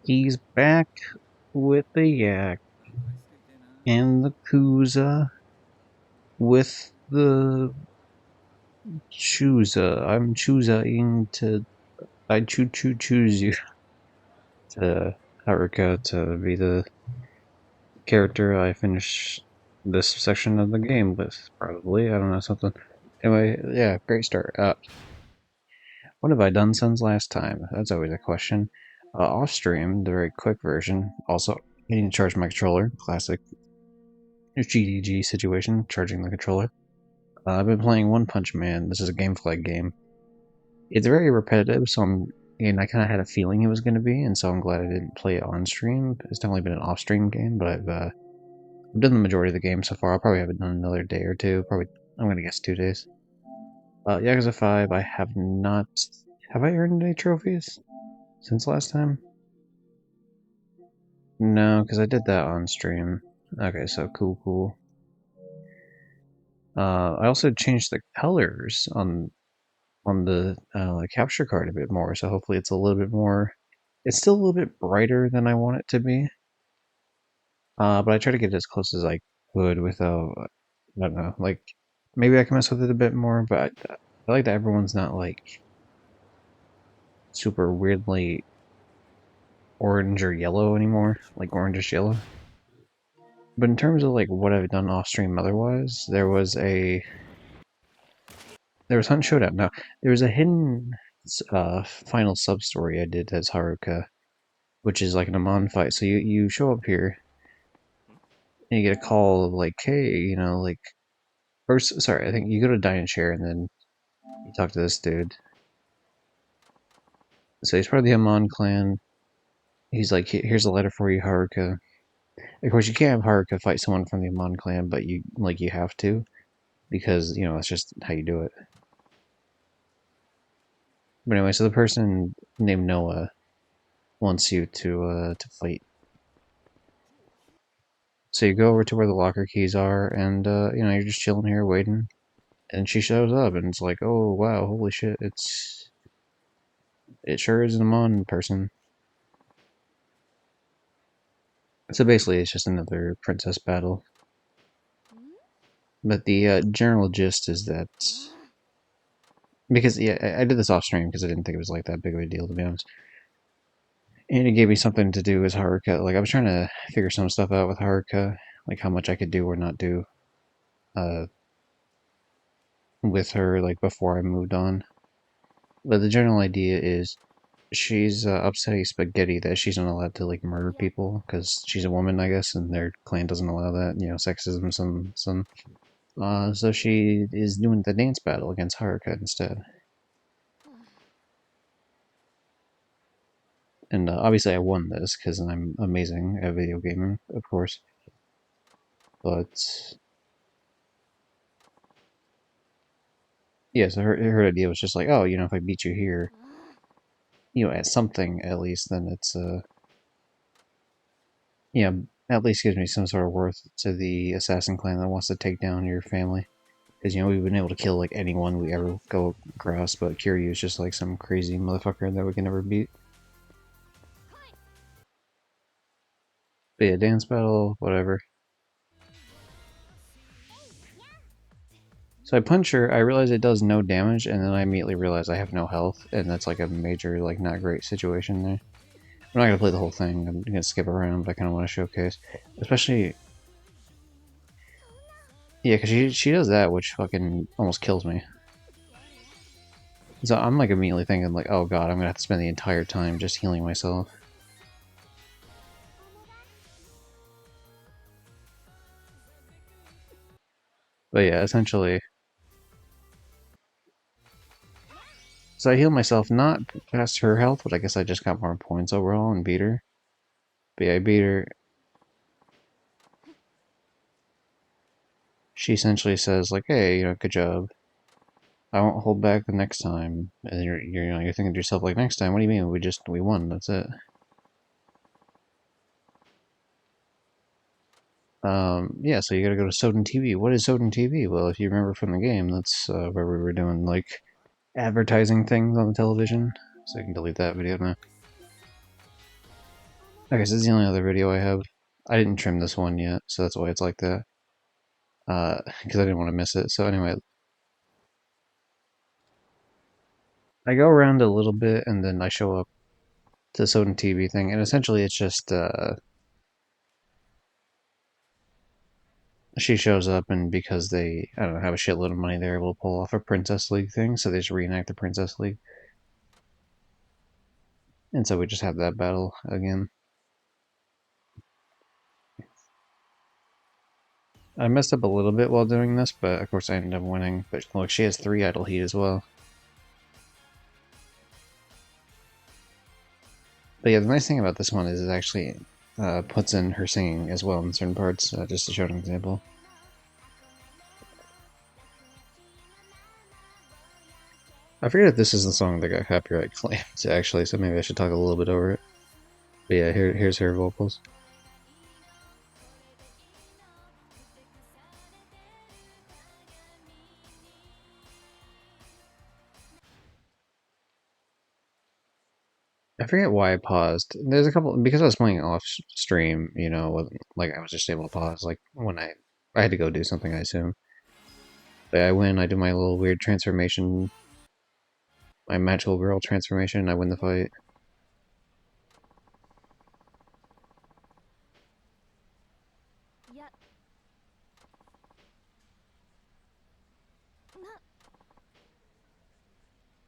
He's back with the yak and the Yakuza with the Chuza. I'm choosing to. I choose you to Haruka to be the character I finish this section of the game with, probably. I don't know, something. Anyway, yeah, great start. What have I done since last time? That's always a question. Off stream, the very quick version. Also, needing to charge my controller. Classic GDG situation, charging the controller. I've been playing One Punch Man. This is a game flag game. It's very repetitive, and I kind of had a feeling it was going to be, and so I'm glad I didn't play it on stream. It's definitely been an off-stream game, but I've done the majority of the game so far. I'll probably have it done another day or two. Probably, I'm gonna guess 2 days. Yakuza 5, I have not. Have I earned any trophies since last time? No, because I did that on stream. Okay, so cool. I also changed the colors on the capture card a bit more, so hopefully it's a little bit more. It's still a little bit brighter than I want it to be, but I try to get it as close as I could without. I don't know, like maybe I can mess with it a bit more, but I like that everyone's not like super weirdly orange or yellow anymore, like orangish yellow. But in terms of like what I've done off stream otherwise, there was Hunt Showdown. Now there was a hidden final sub story I did as Haruka, which is like an Amon fight. So you show up here and you get a call of like, hey, like first, sorry, I think you go to Dine and Share and then you talk to this dude. So he's part of the Amon clan. He's like, here's a letter for you, Haruka. Of course, you can't have Haruka fight someone from the Amon clan, but you have to because that's just how you do it. But anyway, so the person named Noah wants you to fight. So you go over to where the locker keys are, and you're just chilling here waiting. And she shows up, and it's like, oh wow, holy shit! It sure is an Amon person. So basically, it's just another princess battle. But the general gist is that because I did this off stream because I didn't think it was like that big of a deal, to be honest. And it gave me something to do as Haruka. Like I was trying to figure some stuff out with Haruka, like how much I could do or not do uh, with her, like before I moved on. But the general idea is she's upsetting Spaghetti that she's not allowed to like murder people because she's a woman, I guess, and their clan doesn't allow that. Sexism, some. So she is doing the dance battle against Haruka instead. And obviously I won this because I'm amazing at video gaming, of course. But yeah, so her idea was just like, oh, if I beat you here, at something at least, then it's at least gives me some sort of worth to the assassin clan that wants to take down your family. Because we've been able to kill like anyone we ever go across, but Kiryu is just like some crazy motherfucker that we can never beat. But yeah, dance battle, whatever. So I punch her, I realize it does no damage, and then I immediately realize I have no health, and that's like a major, like, not great situation there. I'm not gonna play the whole thing, I'm gonna skip around, but I kind of want to showcase. Especially, yeah, because she does that, which fucking almost kills me. So I'm like immediately thinking, like, oh god, I'm gonna have to spend the entire time just healing myself. But yeah, essentially, So I healed myself not past her health, but I guess I just got more points overall and beat her. But yeah, I beat her. She essentially says like, "Hey, good job. I won't hold back the next time." And you're thinking to yourself like, "Next time? What do you mean? We won. That's it." Yeah. So you got to go to Soden TV. What is Soden TV? Well, if you remember from the game, that's where we were doing like advertising things on the television. So you can delete that video now. Okay, so this is the only other video I have. I didn't trim this one yet, so that's why it's like that. Because I didn't want to miss it. So anyway, I go around a little bit, and then I show up to the Soden TV thing, and essentially it's just she shows up, and because they I don't know have a shitload of money, they're able to pull off a Princess League thing, so they just reenact the Princess League, and so we just have that battle again. I messed up a little bit while doing this, but of course I ended up winning. But look, she has 3 idle heat as well. But yeah, the nice thing about this one is it actually puts in her singing as well in certain parts, just to show an example. I forget if this is the song that got copyright claimed, actually, so maybe I should talk a little bit over it. But yeah, here's her vocals. I forget why I paused. There's a couple because I was playing off stream. Like I was just able to pause. Like when I had to go do something, I assume. But I win. I do my little weird transformation, my magical girl transformation. And I win the fight.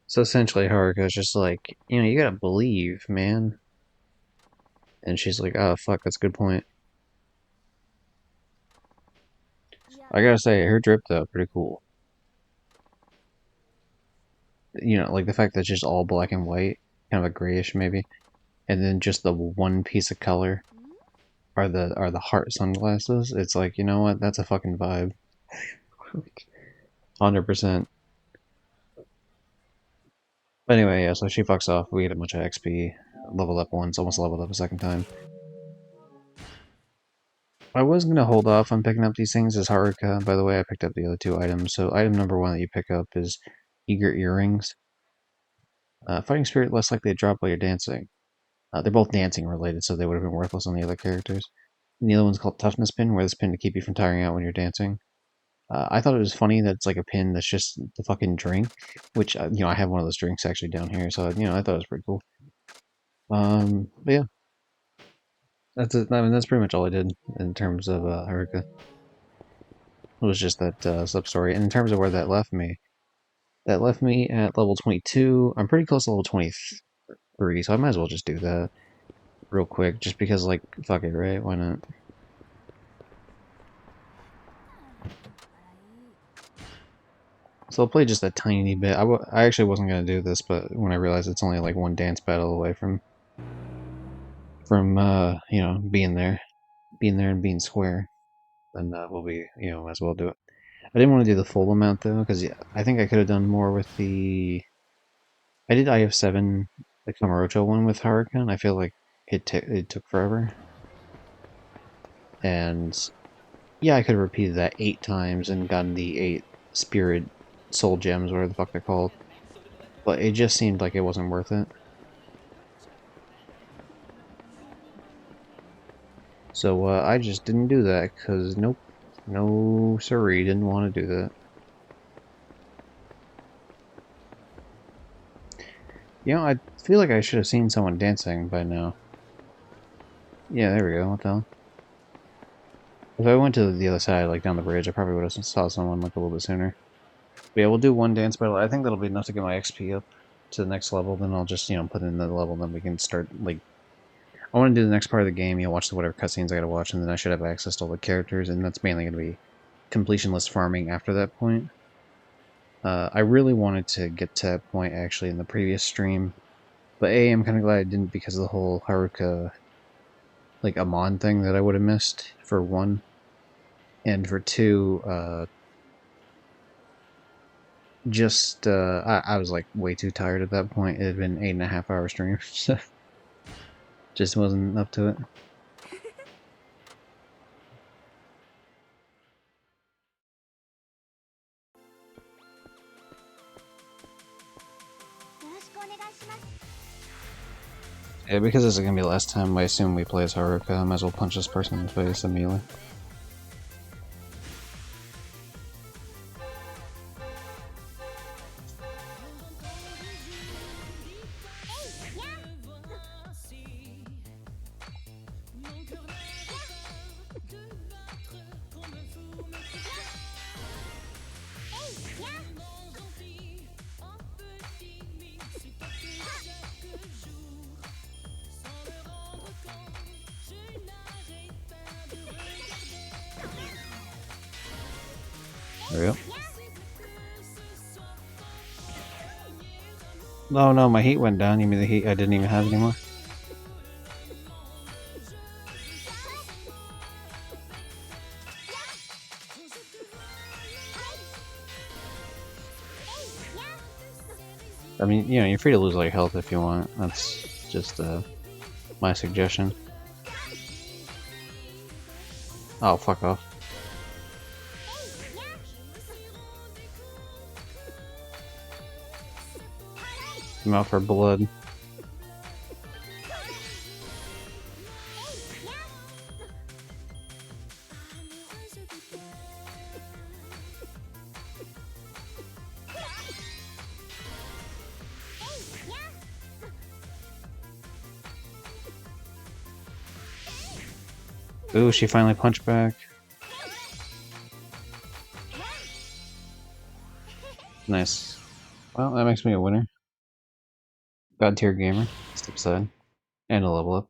So essentially, Haruka's just like, you gotta believe, man. And she's like, oh fuck, that's a good point. I gotta say, her drip though, pretty cool. Like the fact that it's just all black and white, kind of a grayish maybe, and then just the one piece of color are the heart sunglasses. It's like, you know what? That's a fucking vibe. 100%. But anyway, yeah, so she fucks off. We get a bunch of XP. Leveled up once, almost leveled up a second time. I was gonna hold off on picking up these things as Haruka. By the way, I picked up the other 2 items. So item number 1 that you pick up is Eager Earrings. Fighting Spirit less likely to drop while you're dancing. They're both dancing related, so they would have been worthless on the other characters. And the other one's called Toughness Pin, where this pin to keep you from tiring out when you're dancing. I thought it was funny that it's like a pin that's just the fucking drink, which I have one of those drinks actually down here, so I thought it was pretty cool. But yeah, that's it. I mean, that's pretty much all I did in terms of Haruka. It was just that sub story. And in terms of where that left me at level 22. I'm pretty close to level 23, so I might as well just do that real quick, just because like fuck it, right? Why not? So I'll play just a tiny bit. I actually wasn't gonna do this, but when I realized it's only like one dance battle away from being there and being square, then we'll be might as well do it. I didn't want to do the full amount though, because I think I could have done more with the. I did IF7, the Kamurocho one with Haruka, and I feel like it took forever. And yeah, I could have repeated that 8 times and gotten the 8 spirit soul gems, whatever the fuck they're called. But it just seemed like it wasn't worth it. So I just didn't do that, because nope. No siree, didn't want to do that. I feel like I should have seen someone dancing by now. Yeah, there we go, what the hell. If I went to the other side, like down the bridge, I probably would have saw someone like a little bit sooner. But yeah, we'll do one dance battle. I think that'll be enough to get my XP up to the next level. Then I'll just, put in the level, then we can start, like... I want to do the next part of the game, watch whatever cutscenes I gotta watch, and then I should have access to all the characters, and that's mainly gonna be completionless farming after that point. I really wanted to get to that point actually in the previous stream, but A, I'm kind of glad I didn't because of the whole Haruka, like, Amon thing that I would have missed, for one. And for two, I was like way too tired at that point. It had been 8.5 hour stream, so just wasn't up to it. Yeah, because this is gonna be the last time I assume we play as Haruka, I might as well punch this person in the face immediately. There we go. Oh no, my heat went down. You mean the heat I didn't even have anymore? I mean, you know, you're free to lose like health if you want. That's just my suggestion. Oh, fuck off. I'm out for blood. Ooh, she finally punched back. Nice. Well, that makes me a winner. God tier gamer. Step aside. And a level up.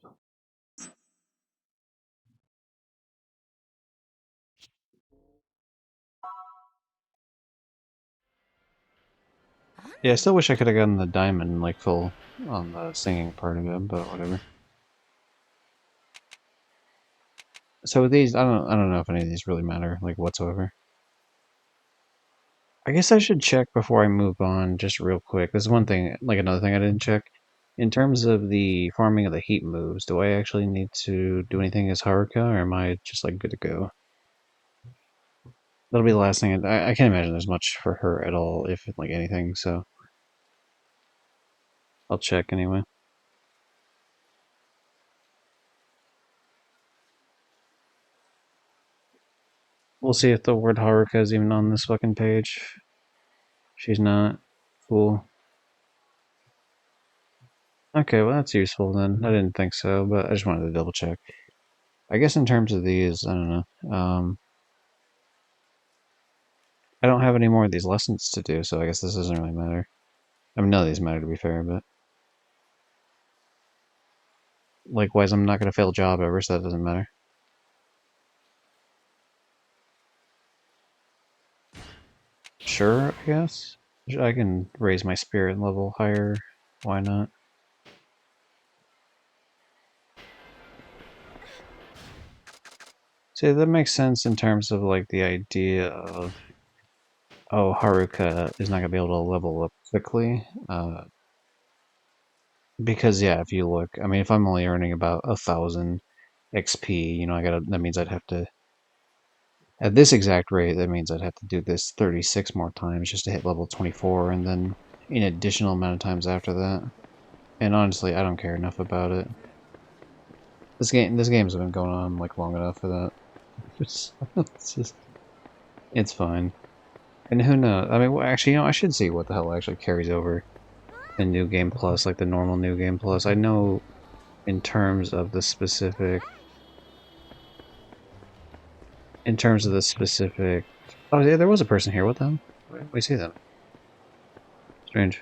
Yeah, I still wish I could have gotten the diamond, like, full on the singing part of it, but whatever. So with these, I don't know if any of these really matter, like, whatsoever. I guess I should check before I move on, just real quick. This is one thing, like another thing I didn't check. In terms of the farming of the heat moves, do I actually need to do anything as Haruka, or am I just, like, good to go? That'll be the last thing. I can't imagine there's much for her at all, if, like, anything, so I'll check anyway. We'll see if the word Haruka is even on this fucking page. She's not. Cool. Okay, well that's useful then. I didn't think so, but I just wanted to double check. I guess in terms of these, I don't know. I don't have any more of these lessons to do, so I guess this doesn't really matter. I mean, none of these matter to be fair, but likewise, I'm not gonna fail job ever, so that doesn't matter. Sure, I guess. I can raise my spirit level higher. Why not? See, that makes sense in terms of like the idea of, oh, Haruka is not gonna be able to level up quickly. Because yeah, if you look, I mean, if I'm only earning about 1,000 XP, you know, that means I'd have to, at this exact rate, that means I'd have to do this 36 more times just to hit level 24, and then an additional amount of times after that. And honestly, I don't care enough about it. This game's been going on like long enough for that. It's just, it's fine. And who knows? I mean, well, actually, you know, I should see what the hell actually carries over in New Game Plus, like the normal New Game Plus. I know in terms of the specific, in terms of the specific. Oh yeah, there was a person here. What the hell? We see them. Strange.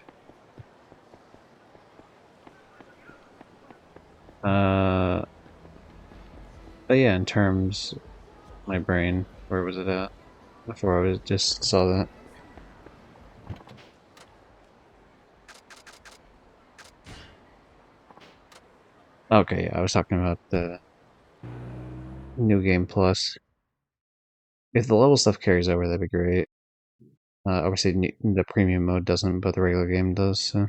Uh, but yeah, in terms, my brain, where was it at? Before I was just saw that. Okay, yeah, I was talking about the New Game Plus. If the level stuff carries over, that'd be great. Obviously, the premium mode doesn't, but the regular game does, so.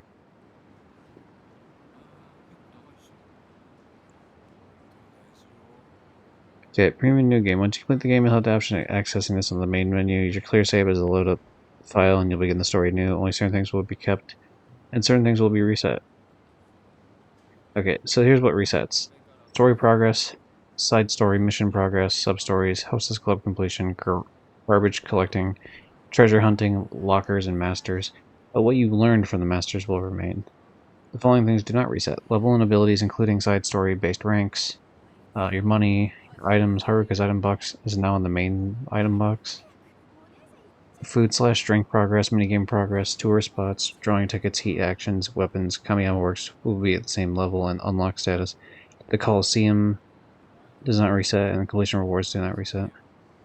Okay, premium new game. Once you complete the game, you'll have the option of accessing this on the main menu. Use your clear save as a load up file, and you'll begin the story new. Only certain things will be kept, and certain things will be reset. Okay, so here's what resets: story progress, side story, mission progress, sub stories, hostess club completion, garbage collecting, treasure hunting, lockers, and masters. But what you learned from the masters will remain. The following things do not reset: level and abilities, including side story based ranks, your money, your items. Haruka's item box is now in the main item box. Food/drink progress, minigame progress, tour spots, drawing tickets, heat actions, weapons, Kamiyama Works will be at the same level and unlock status. The Coliseum does not reset, and the completion rewards do not reset.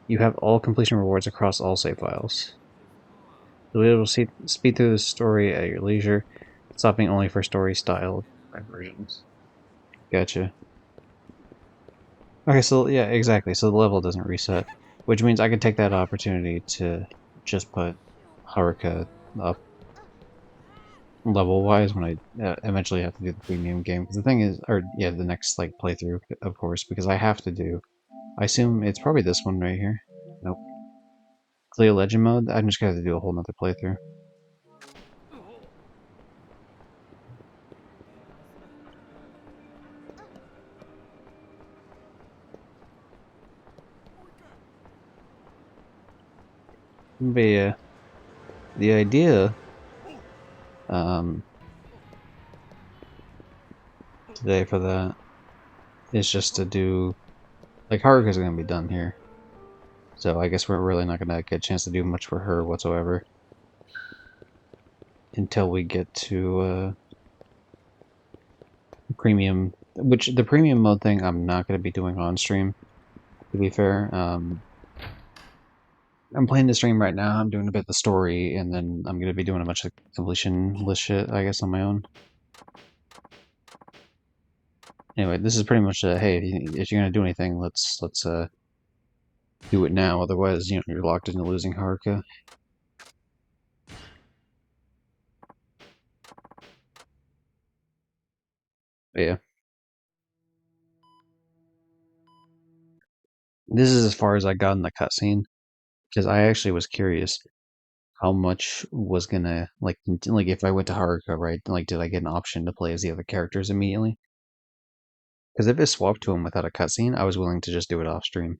You have all completion rewards across all save files. You'll be able to speed through the story at your leisure, stopping only for story style versions. Gotcha. Okay, so yeah, exactly. So the level doesn't reset, which means I could take that opportunity to just put Haruka up level wise when I eventually have to do the premium game. Because the thing is, or yeah, the next like playthrough, of course, because I have to do. I assume it's probably this one right here. Nope. Cleo Legend mode. I'm just gonna have to do a whole nother playthrough. But yeah, the idea um today for that is just to do like Haruka's gonna be done here. So I guess we're really not gonna get a chance to do much for her whatsoever until we get to premium. Which the premium mode thing I'm not gonna be doing on stream. To be fair, I'm playing the stream right now. I'm doing a bit of the story, and then I'm gonna be doing a bunch of completion list shit, I guess, on my own. Anyway, this is pretty much a hey, if you're gonna do anything, let's do it now. Otherwise, you know, you're locked into losing Haruka. But yeah, this is as far as I got in the cutscene because I actually was curious how much was gonna like if I went to Haruka, right? Like, did I get an option to play as the other characters immediately? Because if it swapped to him without a cutscene, I was willing to just do it off stream.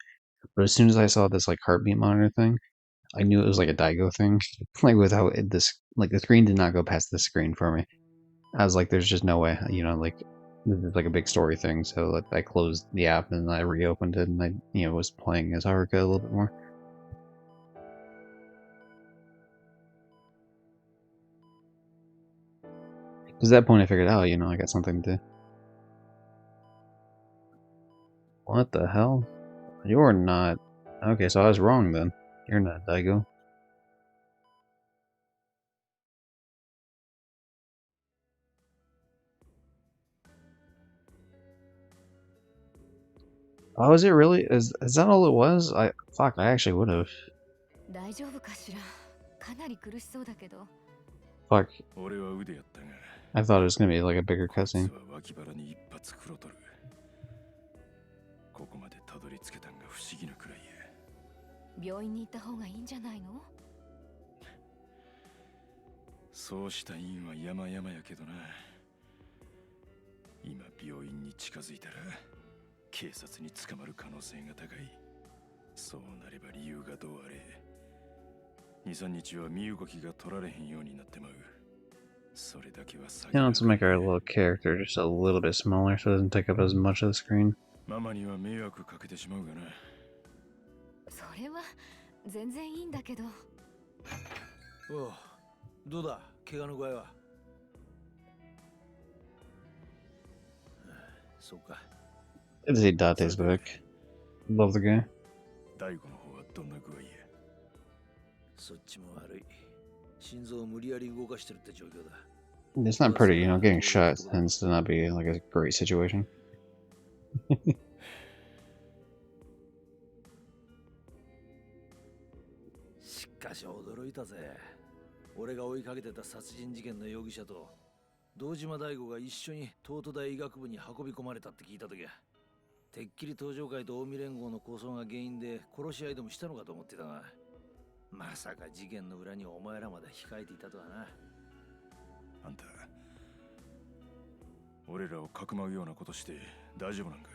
But as soon as I saw this like heartbeat monitor thing, I knew it was like a Daigo thing. Like without this, like the screen did not go past the screen for me. I was like, there's just no way, you know, like this is like a big story thing. So like, I closed the app and I reopened it and I, you know, was playing as Haruka a little bit more. Because at that point I figured, oh, you know, I got something to. What the hell? You're not. Okay, so I was wrong then. You're not Daigo. Oh, is it really? Is that all it was? I actually would have. Fuck. I thought it was gonna be like a bigger cutscene. You know, let's make our little character just a little bit smaller so it doesn't take up as much of the screen. Good to see Date's back. Love the guy. It's not pretty, you know, getting shot tends to not be like a great situation. しかし驚いたぜ。俺が追いかけてた殺人事件の容疑者と堂島大吾が一緒に東都大医学部に運び込まれたって聞いたときは、てっきり東上会と近江連合の抗争が原因で殺し合いでもしたのかと思ってたが、まさか事件の裏にお前らまで控えていたとはな。あんた、俺らをかくまうようなことして大丈夫なんか？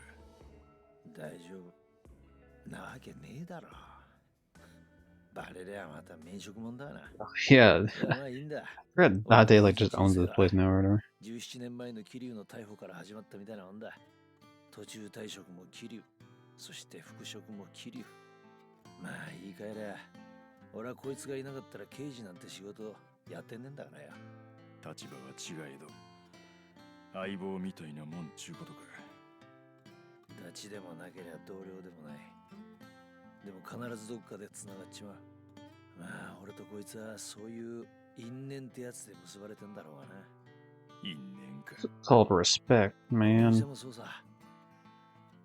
大丈夫なわけねえだろ。バレりゃまた免職もんだな。Yeah, まあいいんだ。 I forgot how they like just owns this place now or whatever. 17年前の桐生の逮捕から始まったみたいなもんだ。途中退職も桐生、そして復職も桐生。まあ言い換えりゃ、俺はこいつがいなかったら刑事なんて仕事やってんねんだからよ。立場は違えど相棒みたいなもんちゅうことか。ダチでもなけりゃ同僚でもない。でも必ずどっかで繋がっちまう。まあ俺とこいつはそういう因縁ってやつで結ばれてんだろうがな。因縁か。It's called respect, お man. 店もそうさ。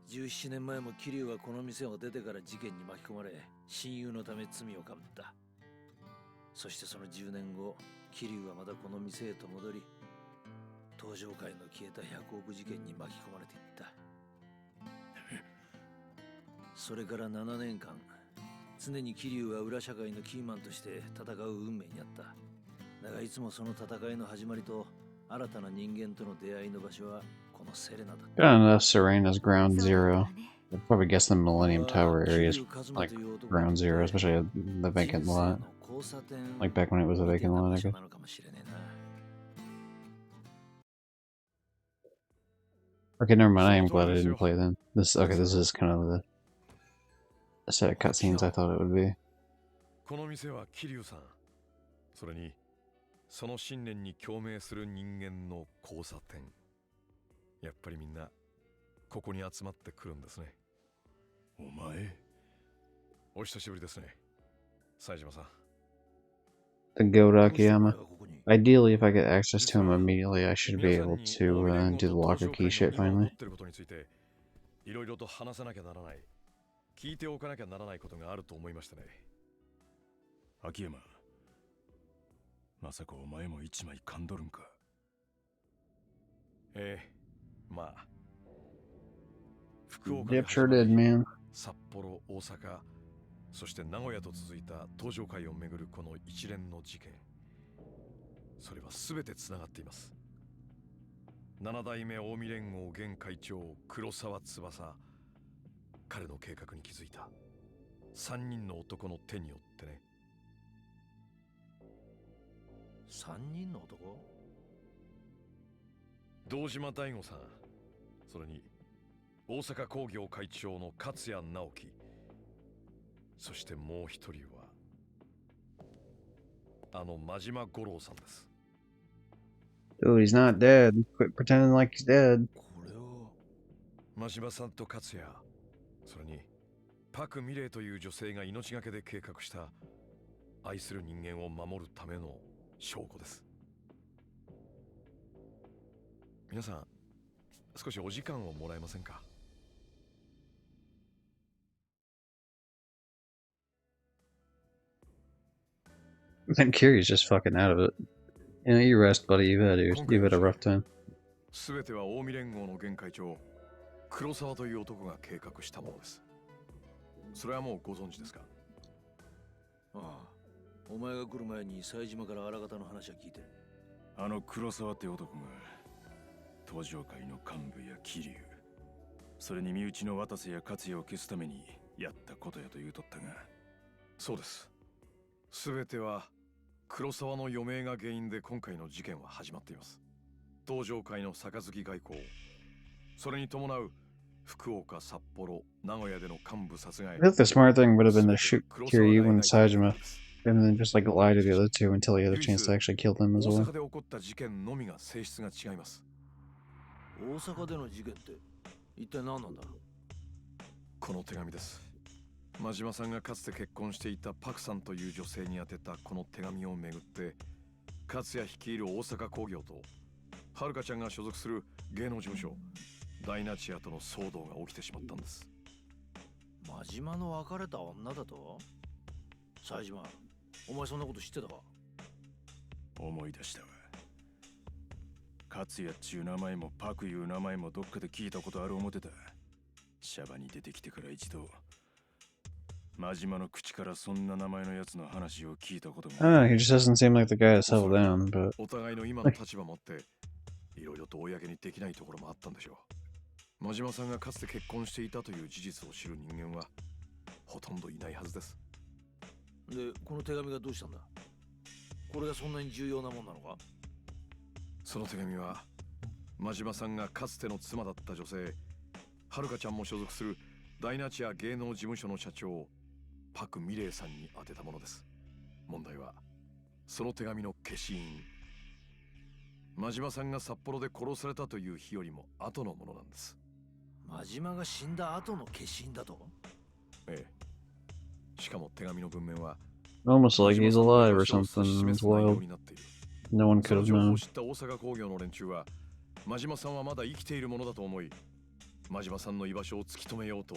17年前も桐生はこの店を出てから事件に巻き込まれ、親友のため罪をかぶった。そしてその10年後、桐生はまたこの店へと戻り、東上会の消えた100億事件に巻き込まれていった。それから7年間、常に桐生は裏社会のキーマンとして戦う運命にあった。だがいつもその戦いの始まりと新たな人間との出会いの場所はこのセレナだった。Got enough Serena's ground zero. I'd probably guess the Millennium Tower area is like ground zero, especially the vacant lot. Like back when it was a vacant lot, I guess. Okay, never mind. I am glad I didn't play then. This is kind of the set of cutscenes I thought it would be. この店は桐生さん、それにその信念に共鳴する人間の交差点。やっぱりみんなここに集まってくるんですね。お前、お久しぶりですね、冴島さん。 The Godakiyama. Ideally, if I get access to him immediately, I should be able to do the locker key shit finally. いろいろと話さなきゃならない、聞いておかなきゃならないことがあると思いましたね。秋山、まさかお前も一枚噛んどるんか？まあ福岡 Yep, sure did, man. 札幌、大阪、そして名古屋と続いた東上会をめぐるこの一連の事件、それは全てつながっています。7代目近江連合現会長黒沢翼、彼の計画に気づいた3人の男の手によってね。3人の男？堂島大吾さん、それに大阪工業会長の勝谷直樹、そしてもう一人は真島五郎さんです。Dude, he's not dead. Quit pretending like he's dead. これは真島さんと勝也、それにパク・ミレイという女性が命がけで計画した愛する人間を守るための証拠です。皆さん、少しお時間をもらえませんかI think Kiri's just fucking out of it. You know, you rest, buddy. You've had a rough time. すべては近江連合の現会長黒沢という男が計画したものです。それはもうご存知ですか？ああ、お前が来る前に冴島から荒方の話は聞いてる。あの黒沢って男が東上会の幹部や桐生、それに身内の渡瀬や勝也を消すためにやったことやと言うとったが。そうです。すべては黒沢の余命が原因で今回の事件は始まっています。東上会の杯外交、それに伴う福岡、札幌、名古屋での幹部殺害。I think the smart thing would have been to shoot Kiryu and Sajima, and then just like lie to the other two until he had a chance to actually kill them as 大 well. 阪で起こった事件のみが性質が違います。大阪での事件って一体何なんだ？この手紙です。真島さんがかつて結婚していたパクさんという女性に宛てたこの手紙をめぐって、勝也率いる大阪工業と遥ちゃんが所属する芸能事務所ダイナチアとの騒動が起きてしまったんです。真島の別れた女だと？冴島、お前そんなこと知ってたか？思い出したわ。勝也っちゅう名前もパクいう名前もどっかで聞いたことある思ってた。シャバに出てきてから一度真島の口からそんな名前のやつの話を聞いたことが I don't know, he just doesn't seem like the guy to settle down, but お互いの今の立場もあっていろいろと公にできないところもあったんでしょう。真島さんがかつて結婚していたという事実を知る人間はほとんどいないはずです。で、この手紙がどうしたんだ？これがそんなに重要なもんなのか？その手紙は真島さんがかつての妻だった女性はるかちゃんも所属するダイナチア芸能事務所の社長パク・ミレイさんに宛てたものです。問題はその手紙の消印。真島さんが札幌で殺されたという日よりも後のものなんです。真島が死んだ後の消印だと？ええ。しかも手紙の文面は almost like he's alive or 真島さんの居場所を指し something. 示 It's す内容 wild. になっている。 No one そ could の have 情報を known. 知った大阪工業の連中は真島さんはまだ生きているものだと思い、真島さんの居場所を突き止めようと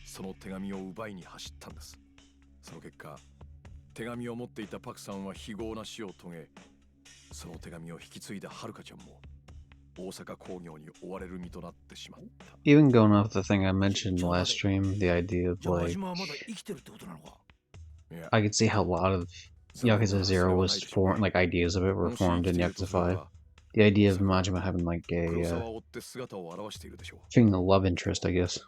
その手紙を奪いに走ったんです。その結果手紙を持っていたパクさんは非業な死を遂げ、その手紙を引き継いだはるかちゃんも大阪工業に追われる身となってしまった。 Even going off the thing I mentioned last stream, the idea of じゃあ真 like, 島はまだ生きてるってことなのか？いや I could see how a lot of 残念な Yakuza がらそれ Zero は was ないでしょう formed, ね。 like ideas of it were もし生 formed き in ていると Yakuza すれ 5. ば The idea of 大阪 Majima having like 黒 a 沢を追って姿を現しているでしょう。 being the love interest, I guess.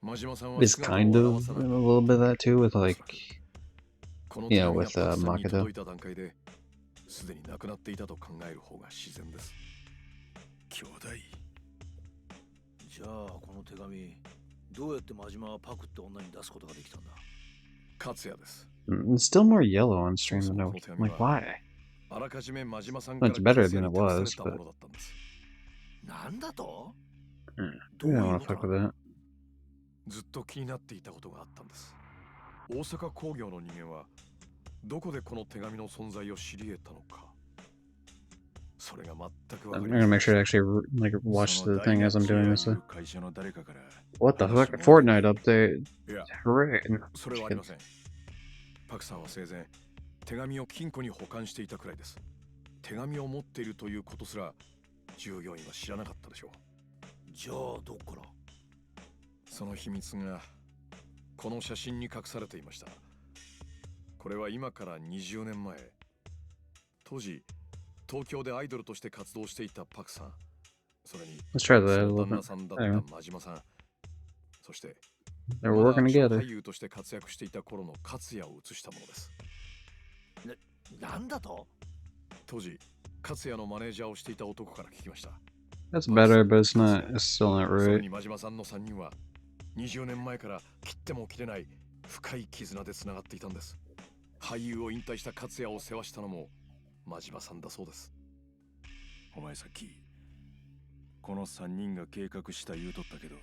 真島さんは Is 姿を kind 現 of さ a ない。 little bit of that too with おそ like, らくこの you 手 know, 紙が with パクさんに Makoto. 届いた段階ですでに亡くなっていたと考える方が自然です。兄弟。じゃあこの手紙どうやって真島はパクって女に出すことができたんだ？勝也です。 It's still more yellow on そも stream そ than も no. この手紙 Like, は why? あらかじめ真島さん Well, か it's ら better 勝 than 也 it に託さ was, れたも but のだったんです。なんだと？ we don't want to fuck with that. ずっと気になっていたことがあったんです。大阪工業の人間はどこでこの手紙の存在を知り得たのか。それが全くわ I'm かり gonna ま make せ sure ん to でした。 actually like watch その the ダイ thing ナ as I'm チア doing い this. う会社の誰かから What the 話 fuck? も出 Fortnite て update. いや Hooray. それはありません。パクさんは生前手紙を金庫に保管していたくらいです。手紙を持っているということすら従業員は知らなかったでしょう。じゃあどっから？その秘密がこの写真に隠されていました。これは今から20年前、当時東京でアイドルとして活動していたパクさん、それに Let's try そ that a の little 旦那 bit. さんだっ Anyway, た真島さん、そして they were まだ working アクション together. 俳優として活躍していた頃の勝也を写したものです。なんだと？当時勝也のマネージャーをしていた男から聞きました。 That's better, but it's not. It's still not それ right. に真島さんの3人は20年前から切っても切れない深い絆でつながっていたんです。俳優を引退した勝也を世話したのも真島さんだそうです。お前さっきこの3人が計画した言うとったけど、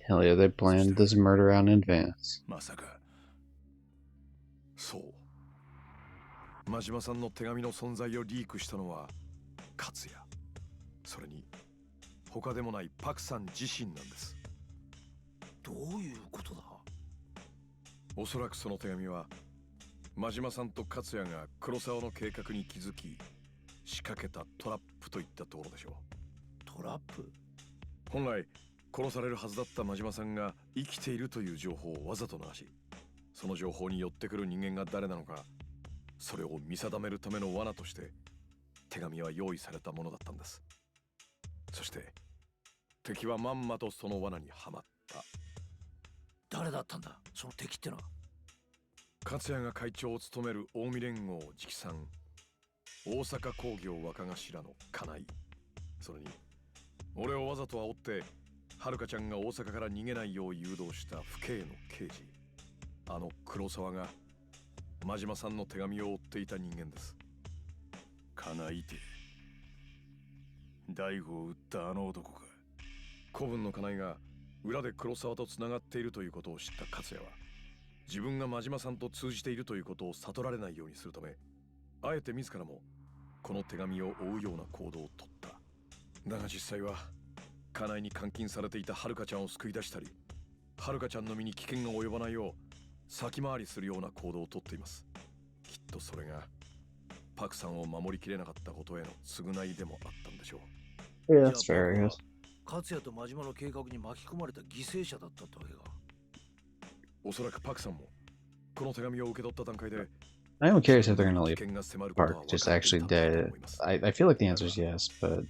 Hell yeah, they planned this murder out in advance. まさか。そう、真島さんの手紙の存在をリークしたのは勝也、それに他でもないパクさん自身なんです。どういうことだ？おそらくその手紙は真島さんと勝也が黒沢の計画に気づき仕掛けたトラップといったところでしょう。トラップ？本来殺されるはずだった真島さんが生きているという情報をわざと流し、その情報に寄ってくる人間が誰なのか、それを見定めるための罠として手紙は用意されたものだったんです。そして敵はまんまとその罠にはまった。誰だったんだその敵ってのは？勝也が会長を務める近江連合直参大阪工業若頭の金井、それに俺をわざと煽ってはるかちゃんが大阪から逃げないよう誘導した府警の刑事、あの黒沢が真島さんの手紙を追っていた人間です。金井って大悟を撃ったあの男か。子分の金井が裏で黒沢とつながっているということを知った勝也は、自分が真島さんと通じているということを悟られないようにするため、あえて自らもこの手紙を追うような行動をとった。だが実際は家内に監禁されていたはるかちゃんを救い出したり、はるかちゃんの身に危険が及ばないよう先回りするような行動をとっています。きっとそれがパクさんを守りきれなかったことへの償いでもあったんでしょう。Yeah, that's fair, I guess. 勝也と真島の計画に巻き込まれた犠牲者だったってわけか。おそらくパクさんもこの手紙を受け取った段階で I am curious if they're gonna leave Park just actually dead. I feel like the answer is yes, but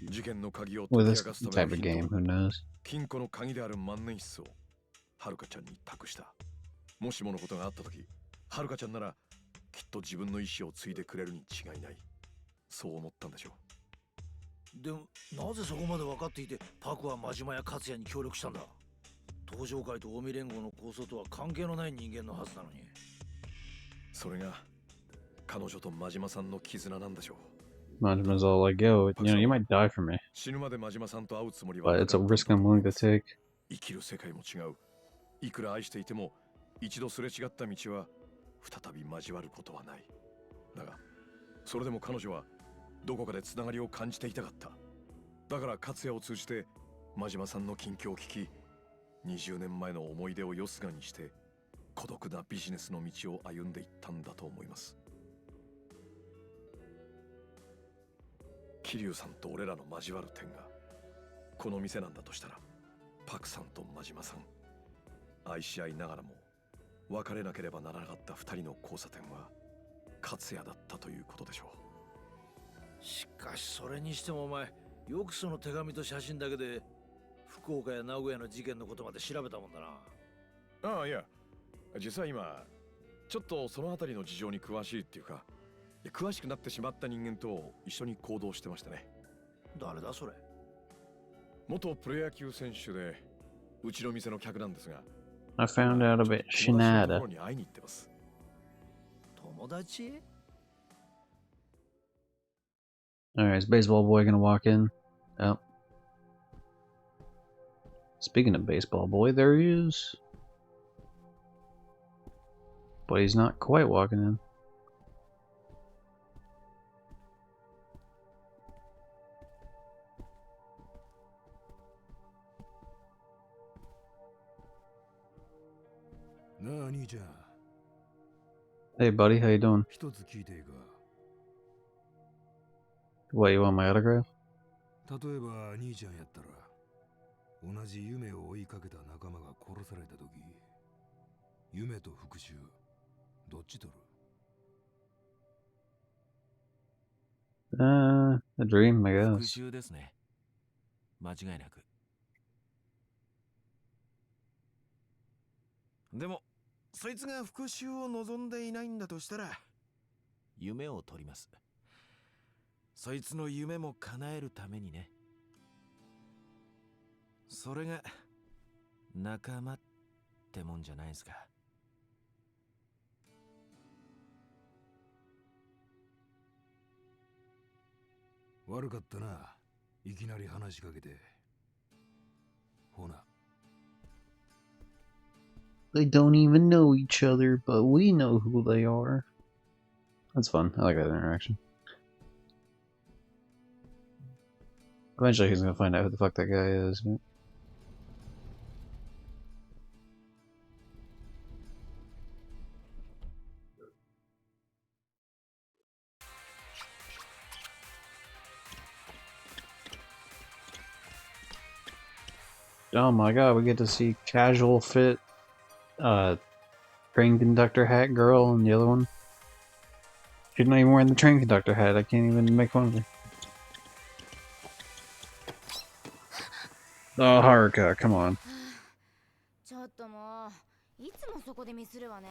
with this type of game, who knows? 金庫の鍵である万年筆をはるかちゃんに託した。もしものことがあった時、はるかちゃんならきっと自分の意志を継いでくれるに違いない。そう思ったんでしょう。でもなぜそこまで分かっていてパクは真島や勝也に協力したんだ。東上会と近江連合の構想とは関係のない人間のはずなのに。それが彼女と真島さんの絆なんでしょう。Majima's all like, yo, you might die for me. 死ぬまで真島さんと会うつもりは But it's a risk I'm willing to take. 生きる世界も違う。いくら愛していても一度すれ違った道は再び交わることはない。だがそれでも彼女はどこかでつながりを感じていたかった。だから勝也を通じて真島さんの近況を聞き、20年前の思い出をよすがにして孤独なビジネスの道を歩んでいったんだと思います。桐生さんと俺らの交わる点がこの店なんだとしたら、パクさんと真島さん愛し合いながらも別れなければならなかった2人の交差点は勝也だったということでしょう。しかしそれにしてもお前よくその手紙と写真だけで福岡や名古屋の事件のことまで調べたもんだな。ああ、いや実は今ちょっとその辺りの事情に詳しいっていうか、詳しくなってしまった人間と一緒に行動してましてね。誰だそれ。元プロ野球選手でうちの店の客なんですが、I found out about Shinada. に会いに行ってます。友達 Alright, is Baseball Boy gonna walk in? Oh. Speaking of Baseball Boy, there he is. But he's not quite walking in. Hey buddy, how you doing? What, you want my autograph? 例えば兄ちゃんやったら同じ夢を追いかけた仲間が殺された時、夢と復讐どっち取る？ A dream, I guess. 復讐ですね。間違いなく。でもそいつが復讐を望んでいないんだとしたら夢を取ります。そいつの夢も叶えるためにね。それが仲間ってもんじゃないですか。悪かったな、いきなり話しかけて。ほな。They don't even know each other, but we know who they are. That's fun. I like that interaction. Eventually he's gonna find out who the fuck that guy is. But... Oh my god, we get to see casual fit train conductor hat girl and the other one. She's not even wearing the train conductor hat, I can't even make fun of her. Oh, Haruka, come on. ちょっともういつもそこでミスるわね。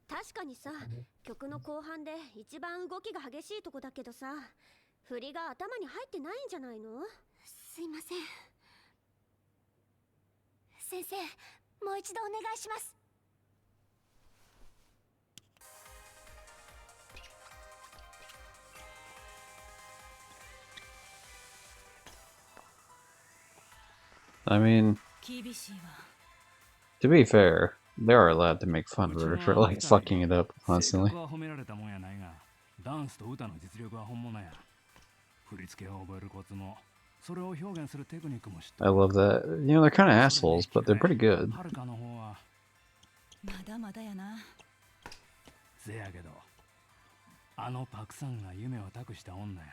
確かにさ、曲の後半で一番動きが激しいとこだけどさ、振りが頭に入ってないんじゃないの？すいません。先生、もう一度お願いします。I mean, to be fair, they are allowed to make fun of her for like fucking it up constantly. ダンスと歌の実力は本物や。振り付けを覚えるコツもそれを表現するテクニックも知って I る。 love that. You know, they're kind of それで assholes, but they're pretty good. はるかの方はまだまだやな。せやけど、あのパクさんが夢を託した女や。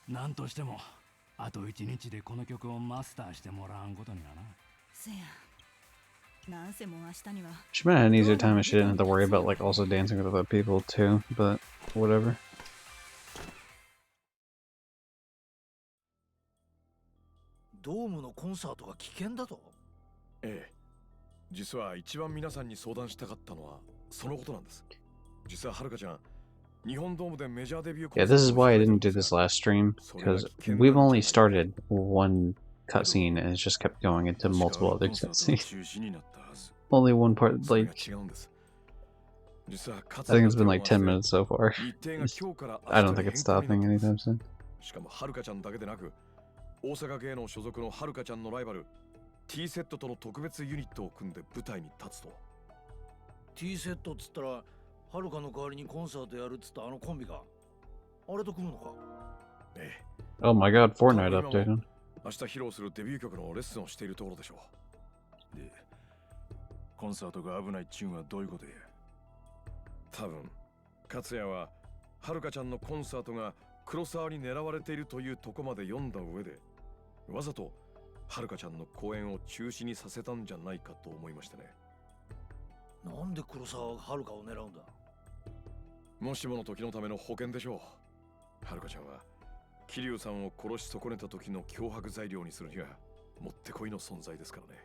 なんとしてもあと1日でこの曲をマスターしてもらわんことにはな。せや。なんせもう明日には。 She might have an easier time if she didn't have to worry about like also dancing with other people too, but whatever. ドームのコンサートが危険だと？ええ。実は一番皆さんに相談したかったのはそのことなんです。実ははるかちゃん、日本ドームでメジャーデビューコン Yeah, サー this ト is を why I 開いた didn't ん do です this が、 last stream, それが because 危険 we've なんじゃ only ないかと。 started one cutscene and it just kept going into 確か multiple あの other コンサートは cutscenes. 中止になったはず。 Only one part, それ like, が違うんです。実は I think it's been like 10 勝 minutes so far. 日程が今日から I 明 don't 日 think に it's 変更にな stopping ってます。 anytime soon. しかもはるかちゃんだけでなく、大阪芸能所属のはるかちゃんのライバル T セットとの特別ユニットを組んで舞台に立つと。 T セットっつったらはるかの代わりにコンサートやるっつったあのコンビか。あれと組むのか？ええ。 Oh my god, Fortnite updated. 明日披露するデビュー曲のレッスンをしているところでしょう。で、コンサートが危ないっちゅうんはどういうことや？多分、勝也ははるかちゃんのコンサートが黒沢に狙われているというとこまで読んだ上で、わざとはるかちゃんの公演を中止にさせたんじゃないかと思いましてね。なんで黒沢がはるかを狙うんだ？もしもの時のための保険でしょう。はるかちゃんは桐生さんを殺し損ねた時の脅迫材料にするにはもってこいの存在ですからね。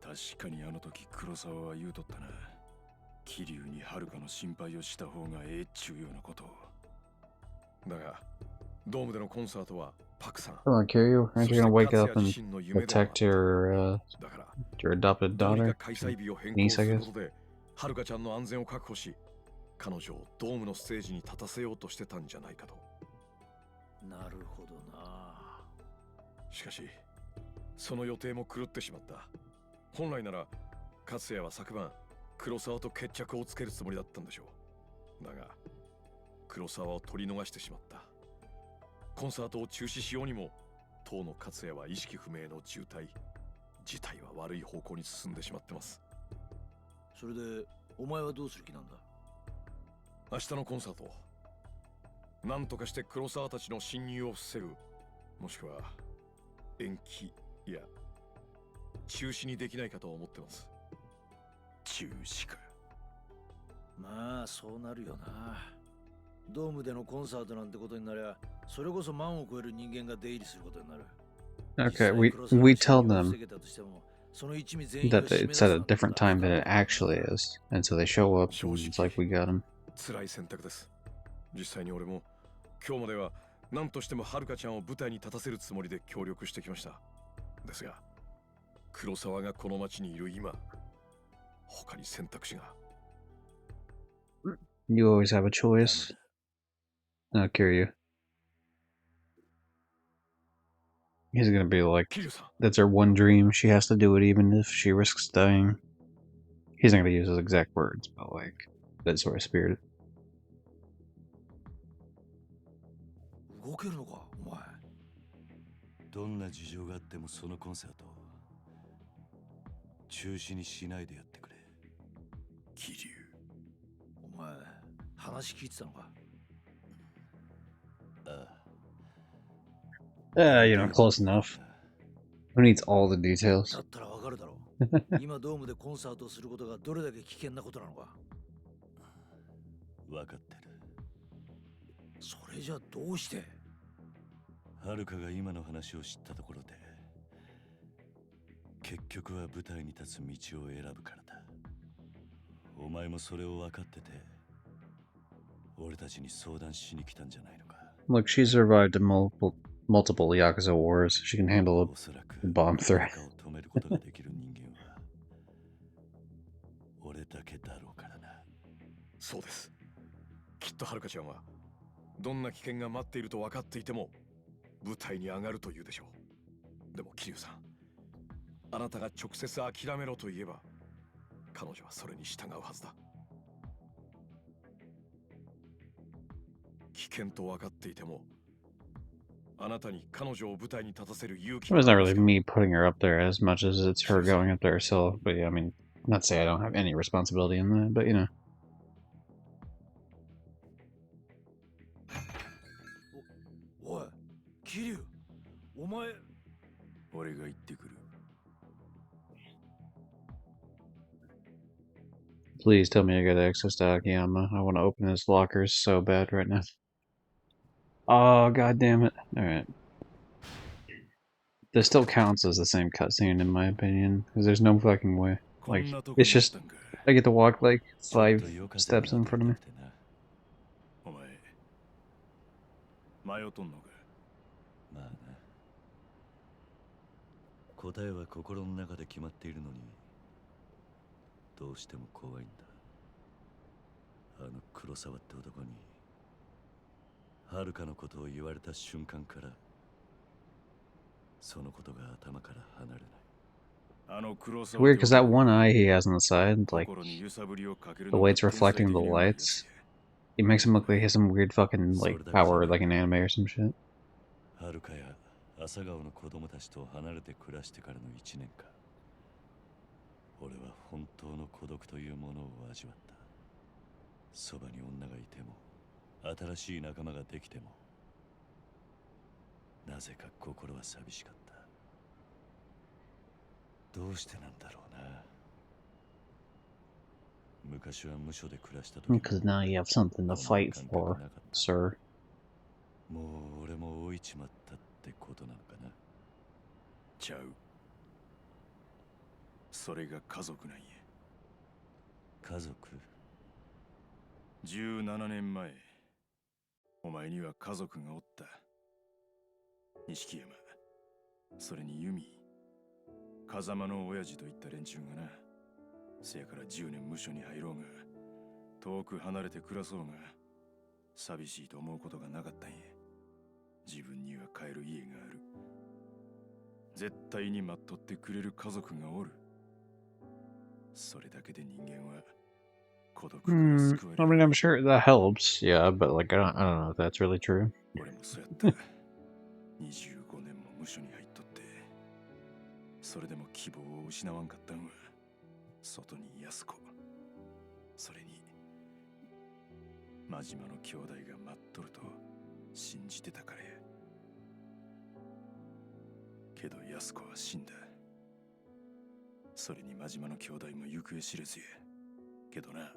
確かにあの時黒沢は言うとったな。桐生にはるかの心配をした方がええっちゅうようなことを。だがドームでのコンサートはパクさん。 Come on, Kiryu, aren't you gonna wake up and 自身の夢でもあっ protect た。 your だから your adopted どうに daughter? か開催日を変 niece, 更 I する guess. ことではるかちゃんの安全を確保し、彼女をドームのステージに立たせようとしてたんじゃないかと。なるほどな。しかしその予定も狂ってしまった。本来なら勝也は昨晩黒沢と決着をつけるつもりだったんでしょう。だが黒沢を取り逃してしまった。コンサートを中止しようにも当の勝也は意識不明の重体。事態は悪い方向に進んでしまってます。それでお前はどうする気なんだ？明日のコンサート、なんとかして黒沢たちの侵入を防ぐ、もしくは延期や中止にできないかと思ってます。中止か。まあそうなるよな。ドームでのコンサートなんてことになりゃ、それこそ万を超える人間が出入りすることになる。 Okay, we tell them that it's at a different time than it actually is, and so they show up and it's like we got them. 辛い選択です。実際に俺も今日までは何としてもはるかちゃんを舞台に立たせるつもりで協力してきました。ですが黒沢がこの町にいる今、他に選択肢が。 You always have a choice. I'll cure you. He's gonna be like, 桐生さん、 that's her one dream, she has to do it even if she risks dying. He's not gonna use his exact words, but like, that sort of spirit. 動けるのかお前？どんな事情があってもそのコンサート中止にしないでやってくれ。桐生。お前話聞いてたのか？ああ。You know, close enough. Who needs all the details? だったらわかるだろう。今ドームでコンサートをすることがどれだけ危険なことなのか。わかってる。それじゃどうして？はるかが今の話を知ったところで、結局は舞台に立つ道を選ぶからだ。お前もそれを分かってて、俺たちに相談しに来たんじゃないのか。Look, she survived multiple Yakuza wars. She can handle a おそらく bomb threat. 誰かを止めることができる人間は俺だけだろうからな。そうです。きっとはるかちゃんはどんな危険が待っていると分かっていても舞台に上がると言うでしょう。でも桐生さん、あなたが直接諦めろと言えば彼女はそれに従うはずだ。危険と分かっていてもあなたに彼女を舞台に立たせる勇気 It was があ not る really しか me putting her up there as much as it's her going up there herself. But yeah, I mean, not to say I don't have any responsibility in that, but you know. おい桐生お前俺が行ってくる Please tell me I got access to Akiyama. I want to open his lockers so bad right now. Oh, god damn it. Alright. This still counts as the same cutscene in my opinion, because there's no fucking way. こ Like, んなとこ it's にあっ just, たんか I get to walk like ちょっ 5 と夜風 steps に in 当た front り of た me. くてな。お前迷っとんのかまあな。答えは心の中で決まっているのに、どうしても怖いんだ。あの黒沢って男に、遥のことを言われた瞬間から、そのことが頭から離れない。 あの黒 It's 沢 weird って because that 男 one eye he has on the side, like, 心に揺さぶりをかける the の way が it's 天才 reflecting 的 the にうまいやつ lights, や it makes him look like he has some weird fucking, like, それだけじゃ power なく like an anime or some shit. 遥や朝顔の子供たちと離れて暮らしてからの1年間、俺は本当の孤独というものを味わった。そばに女がいても、新しい仲間ができても、なぜか心は寂しかった。どうしてなんだろうな。昔は無所で暮らした時、 Because now you have something to fight for, sir. もう俺も老いちまったってことなのかな。ちゃうそれが家族なんや家族17年前お前には家族がおった錦山それに由美風間の親父といった連中がなせやから10年無所に入ろうが遠く離れて暮らそうが寂しいと思うことがなかったんや自分には帰る家がある絶対に待っとってくれる家族がおるそれだけで人間は孤独から救われ I る mean, I'm sure that helps, yeah, but like, I don't know if that's really true. 俺もそうやった25年も無所に入っとってそれでも希望を失わんかったんは外に安子それに真島の兄弟が待っとると信じてたからやけど安子は死んだそれに真島の兄弟も行方知れずやけどな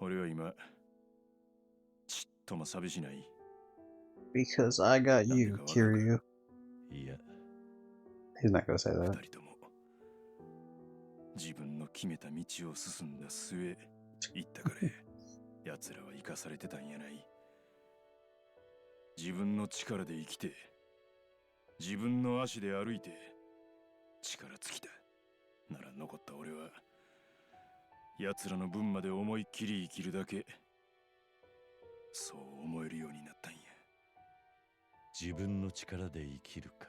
俺は今ちっとも寂しない Because I got you, Kiryu. いや He's not gonna say that. 二人とも自分の決めた道を進んだ末行ったから奴らは生かされてたんやない自分の力で生きて自分の足で歩いて力尽きたなら残った俺は奴らの分まで思いっきり生きるだけそう思えるようになったんや自分の力で生きるか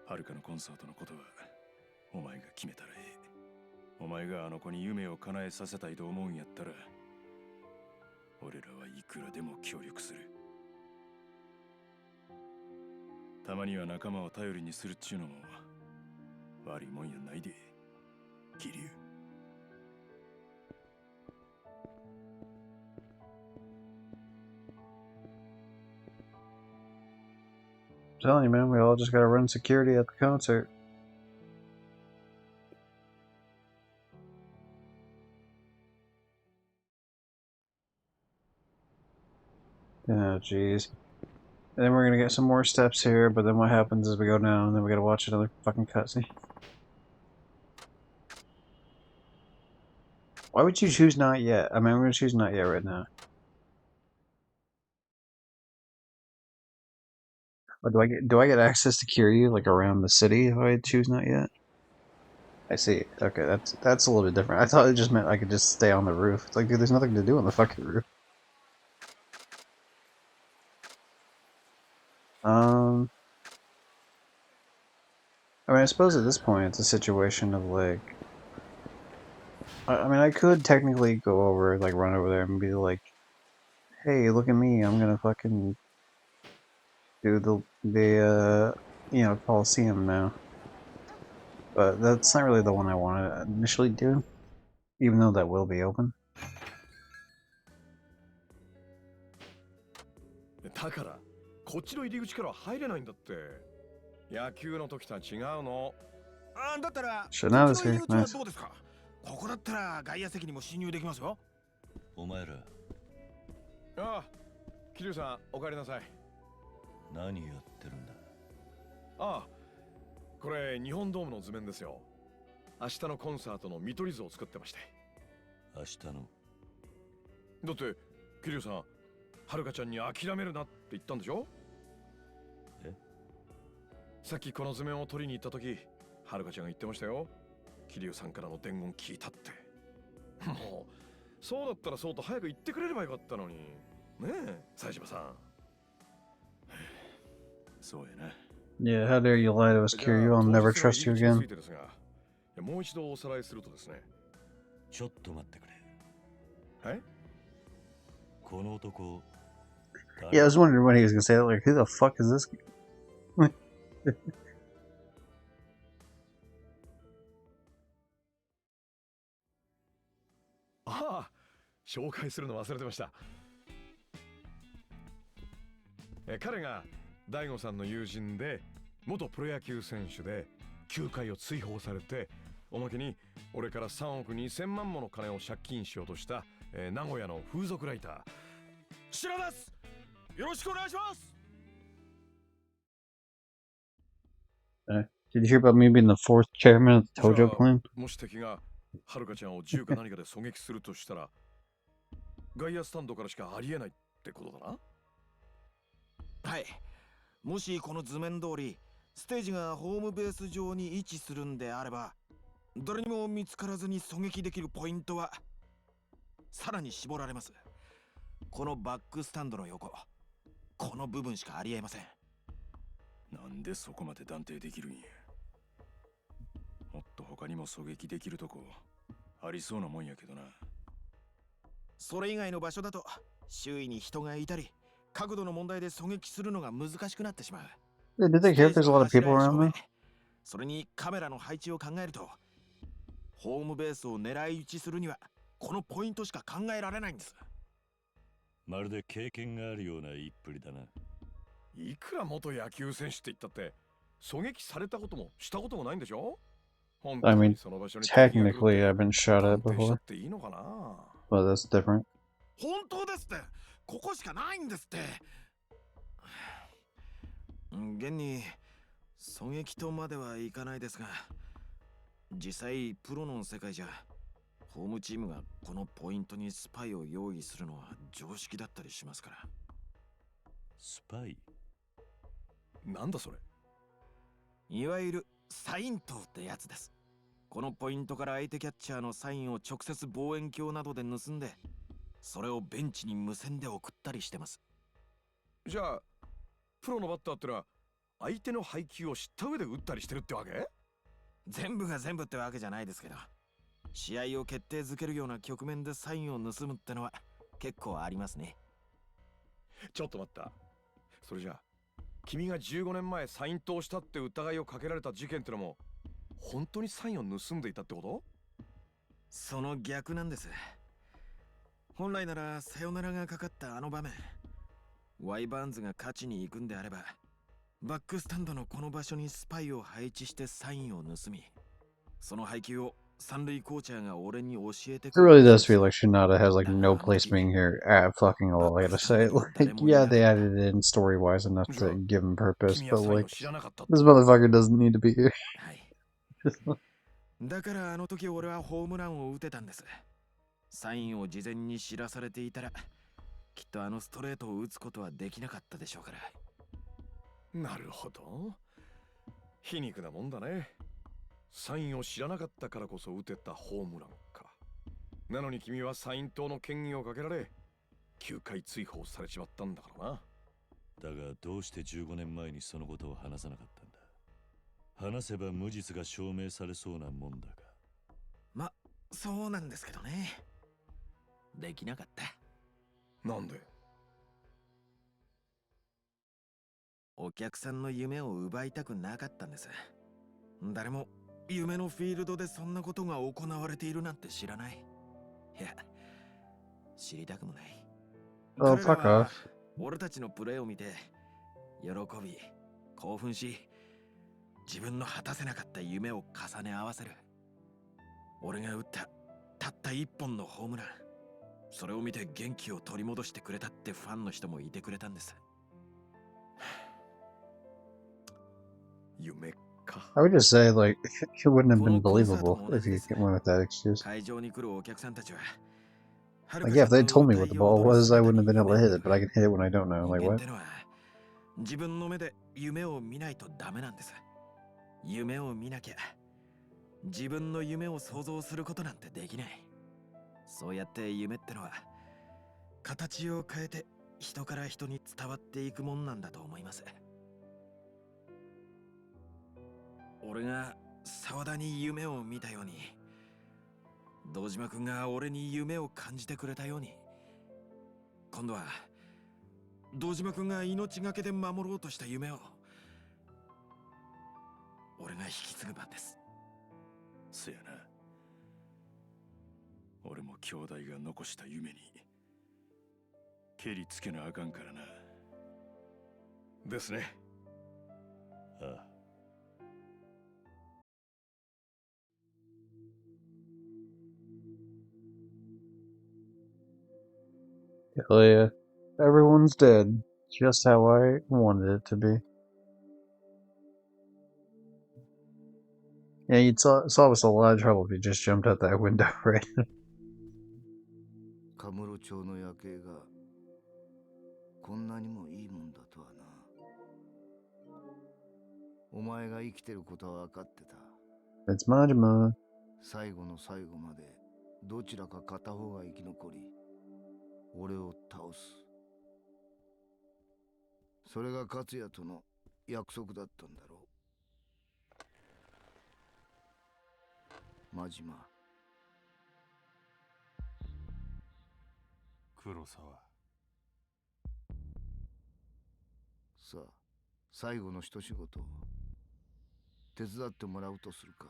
遥のコンサートのことはお前が決めたらええお前があの子に夢を叶えさせたいと思うんやったら俺らはいくらでも協力するたまには仲間を頼りにするっちゅうのも悪いもんやないで桐生I'm telling you, man, we all just gotta run security at the concert. Oh, jeez. And then we're gonna get some more steps here, but then what happens is we go down, and then we gotta watch another fucking cutscene. Why would you choose not yet? I mean, I'm gonna choose not yet right now. Or do I get access to Kiryu like around the city if I choose not yet? I see. Okay, that's a little bit different. I thought it just meant I could just stay on the roof. It's like, dude, there's nothing to do on the fucking roof. I mean, I suppose at this point it's a situation of like, I mean, I could technically go over, like, run over there and be like, hey, look at me, I'm gonna fucking do the Coliseum now. But that's not really the one I wanted to initially do, even though that will be open. だからこっちの入り口からは入れないんだって。野球の時とは違うの。だったらこっち So now の this 入 here, り口は nice. どうですか？ここだったら外野席にも侵入できますよ。お前らああ、桐生さんお帰りなさい。何やってるんだ？ああ、これ日本ドームの図面ですよ。明日のコンサートの見取り図を作ってまして。明日の。だって桐生さん、はるかちゃんに諦めるなって言ったんでしょ？え？さっきこの図面を取りに行った時、はるかちゃんが言ってましたよ。桐生さんからの伝言聞いたって。もうそうだったらそうと早く言ってくれればよかったのに。ねえ、冴島さん。そうやな。Yeah, how dare you lie to us, じゃあ Kiryu? I'll 当 never 日の trust you 入り口に again. ついてですが、もう一度おさらいするとですね。ちょっと待ってくれ。はい？この男。 Yeah, I was wondering when he was gonna say that. Like, who the fuck is this? ああ、紹介するの忘れてました。彼が大悟さんの友人で、元プロ野球選手で球界を追放されて、おまけに俺から3億2000万もの金を借金しようとした、名古屋の風俗ライター白です。よろしくお願いします。 Did you hear about me being the fourth chairman of the Tojo clan? もし敵がはるかちゃんを銃か何かで狙撃するとしたら、外野スタンドからしかありえないってことだな。はい。もしこの図面通りステージがホームベース上に位置するんであれば、誰にも見つからずに狙撃できるポイントはさらに絞られます。このバックスタンドの横、この部分しかありえません。なんでそこまで断定できるんや。もっと他にも狙撃できるとこありそうなもんやけどな。それ以外の場所だと周囲に人がいたり、角度の問題で狙撃するのが難しくなってしまう。 Did they hear if there's a lot of people around though? それにカメラの配置を考えると、ホームベースを狙い撃ちするにはこのポイントしか考えられないんです。まるで経験があるような言いっぷりだな。いくら元野球選手って言ったって狙撃されたこともしたこともないんでしょ？ I mean, technically I've been shot at before, but that's different. 本当ですって。ここしかないんですって。現に狙撃とまではいかないですが、実際プロの世界じゃホームチームがこのポイントにスパイを用意するのは常識だったりしますから。スパイ？なんだそれ？いわゆるサイン塔ってやつです。このポイントから相手キャッチャーのサインを直接望遠鏡などで盗んで、それをベンチに無線で送ったりしてます。じゃあプロのバッターってのは相手の配球を知った上で打ったりしてるってわけ？全部が全部ってわけじゃないですけど、試合を決定づけるような局面でサインを盗むってのは結構ありますね。ちょっと待った。それじゃあ君が15年前サイン盗したって疑いをかけられた事件ってのも本当にサインを盗んでいたってこと？その逆なんです。本来ならサヨナラがかかったあの場面、ワイバーンズが勝ちに行くんであれば、バックスタンドのこの場所にスパイを配置してサインを盗み、その配球を三塁コーチャーが俺に教えて It くれ really る。 does feel like Shinada has like no place being here at fucking all. I gotta say, like, yeah, they added it in story wise enough to give him purpose, 君 but はサインを like, 知らなかった。 this motherfucker doesn't need to be here. はい。だからあの時俺はホームランを打てたんです。サインを事前に知らされていたら、きっとあのストレートを打つことはできなかったでしょうから。なるほど。皮肉なもんだね。サインを知らなかったからこそ打てたホームランか。なのに君はサイン盗の嫌疑をかけられ、球界追放されちまったんだからな。だがどうして15年前にそのことを話さなかったんだ。話せば無実が証明されそうなもんだが。ま、そうなんですけどね。できなかった。なんで？お客さんの夢を奪いたくなかったんです。誰も夢のフィールドでそんなことが行われているなんて知らない。いや、知りたくもない。 Oh, 彼ら fuck は off. 俺たちのプレーを見て喜び興奮し、自分の果たせなかった夢を重ね合わせる。俺が打ったたった一本のホームラン、それを見て元気を取り戻してくれたってファンの人もいてくれたんです。夢か。 I would just say, like, it wouldn't have こ been のコンサート believable も同 if じで you す。 went with that excuse. 会場に来るお客さんたちははる Like, か yeah, ちゃ if ん they told の me 歌 what the い ball 踊る was, I 姿 wouldn't have に been able to 夢 hit を見 it, た but I can hit it when I don't know. 人 Like, 間っ what? てのは自分の目で夢を見ないとダメなんです。夢を見なきゃ自分の夢を想像することなんてできない。そうやって夢ってのは形を変えて人から人に伝わっていくもんなんだと思います。俺が沢田に夢を見たように、堂島くんが俺に夢を感じてくれたように、今度は堂島くんが命がけで守ろうとした夢を俺が引き継ぐ番です。せやな。俺も兄弟が残した夢に蹴りつけなあかんからな。ですね。ああ。Hell yeah. Everyone's dead. Just how I wanted it to be. Yeah, you'd solve us a lot of trouble if you just jumped out that window, right? カムロ町の夜景がこんなにもいいもんだとはな。お前が生きてることは分かってた。 It's Majima. 最後の最後までどちらか片方が生き残り俺を倒す。それが勝也との約束だったんだろう。真島。黒沢。さあ、最後の一仕事手伝ってもらうとするか。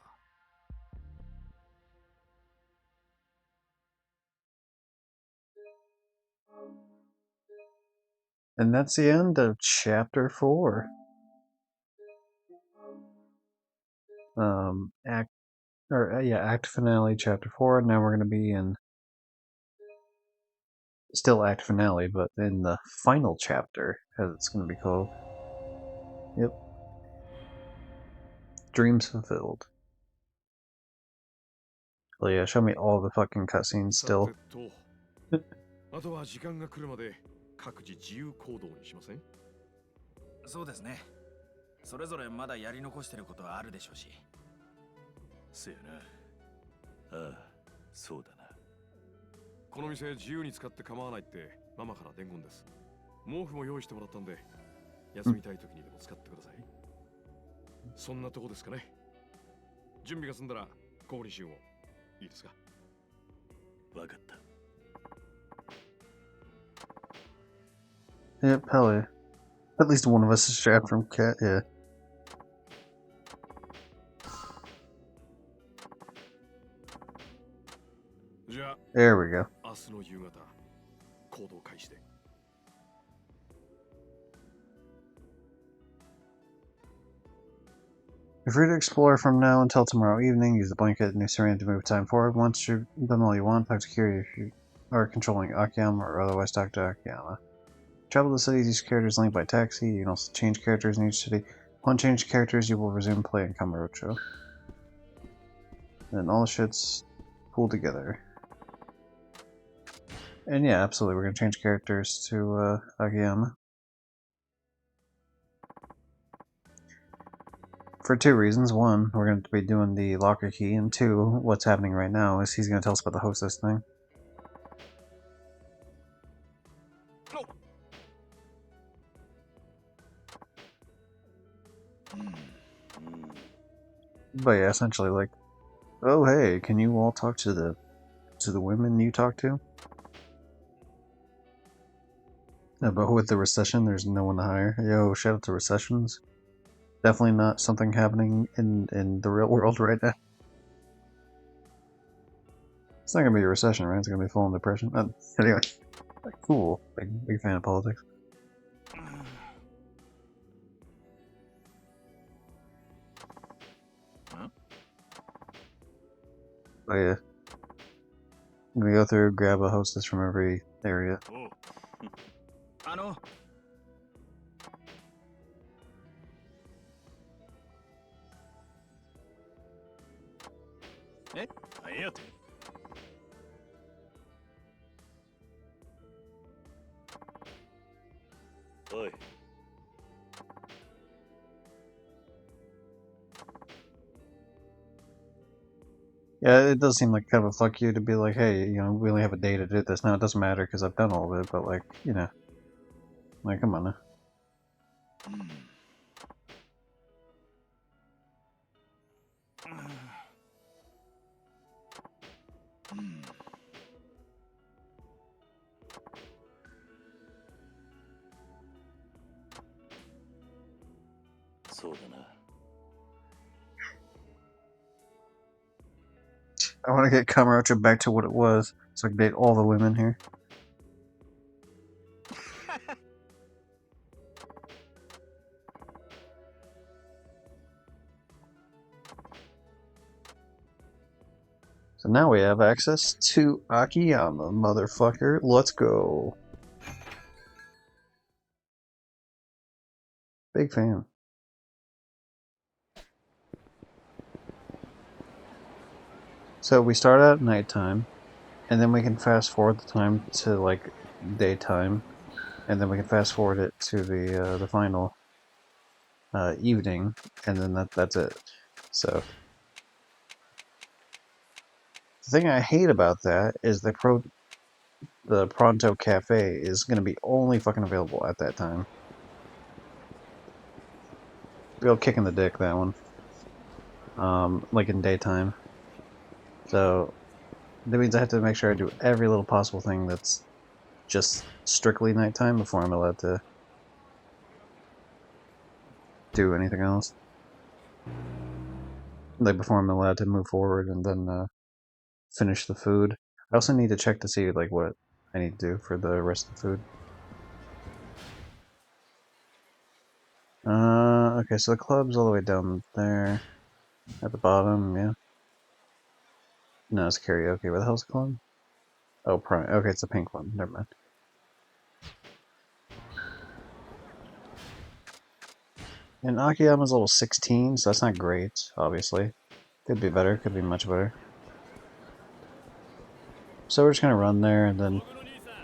And that's the end of chapter 4. Act finale, chapter 4. Now we're gonna be in still act finale, but in the final chapter, as it's gonna be called. Yep. Dreams fulfilled. Well, yeah, show me all the fucking cutscenes さ still. てと、あとは時間が来るまで各自自由行動にしません？そうですね。それぞれまだやり残してることはあるでしょうし。せやな。ああ、そうだな。この店自由に使って構わないってママから伝言です。毛布も用意してもらったんで、休みたい時にでも使ってください。そんなとこですかね。準備が済んだらここにしよう。いいですか？わかった。Yep, hell yeah. At least one of us is strapped from cat, yeah. じゃあ、 There we go. 明日の夕方、行動開始で。You're free to explore from now until tomorrow evening. Use the blanket and new serene to move time forward. Once you've done all you want, talk to Kiri if you are controlling Akiyama or otherwise talk to Akiyama. Travel to the cities, each character is linked by taxi. You can also change characters in each city. Upon change characters, you will resume play in Kamurocho. And all the shit's pulled together. And yeah, absolutely, we're gonna change characters to Akiyama. For two reasons. One, we're going to be doing the locker key, and two, what's happening right now is he's going to tell us about the hostess thing. But yeah, essentially, like, oh hey, can you all talk to the women you talk to? Yeah, but with the recession, there's no one to hire. Yo, shout out to recessions. Definitely not something happening in the real world right now. It's not gonna be a recession, right? It's gonna be full-on depression. Anyway, cool. Big fan of politics. Oh yeah. I'm gonna go through, grab a hostess from every area. Oi. Yeah, it does seem like kind of a fuck you to be like, hey, you know, we only have a day to do this. Now it doesn't matter because I've done all of it, but like, you know, like, come on now. I want to get Kamurocho back to what it was, so I can date all the women here. So now we have access to Akiyama, motherfucker. Let's go. Big fan. So we start at nighttime, and then we can fast forward the time to like daytime, and then we can fast forward it to the final evening, and then that's it. So the thing I hate about that is the Pronto Cafe is going to be only fucking available at that time. Real kick in the dick, that one. Like in daytime. So that means I have to make sure I do every little possible thing that's just strictly nighttime before I'm allowed to do anything else. Like before I'm allowed to move forward and then finish the food. I also need to check to see like what I need to do for the rest of the food. Okay, so the club's all the way down there. At the bottom, yeah. No, it's karaoke. Where the hell's the club? Oh, Prime. Okay, it's the pink one. Never mind. And Akiyama's level 16, so that's not great, obviously. Could be better, could be much better. So we're just gonna run there, and then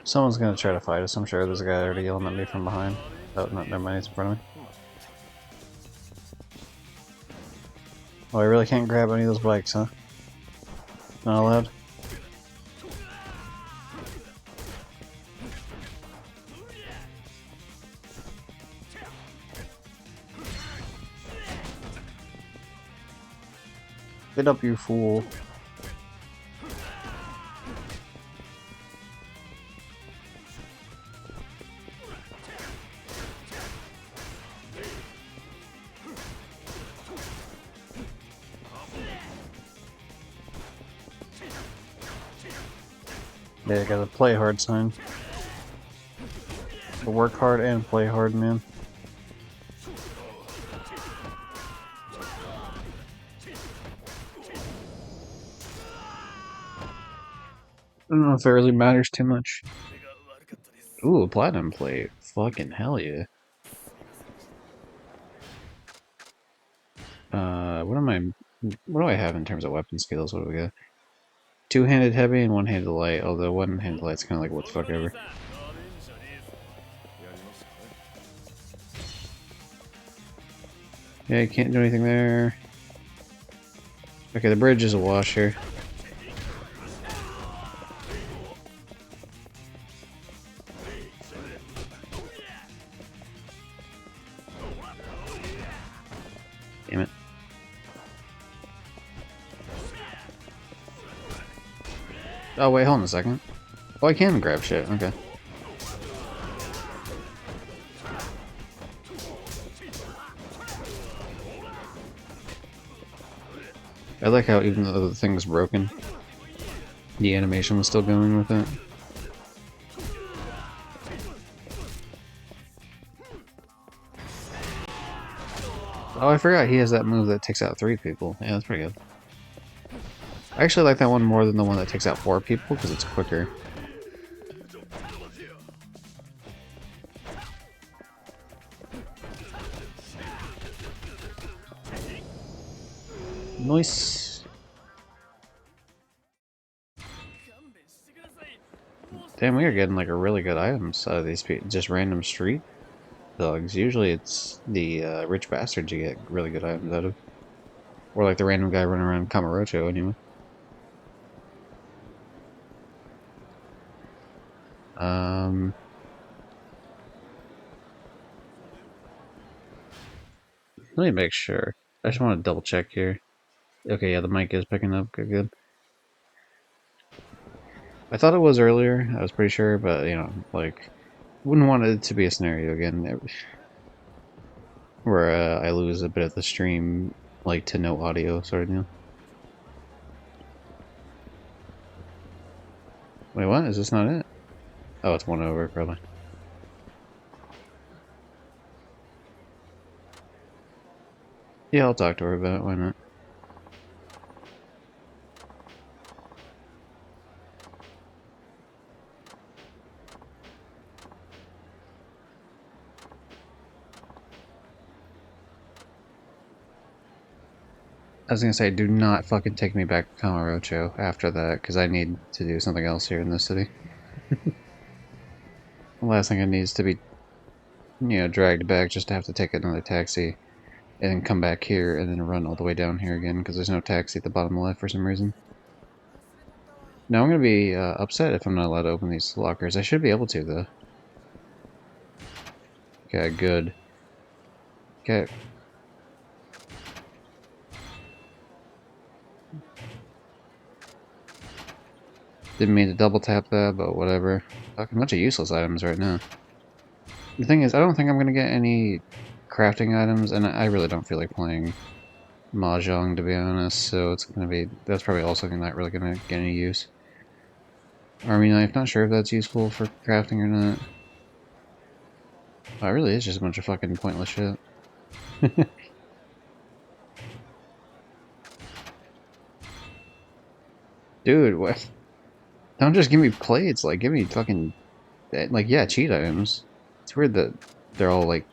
someone's gonna try to fight us. I'm sure there's a guy already yelling at me from behind. Oh, no, never mind, he's in front of me. Oh, I really can't grab any of those bikes, huh? Not allowed? Get up, you fool. Yeah, I gotta play hard sign. So work hard and play hard, man. I don't know if it really matters too much. Ooh, a platinum plate. Fucking hell yeah. What do I have in terms of weapon skills? What do we got? Two-handed heavy and one-handed light, although one-handed light's kind of like what the fuck ever. Yeah, you can't do anything there. Okay, the bridge is a wash here. Damn it. Oh wait, hold on a second. Oh, I can grab shit, okay. I like how even though the thing's broken, the animation was still going with it. Oh, I forgot he has that move that takes out 3 people. Yeah, that's pretty good. I actually like that one more than the one that takes out 4 people because it's quicker. Nice. Damn, we are getting like a really good items out of these people. Just random street thugs. Usually it's the rich bastards you get really good items out of. Or like the random guy running around Kamurocho anyway. Let me make sure. I just want to double check here. Okay, yeah, the mic is picking up. Good, good. I thought it was earlier. I was pretty sure, but you know, like, wouldn't want it to be a scenario again where I lose a bit of the stream, like to no audio sort of deal. Wait, what? Is this not it? Oh, it's one over, probably. Yeah, I'll talk to her about it. Why not? I was gonna say, do not fucking take me back to Kamurocho after that, because I need to do something else here in this city. The last thing I need is to be, you know, dragged back just to have to take another taxi and then come back here and then run all the way down here again because there's no taxi at the bottom left for some reason. Now I'm gonna be upset if I'm not allowed to open these lockers. I should be able to though. Okay, good. Okay. Didn't mean to double tap that, but whatever. Fucking bunch of useless items right now. The thing is, I don't think I'm gonna get any crafting items, and I really don't feel like playing Mahjong, to be honest, so it's gonna be, that's probably also not really gonna get any use. Army knife, not sure if that's useful for crafting or not. Oh, it really is just a bunch of fucking pointless shit. Dude, what? Don't just give me plates, like, give me fucking, like, yeah, cheat items. It's weird that they're all, like,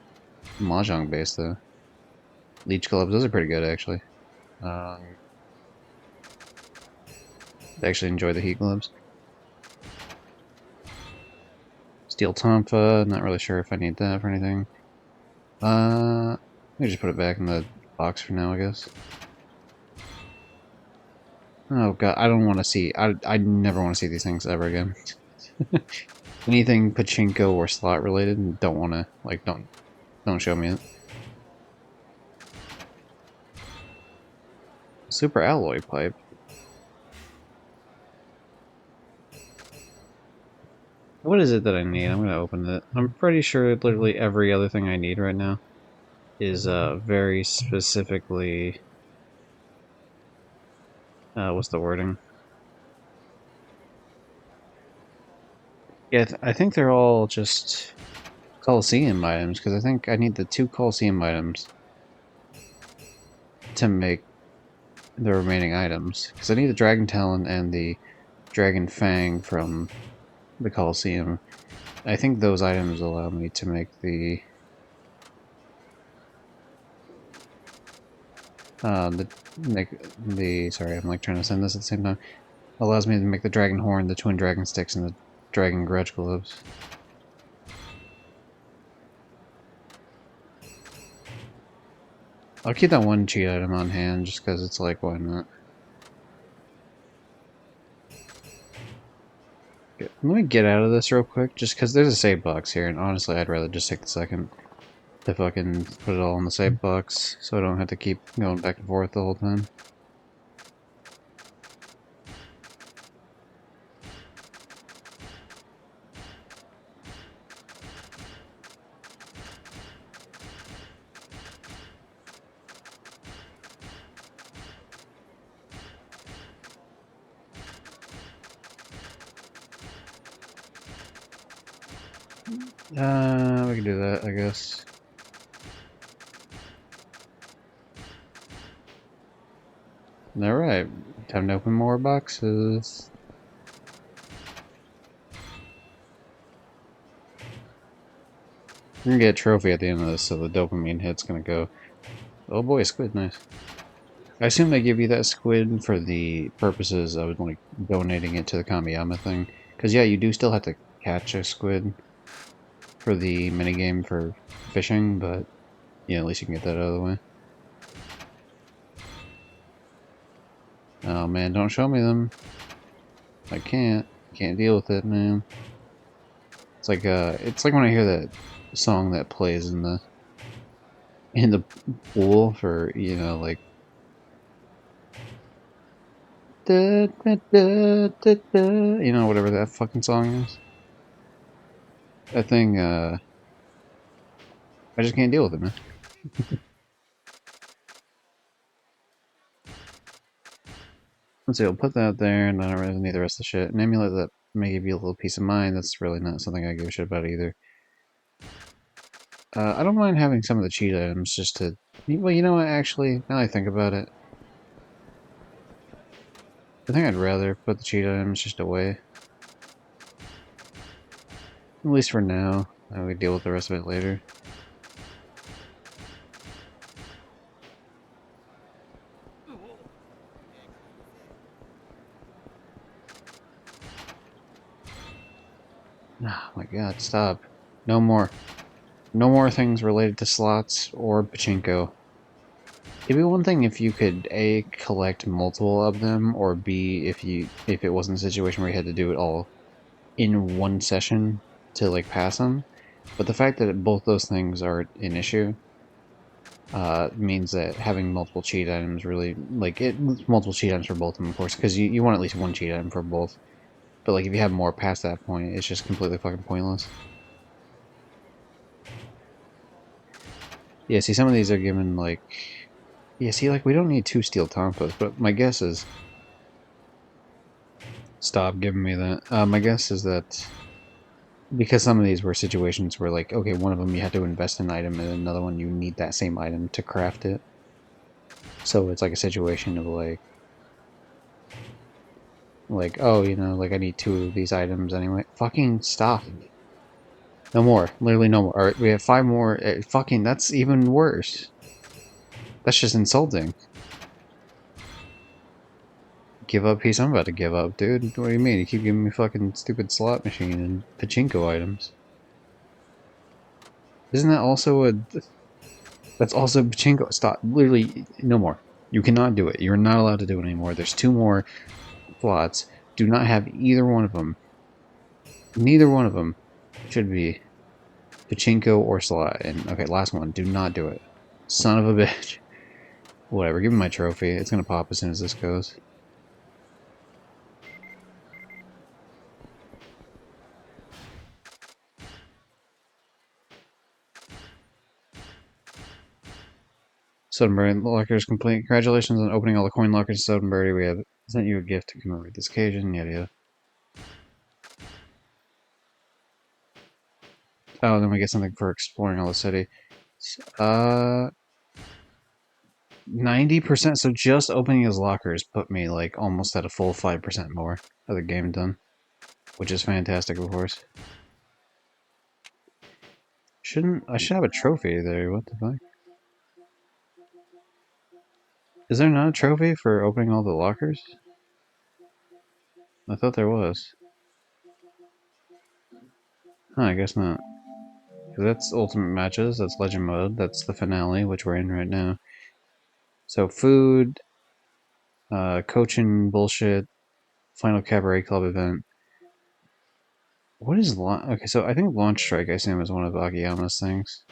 Mahjong based, though. Leech gloves, those are pretty good, actually. I actually enjoy the heat gloves. Steel Tonfa, not really sure if I need that for anything. Let me just put it back in the box for now, I guess. Oh god, I don't want to see, I never want to see these things ever again. Anything pachinko or slot related, don't want to, like, don't show me it. Super alloy pipe. What is it that I need? I'm gonna open it. I'm pretty sure literally every other thing I need right now is very specifically what's the wording? Yeah, I think they're all just Coliseum items, because I think I need the 2 Coliseum items to make the remaining items. Because I need the Dragon Talon and the Dragon Fang from the Coliseum. I think those items allow me to make the sorry, I'm like trying to send this at the same time. Allows me to make the Dragon Horn, the Twin Dragon Sticks, and the Dragon Grudge Gloves. I'll keep that one cheat item on hand just because it's like, why not? Okay, let me get out of this real quick, just because there's a save box here, and honestly, I'd rather just take the second to fucking put it all in the save box so I don't have to keep going back and forth the whole time. We can do that, I guess. Alright, time to open more boxes. We're gonna get a trophy at the end of this, so the dopamine hit's gonna go. Oh boy, squid, nice. I assume they give you that squid for the purposes of like donating it to the Kamiyama thing. Because yeah, you do still have to catch a squid for the minigame for fishing, but yeah, at least you can get that out of the way. Oh man, don't show me them. I can't. Can't deal with it, man. It's like when I hear that song that plays in the pool for, you know, like da, da, da, da, da, you know, whatever that fucking song is. That thing, I just can't deal with it, man. Let's see, I'll put that there, and I don't really need the rest of the shit. An amulet that may give you a little peace of mind, that's really not something I give a shit about either. I don't mind having some of the cheat items just to... Well, you know what, actually, now I think about it, I think I'd rather put the cheat items just away. At least for now. We deal with the rest of it later. Oh my god, stop. No more. No more things related to slots or pachinko. It'd be one thing if you could A, collect multiple of them, or B, if it wasn't a situation where you had to do it all in one session to like pass them. But the fact that both those things are an issue means that having multiple cheat items really, like, multiple cheat items for both of them, of course, because you want at least one cheat item for both. But like if you have more past that point, it's just completely fucking pointless. Yeah, see, some of these are given like, yeah, see, like we don't need 2 steel tonfas, but my guess is, stop giving me that. My guess is that because some of these were situations where like, okay, one of them you had to invest an item, and another one you need that same item to craft it. So it's like a situation of like, oh, you know, like I need 2 of these items anyway. Fucking stop. No more. Literally no more. Alright, we have 5 more. Fucking, that's even worse. That's just insulting. Give up piece? I'm about to give up, dude. What do you mean? You keep giving me fucking stupid slot machine and pachinko items. Isn't that also a... That's also pachinko. Stop. Literally, no more. You cannot do it. You're not allowed to do it anymore. There's 2 more slots. Do not have either one of them. Neither one of them should be pachinko or slot. And, okay, last one. Do not do it. Son of a bitch. Whatever, give me my trophy. It's gonna pop as soon as this goes. Suddenberry locker is complete. Congratulations on opening all the coin lockers, Suddenberry. We have sent you a gift to commemorate this occasion. Yada yada. Oh, then we get something for exploring all the city. 90%. So just opening his lockers put me like almost at a full 5% more of the game done, which is fantastic, of course. I should have a trophy there. What the fuck? Is there not a trophy for opening all the lockers? I thought there was. Huh, I guess not. That's Ultimate Matches, that's Legend Mode, that's the finale, which we're in right now. So food, coaching bullshit, final cabaret club event. What is okay? So I think Launch Strike, I assume, is one of Akiyama's things.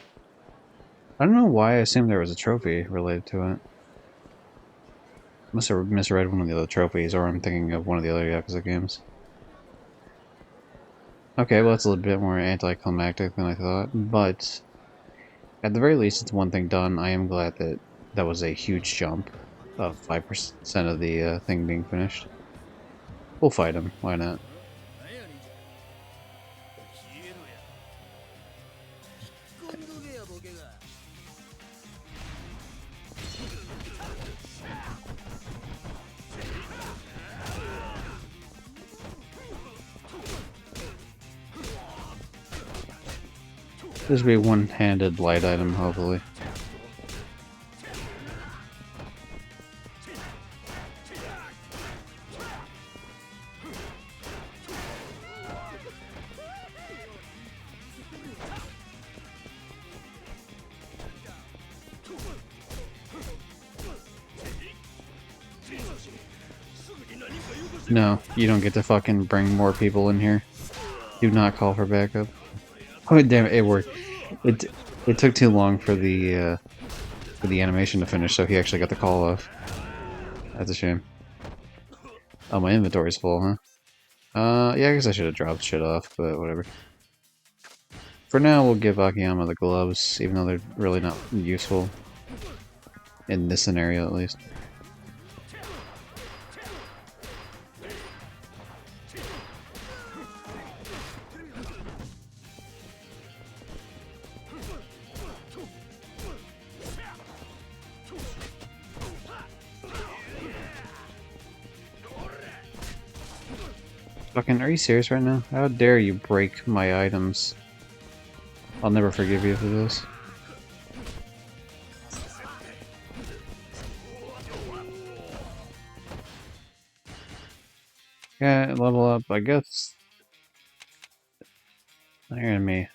I don't know why I assumed there was a trophy related to it. Must have misread one of the other trophies, or I'm thinking of one of the other Yakuza games. Okay, well that's a little bit more anticlimactic than I thought, but at the very least, it's one thing done. I am glad that that was a huge jump of 5% of the thing being finished. We'll fight him. Why not? This will be a one-handed light item, hopefully. No, you don't get to fucking bring more people in here. Do not call for backup. Oh damn it! It worked. It took too long for the animation to finish, so he actually got the call off. That's a shame. Oh, my inventory's full, huh? Yeah, I guess I should have dropped shit off, but whatever. For now, we'll give Akiyama the gloves, even though they're really not useful. In this scenario, at least. Fucking, are you serious right now? How dare you break my items? I'll never forgive you for this. Yeah, level up, I guess. Enemy,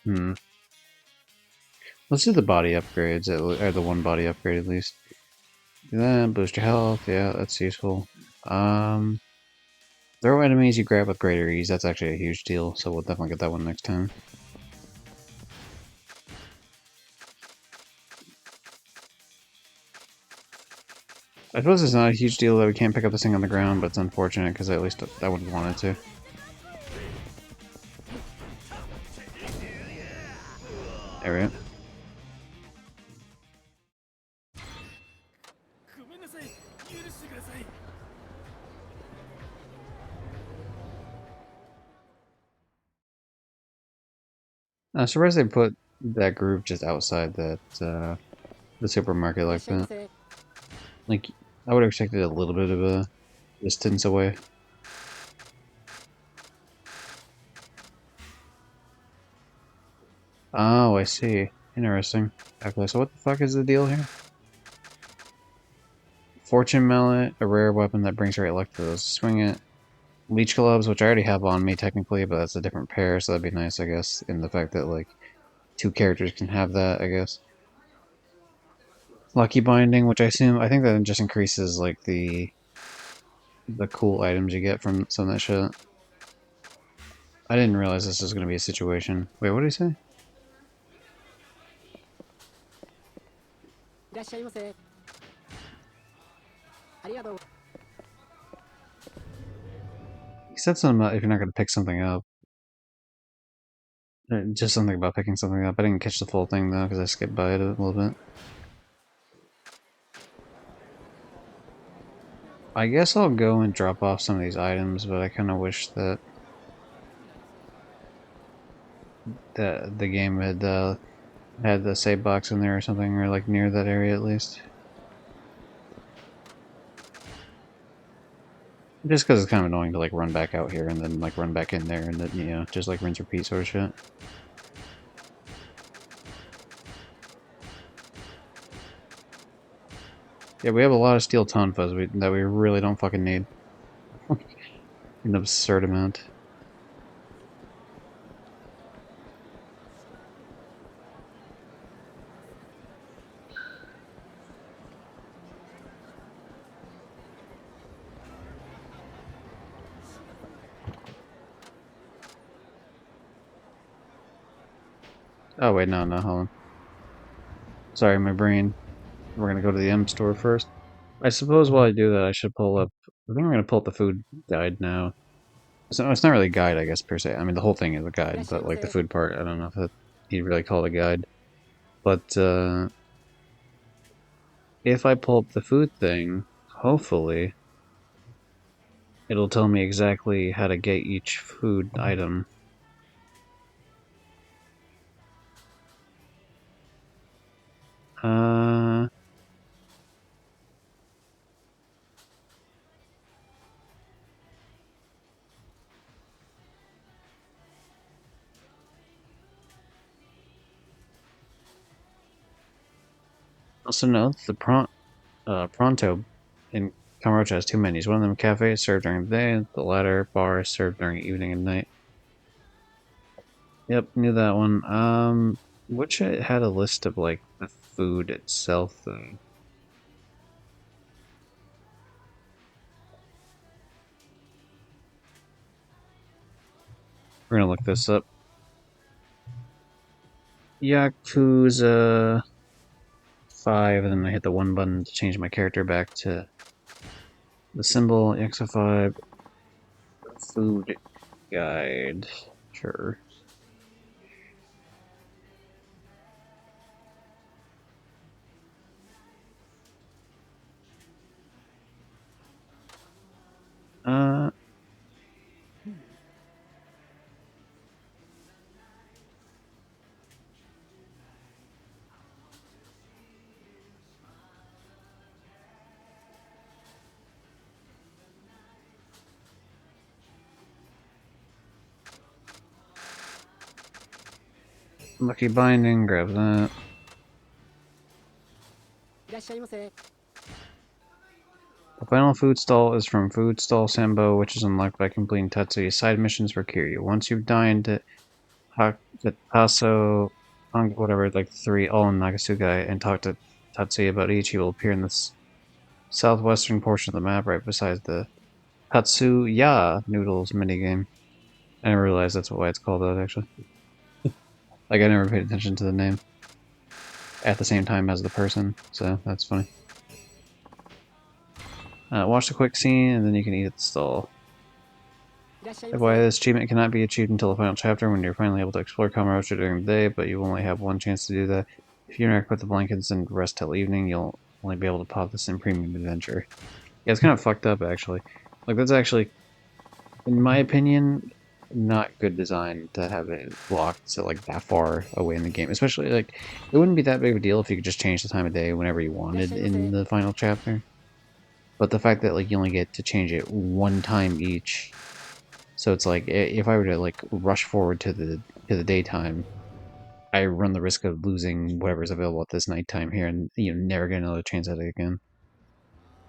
Let's do the body upgrades, or the one body upgrade at least. Do that, boost your health, yeah, that's useful. Throw enemies you grab with greater ease, that's actually a huge deal, so we'll definitely get that one next time. I suppose it's not a huge deal that we can't pick up this thing on the ground, but it's unfortunate because at least I would have wanted to. Alright. Surprised they put that group just outside that, the supermarket like that. Like, I would have expected a little bit of a distance away. Oh, I see. Interesting. Okay, so what the fuck is the deal here? Fortune Mallet, a rare weapon that brings great luck to those who swing it. Leech Gloves, which I already have on me technically, but that's a different pair, so that'd be nice, I guess, in the fact that, like, two characters can have that, I guess. Lucky Binding, which I think that just increases, like, the cool items you get from some of that shit. I didn't realize this was going to be a situation. Wait, what did he say? He said something about if you're not going to pick something up. Just something about picking something up. I didn't catch the full thing, though, because I skipped by it a little bit. I guess I'll go and drop off some of these items, but I kind of wish that the game had the save box in there or something, or like near that area at least. Just because it's kind of annoying to like run back out here and then like run back in there and then, you know, just like rinse repeat sort of shit. Yeah, we have a lot of steel tonfas that we really don't fucking need. An absurd amount. Oh wait, no, hold on. Sorry, my brain. We're gonna go to the M store first. I suppose while I do that, I should pull up. I think we're gonna pull up the food guide now. It's not really a guide, I guess, per se. I mean, the whole thing is a guide, but like the food part, I don't know if you'd really call it a guide. But if I pull up the food thing, hopefully, it'll tell me exactly how to get each food item. Uh, also note the pronto in Camarocha has two menus. One of them cafe is served during the day, the latter bar is served during evening and night. Yep, knew that one. Which it had a list of like the food itself though. We're gonna look this up. Yakuza 5, and then I hit the one button to change my character back to the symbol. Yakuza 5 food guide. Sure. Uh, Lucky Binding, grab that. The final food stall is from Food Stall Sambo, which is unlocked by completing Tatsuya's side missions for Kiryu. Once you've dined at Paso, whatever, like three, all in Nagasugai, and talked to Tatsuya about each, he will appear in the southwestern portion of the map right beside the Tatsuya Noodles minigame. I never realized that's why it's called that, actually. Like, I never paid attention to the name at the same time as the person, so that's funny. Watch the quick scene, and then you can eat at the stall. Why this achievement cannot be achieved until the final chapter when you're finally able to explore Kamurocho during the day, but you only have one chance to do that. If you interact with the blankets and rest till evening, you'll only be able to pop this in Premium Adventure. Yeah, it's kind of fucked up, actually. Like, that's actually, in my opinion, not good design to have it blocked so like that far away in the game. Especially like it wouldn't be that big of a deal if you could just change the time of day whenever you wanted in the final chapter. But the fact that like you only get to change it one time each, so it's like if I were to like rush forward to the daytime, I run the risk of losing whatever's available at this nighttime here, and never get another chance at it again.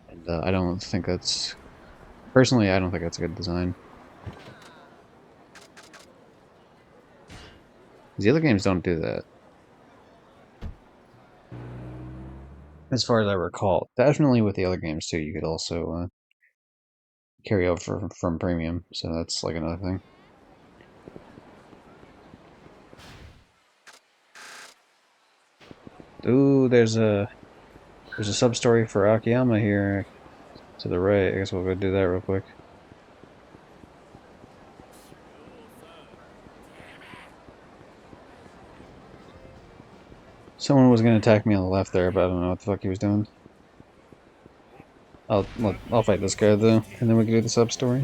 And I don't think that's personally, I don't think that's a good design. The other games don't do that, as far as I recall. Definitely with the other games too, you could also carry over from premium, so that's like another thing. Ooh, there's a sub story for Akiyama here to the right. I guess we'll go do that real quick. Someone was gonna attack me on the left there, but I don't know what the fuck he was doing. I'll fight this guy though, and then we can do the sub story.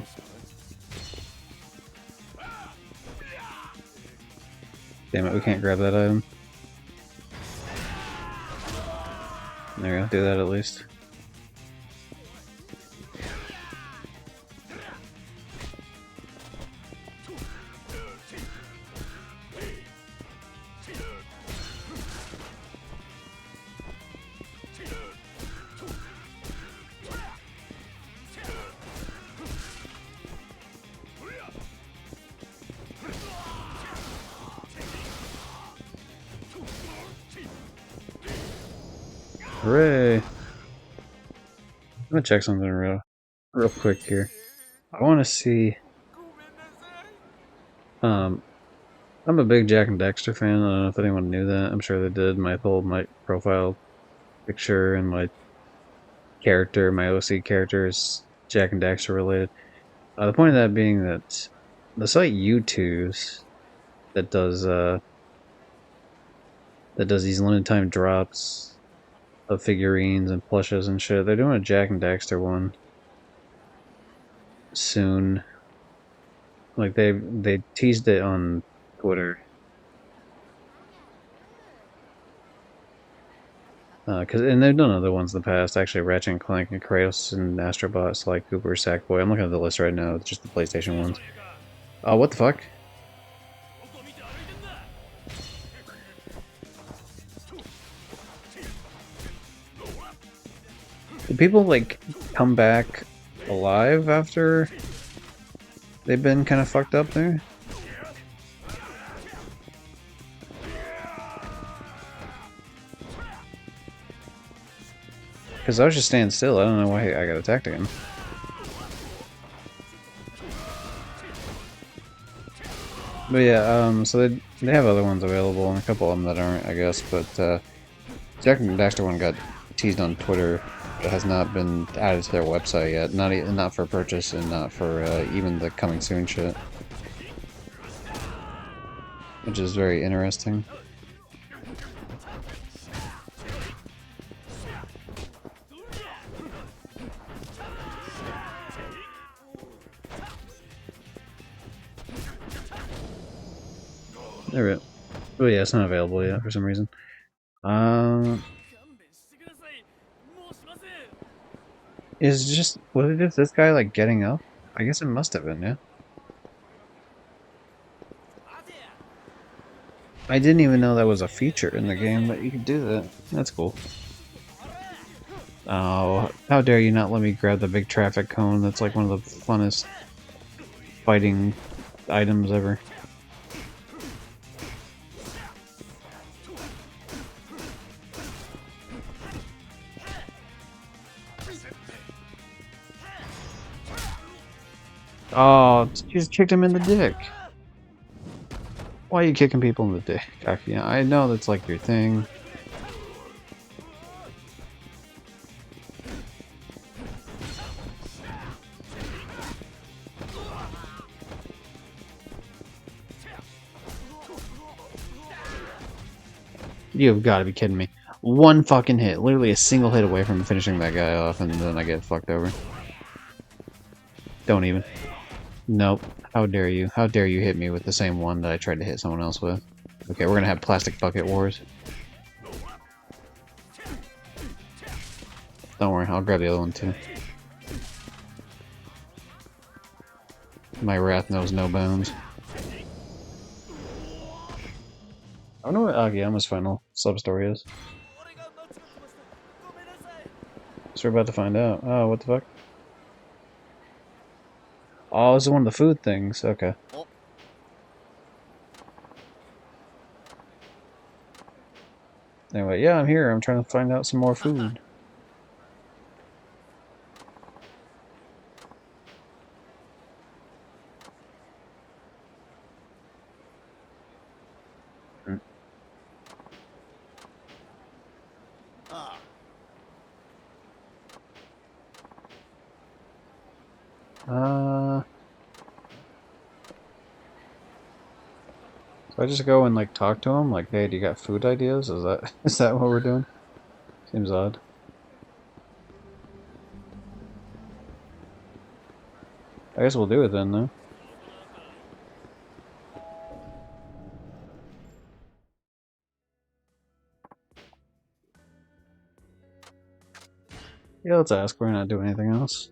Damn it, we can't grab that item. There we go, do that at least. Hooray! I'm gonna check something real quick here. I want to see. I'm a big Jack and Daxter fan. I don't know if anyone knew that. I'm sure they did. My profile picture and my character, my OC character is Jack and Daxter related. The point of that being that the site U2's that does these limited time drops of figurines and plushes and shit. They're doing a Jack and Daxter one soon. Like they teased it on Twitter. And they've done other ones in the past. Actually, Ratchet and Clank and Kratos and Astrobot, Sly Cooper, Sackboy. I'm looking at the list right now. It's just the PlayStation ones. Oh, what the fuck? Do people like come back alive after they've been kind of fucked up there? Because I was just standing still. I don't know why I got attacked again. But yeah, so they have other ones available, and a couple of them that aren't, I guess. But Jack and Daxter one got teased on Twitter. It has not been added to their website yet. Not for purchase, and not for even the coming soon shit. Which is very interesting. There it. Oh yeah, it's not available yet for some reason. Is just what it is? This guy like getting up? I guess it must have been, yeah. I didn't even know that was a feature in the game that you could do that. That's cool. Oh, how dare you not let me grab the big traffic cone? That's like one of the funnest fighting items ever. Oh, you just kicked him in the dick. Why are you kicking people in the dick? Yeah, I know that's like your thing. You've got to be kidding me. One fucking hit. Literally a single hit away from finishing that guy off, and then I get fucked over. Don't even. Nope. How dare you? How dare you hit me with the same one that I tried to hit someone else with? Okay, we're gonna have plastic bucket wars. Don't worry, I'll grab the other one too. My wrath knows no bounds. I wonder what Agiyama's final sub-story is. So we're about to find out. Oh, what the fuck? Oh, this is one of the food things. Okay. Anyway, yeah, I'm here. I'm trying to find out some more food. So I just go and like talk to him, like, hey, do you got food ideas? Is that what we're doing? Seems odd. I guess we'll do it then, though. Yeah, let's ask. We're not doing anything else.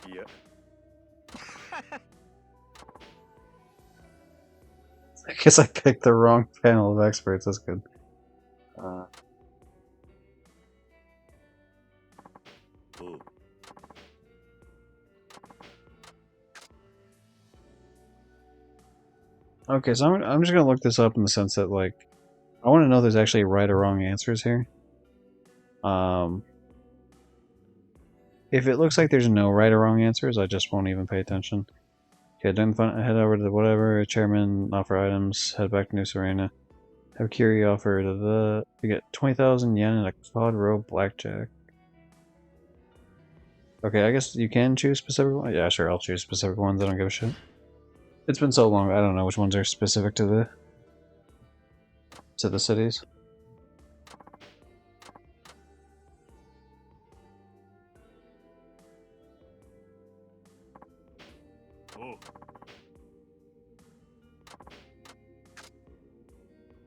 Yeah. I guess I picked the wrong panel of experts. That's good. Okay, so I'm just gonna look this up in the sense that like I want to know if there's actually right or wrong answers here. If it looks like there's no right or wrong answers, I just won't even pay attention. Okay, then head over to the whatever chairman offer items. Head back to New Serena. Have Kiri offer you get 20,000 yen and a quad row blackjack. Okay, I guess you can choose specific ones. Yeah, sure, I'll choose specific ones. I don't give a shit. It's been so long, I don't know which ones are specific to the cities.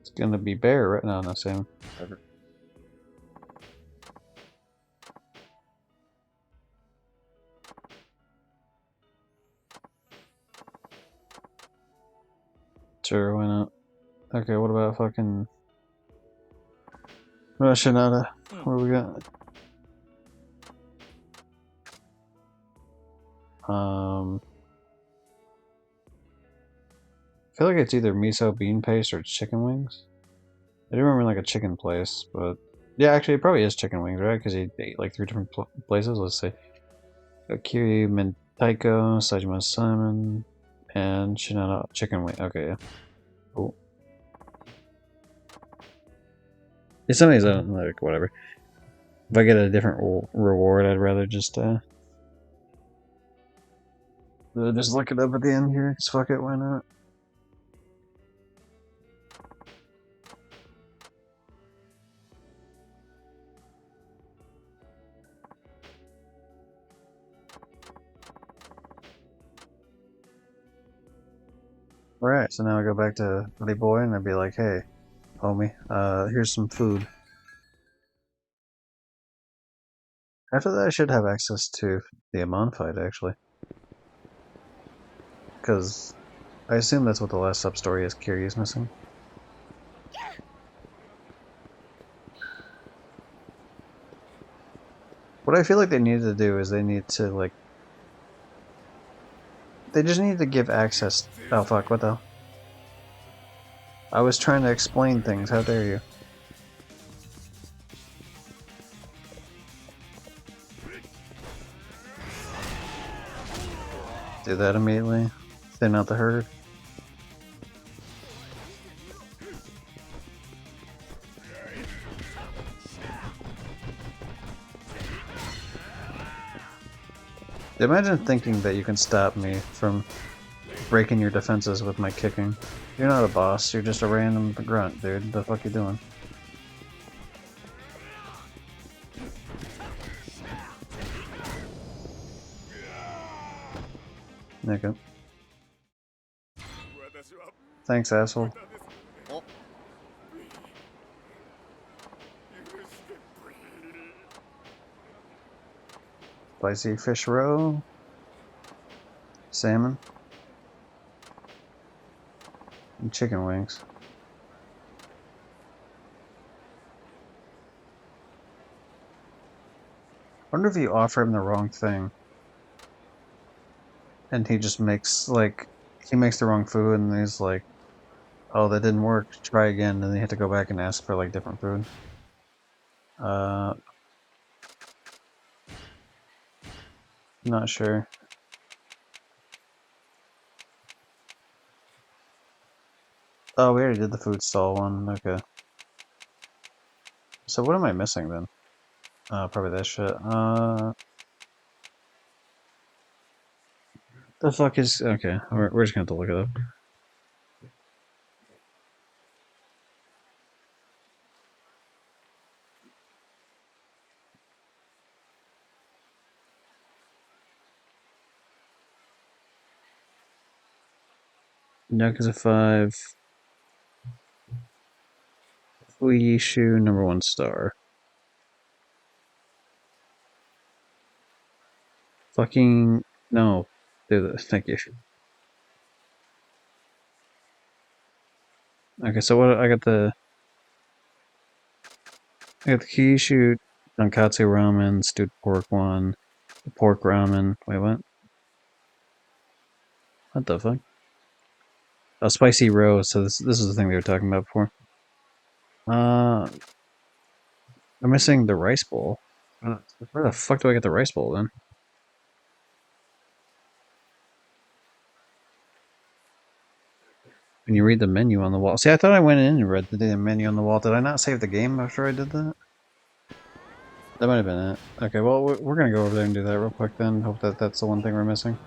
It's gonna be bear, right? No, no, same. Whatever. Sure, why not? Okay, what about fucking... What about Shinada? What do we got? I feel like it's either miso bean paste or chicken wings. I do remember like a chicken place, but yeah, actually it probably is chicken wings, right? Because he ate like 3 different places. Let's see: Akiri Mentaiko, Sajima Simon, and Shinada chicken wing. Okay, yeah, cool. It's something's like whatever. If I get a different reward, I'd rather just look it up at the end here. Cause fuck it, why not? Alright, so now I go back to Buddy Boy and I'd be like, hey, homie, here's some food. After that, I should have access to the Amon fight, actually. Because I assume that's what the last sub-story is, Kiryu is missing. What I feel like they need to do is they need to, like... They just need to give access... Oh fuck, what the hell? I was trying to explain things, how dare you. Do that immediately. Thin out the herd. Imagine thinking that you can stop me from breaking your defenses with my kicking. You're not a boss, you're just a random grunt, dude. The fuck you doing? Okay. Thanks, asshole. Spicy fish roe. Salmon. And chicken wings. I wonder if you offer him the wrong thing. And he just makes, like, he makes the wrong food and he's like, oh, that didn't work, try again, and then you have to go back and ask for, like, different food. Not sure. Oh, we already did the food stall one, okay. So what am I missing then? Probably that shit. The fuck is... Okay, we're just gonna have to look it up. Yakuza 5. Fuishu, number 1 star. Fucking... No. Do this, thank you. Okay, so what... I got the Kyushu Tonkatsu ramen, stewed pork one, the pork ramen. Wait, what? What the fuck? Oh, spicy roast. So this is the thing they were talking about before. I'm missing the rice bowl. Where the fuck do I get the rice bowl then? When you read the menu on the wall. See, I thought I went in and read the menu on the wall. Did I not save the game after I did that? That might have been it. Okay, well, we're gonna go over there and do that real quick then. Hope that that's the one thing we're missing.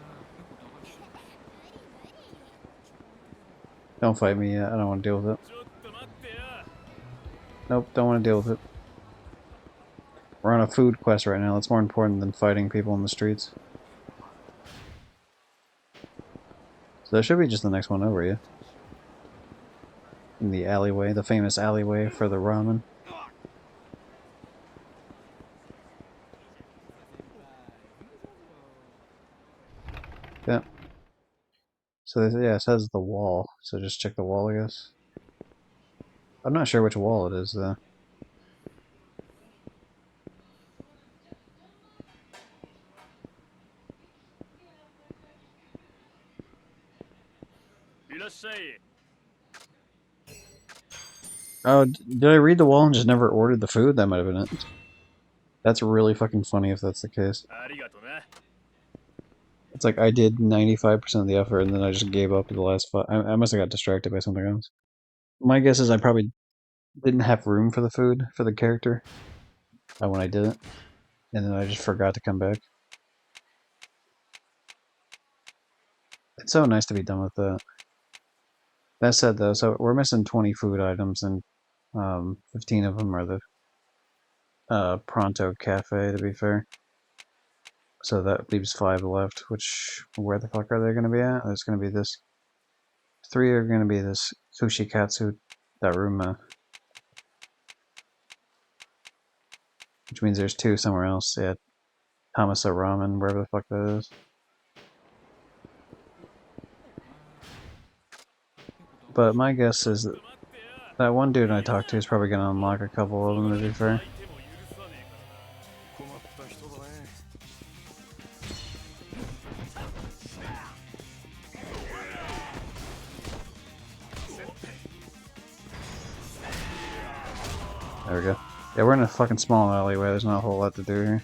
Don't fight me yet. I don't want to deal with it. Nope, don't want to deal with it. We're on a food quest right now. That's more important than fighting people in the streets. So that should be just the next one over, yeah. In the alleyway, the famous alleyway for the ramen. Yeah. So yeah, it says the wall. So just check the wall, I guess. I'm not sure which wall it is, though. Oh, did I read the wall and just never ordered the food? That might have been it. That's really fucking funny if that's the case. It's like I did 95% of the effort and then I just gave up at the last five. I must have got distracted by something else. My guess is I probably didn't have room for the food for the character when I did it. And then I just forgot to come back. It's so nice to be done with that. That said, though, so we're missing 20 food items, and 15 of them are the Pronto Cafe, to be fair. So that leaves 5 left, which, where the fuck are they going to be at? There's going to be this... 3 are going to be this Kushikatsu Daruma. Which means there's 2 somewhere else, yeah. Tamasa Ramen, wherever the fuck that is. But my guess is that one dude I talked to is probably going to unlock a couple of them, to be fair. There we go. Yeah, we're in a fucking small alleyway, there's not a whole lot to do here.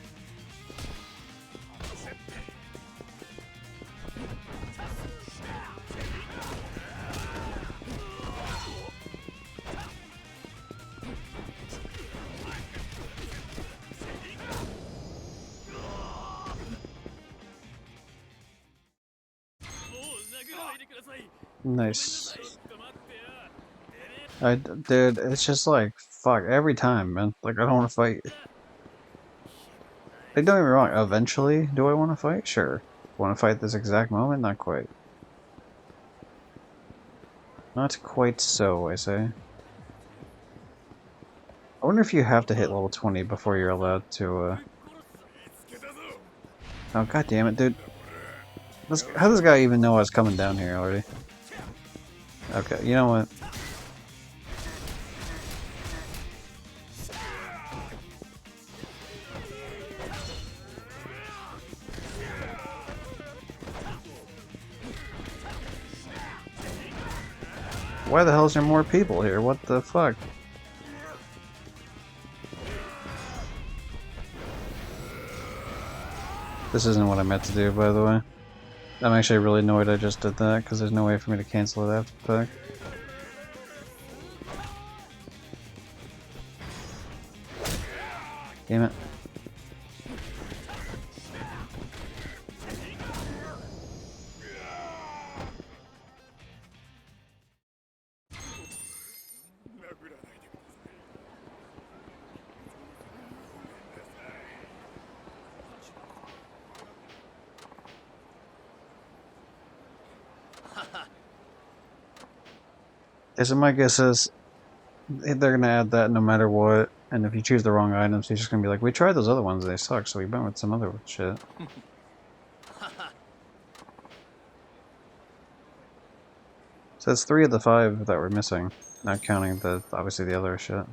Nice. Dude, it's just like, fuck, every time, man. Like, I don't want to fight. Like, don't get me wrong, eventually, do I want to fight? Sure. Want to fight this exact moment? Not quite. Not quite so, I say. I wonder if you have to hit level 20 before you're allowed to, Oh, god damn it, dude. How does this guy even know I was coming down here already? Okay, you know what? Why the hell is there more people here? What the fuck? This isn't what I meant to do, by the way. I'm actually really annoyed I just did that, because there's no way for me to cancel it after the fact. Damn it. So my guess is they're gonna add that no matter what, and if you choose the wrong items, he's just gonna be like, we tried those other ones, they suck, so we went with some other shit. So that's 3 of the 5 that we're missing, not counting the obviously the other shit.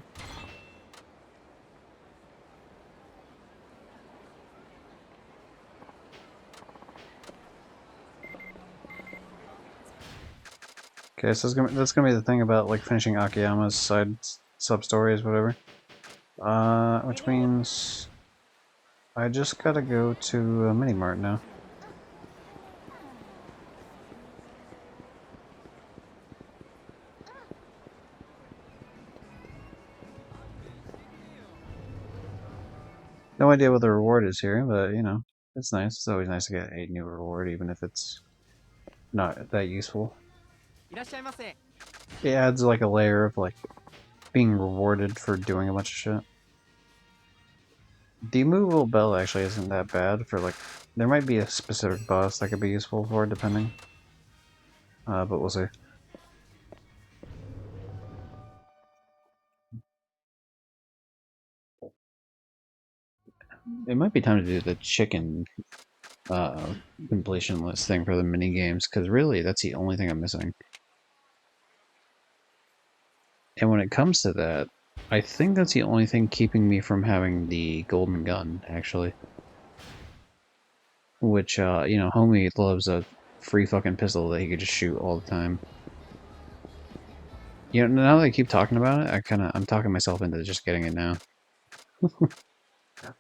Okay, so that's gonna be the thing about like finishing Akiyama's side sub-stories, whatever. Which means I just gotta go to Minimart now. No idea what the reward is here, but you know, it's nice. It's always nice to get a new reward, even if it's not that useful. It adds like a layer of like being rewarded for doing a bunch of shit. The immovable bell actually isn't that bad for like, there might be a specific boss that could be useful for it, depending. But we'll see. It might be time to do the chicken completion list thing for the mini games, because really that's the only thing I'm missing. And when it comes to that, I think that's the only thing keeping me from having the golden gun, actually. Which, you know, homie loves a free fucking pistol that he could just shoot all the time. You know, now that I keep talking about it, I'm talking myself into just getting it now.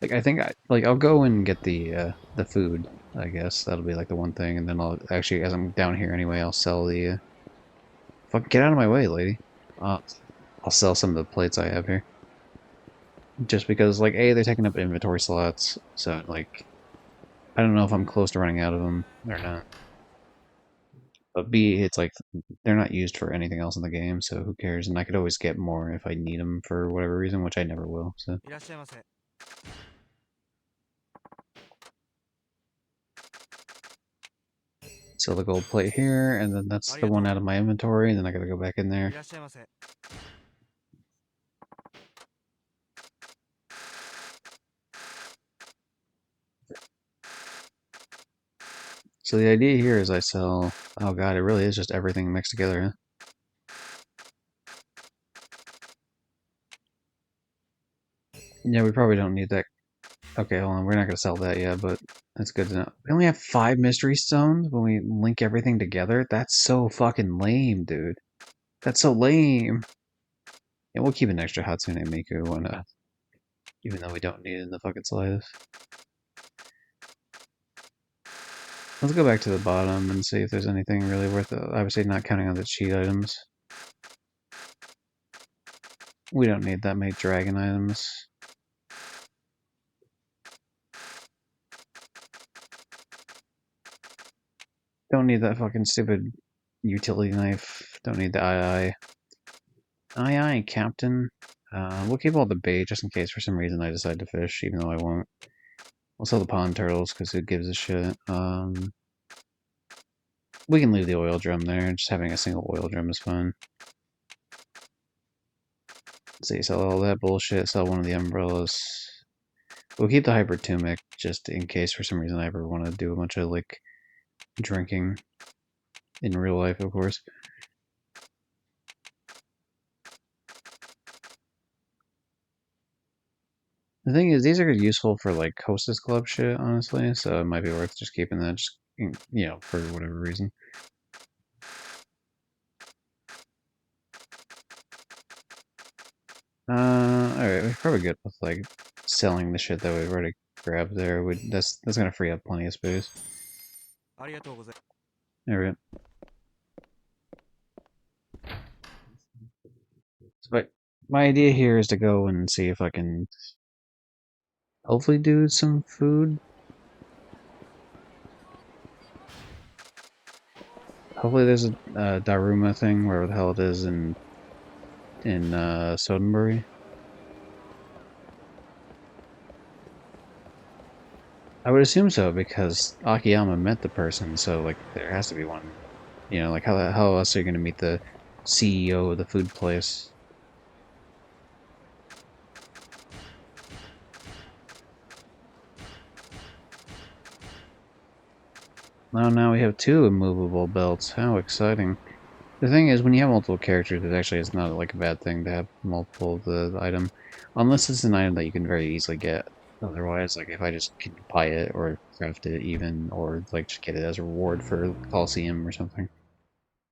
Like, I think I'll go and get the food, I guess. That'll be, like, the one thing, and then I'll, actually, as I'm down here anyway, I'll sell the, fuck, get out of my way, lady. Uh, I'll sell some of the plates I have here. Just because, like, A, they're taking up inventory slots, so, like, I don't know if I'm close to running out of them or not. But B, it's like, they're not used for anything else in the game, so who cares? And I could always get more if I need them for whatever reason, which I never will, so. Sell the gold plate here, and then that's the one out of my inventory, and then I gotta go back in there. So the idea here is I sell... Oh god, it really is just everything mixed together, huh? Yeah, we probably don't need that. Okay, hold on, we're not gonna sell that yet, but that's good to know. We only have 5 mystery stones when we link everything together? That's so fucking lame, dude. That's so lame! Yeah, we'll keep an extra Hatsune Miku one, even though we don't need it in the fucking slightest. Let's go back to the bottom and see if there's anything really worth it. Obviously not counting on the cheat items. We don't need that many dragon items. Don't need that fucking stupid utility knife. Don't need the II. Aye, Captain. We'll keep all the bait just in case for some reason I decide to fish, even though I won't. We'll sell the pond turtles because who gives a shit. We can leave the oil drum there. Just having a single oil drum is fine. Let's see, sell all that bullshit. Sell one of the umbrellas. We'll keep the hypertumic just in case for some reason I ever want to do a bunch of like drinking in real life, of course. The thing is, these are useful for like Hostess Club shit, honestly, so it might be worth just keeping that, just, you know, for whatever reason. Alright, we're probably good with like selling the shit that we've already grabbed there. That's gonna free up plenty of space. Alright. But my idea here is to go and see if I can hopefully do some food. Hopefully there's a Daruma thing, wherever the hell it is in Sodenbury. I would assume so, because Akiyama met the person, so, like, there has to be one. You know, like, how else are you going to meet the CEO of the food place? Oh, now we have 2 immovable belts. How exciting. The thing is, when you have multiple characters, it actually is not, like, a bad thing to have multiple of the item. Unless it's an item that you can very easily get. Otherwise, like, if I just can buy it, or craft it even, or, like, just get it as a reward for Coliseum or something,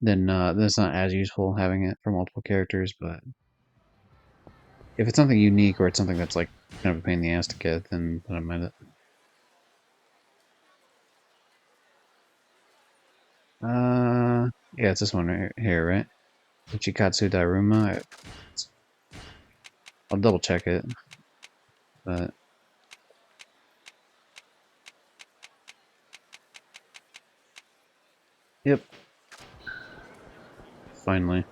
then it's not as useful having it for multiple characters, but if it's something unique or it's something that's like kind of a pain in the ass to get, then I don't mind it. Yeah, it's this one right here, right? Ichikatsu Daruma. I'll double check it, but yep, finally.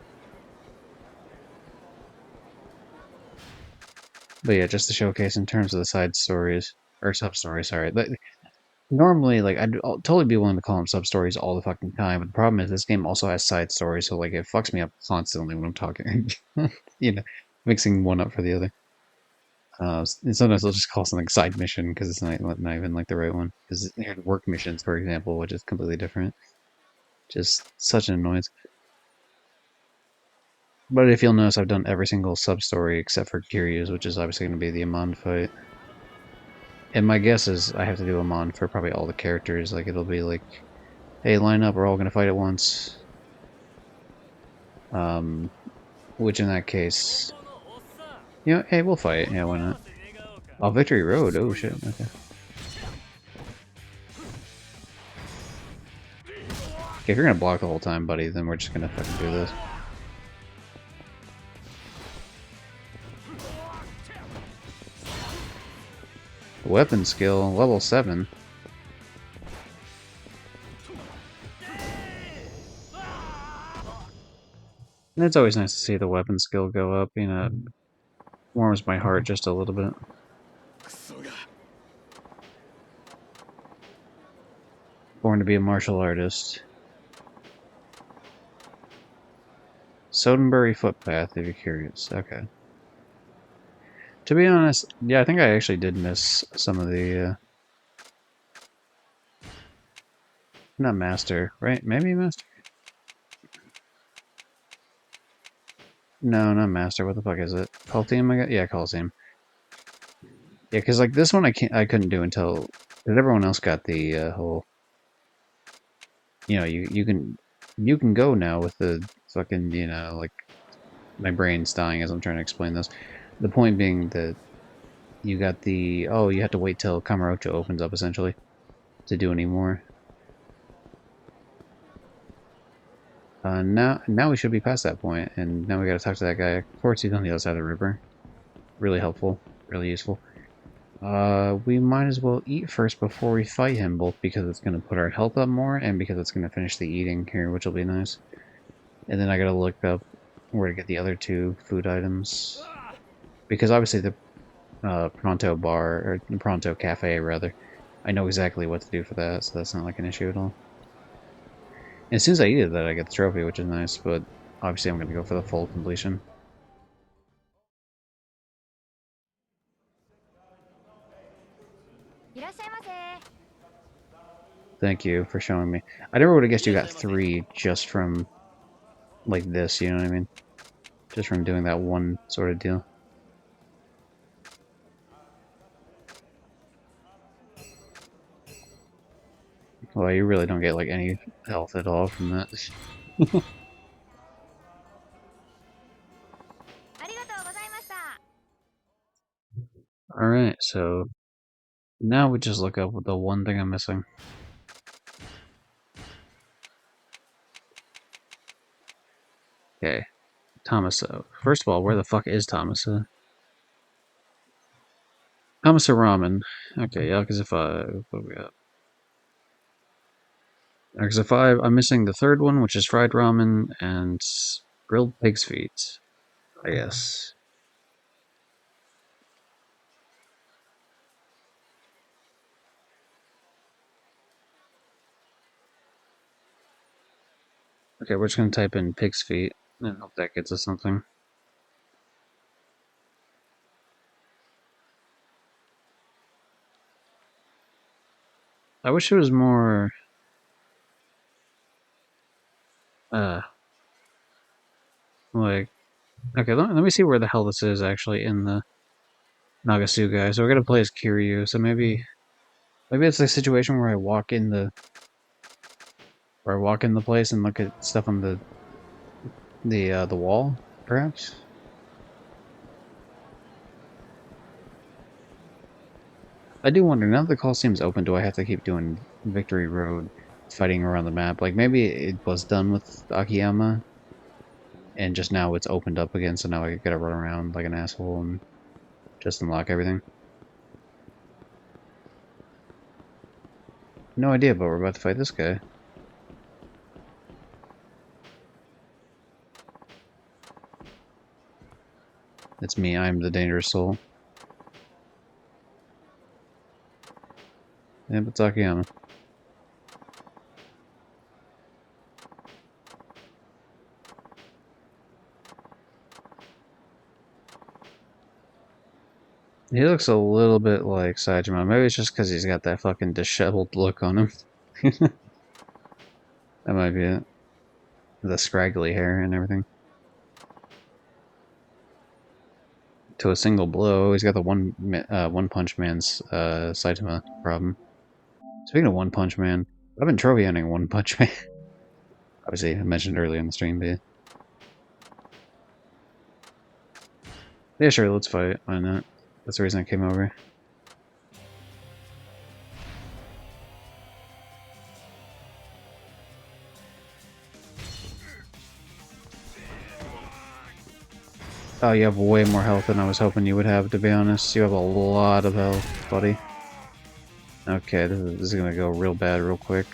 But yeah, just to showcase in terms of the side stories or sub stories. Sorry, normally, like, I'll totally be willing to call them sub-stories all the fucking time, but the problem is this game also has side stories, so, like, it fucks me up constantly when I'm talking. You know, mixing one up for the other. And sometimes I'll just call something side mission because it's not even, like, the right one. Because work missions, for example, which is completely different. Just such an annoyance. But if you'll notice, I've done every single sub-story except for Kiryu's, which is obviously going to be the Amon fight. And my guess is I have to do Amon for probably all the characters. Like, it'll be like, hey, line up, we're all going to fight at once. Which in that case, you know, hey, we'll fight. Yeah, why not? Oh, Victory Road. Oh, shit. Okay. Okay, if you're going to block the whole time, buddy, then we're just going to fucking do this. Weapon skill, level 7. And it's always nice to see the weapon skill go up, you know, it warms my heart just a little bit. Born to be a martial artist. Sodenbury footpath, if you're curious. Okay. To be honest, yeah, I think I actually did miss some of the, not Master, right? Maybe Master? No, not Master. What the fuck is it? Coliseum, I guess? Yeah, Coliseum. Yeah, because, like, this one I couldn't do until... Because everyone else got the, whole... You know, you can go now with the fucking, you know, like... My brain's dying as I'm trying to explain this. The point being that you got the... Oh, you have to wait till Kamurocho opens up, essentially, to do any more. Now we should be past that point, and now we gotta talk to that guy. Of course, he's on the other side of the river. Really helpful. Really useful. We might as well eat first before we fight him, both because it's gonna put our health up more, and because it's gonna finish the eating here, which will be nice. And then I gotta look up where to get the other 2 food items. Because obviously the Pronto bar, or the Pronto cafe, rather, I know exactly what to do for that, so that's not like an issue at all. And as soon as I eat it, that I get the trophy, which is nice, but obviously I'm gonna go for the full completion. Thank you for showing me. I never would have guessed you got 3 just from, like, this, you know what I mean? Just from doing that one sort of deal. Well, you really don't get, like, any health at all from that. Alright, so now we just look up the one thing I'm missing. Okay, Tomasa. First of all, where the fuck is Tomasa? Tomasa Ramen. Okay, Yakuza 5. What do we got? Yakuza 5, I'm missing the third one, which is fried ramen and grilled pig's feet, I guess. Okay, we're just gonna type in pig's feet and hope that gets us something. I wish it was more... like... Okay, let me see where the hell this is, actually, in the Nagasuga. So we're gonna play as Kiryu, so maybe it's a situation where I walk in the... where I walk in the place and look at stuff on the wall, perhaps? I do wonder, now that the Coliseum's open, do I have to keep doing Victory Road, fighting around the map? Like, maybe it was done with Akiyama, and just now it's opened up again, so now I gotta run around like an asshole and just unlock everything. No idea, but we're about to fight this guy. It's me, I'm the dangerous soul. Yeah, but Takayama. He looks a little bit like Saejima. Maybe it's just because he's got that fucking disheveled look on him. That might be it. The scraggly hair and everything. To a single blow, he's got the One Punch Man's Saitama problem. Speaking of One Punch Man, I've been trophy hunting One Punch Man. Obviously, I mentioned earlier in the stream, but yeah, sure, let's fight. Why not? That's the reason I came over. Oh, you have way more health than I was hoping you would have, to be honest. You have a lot of health, buddy. Okay, this is gonna go real bad real quick.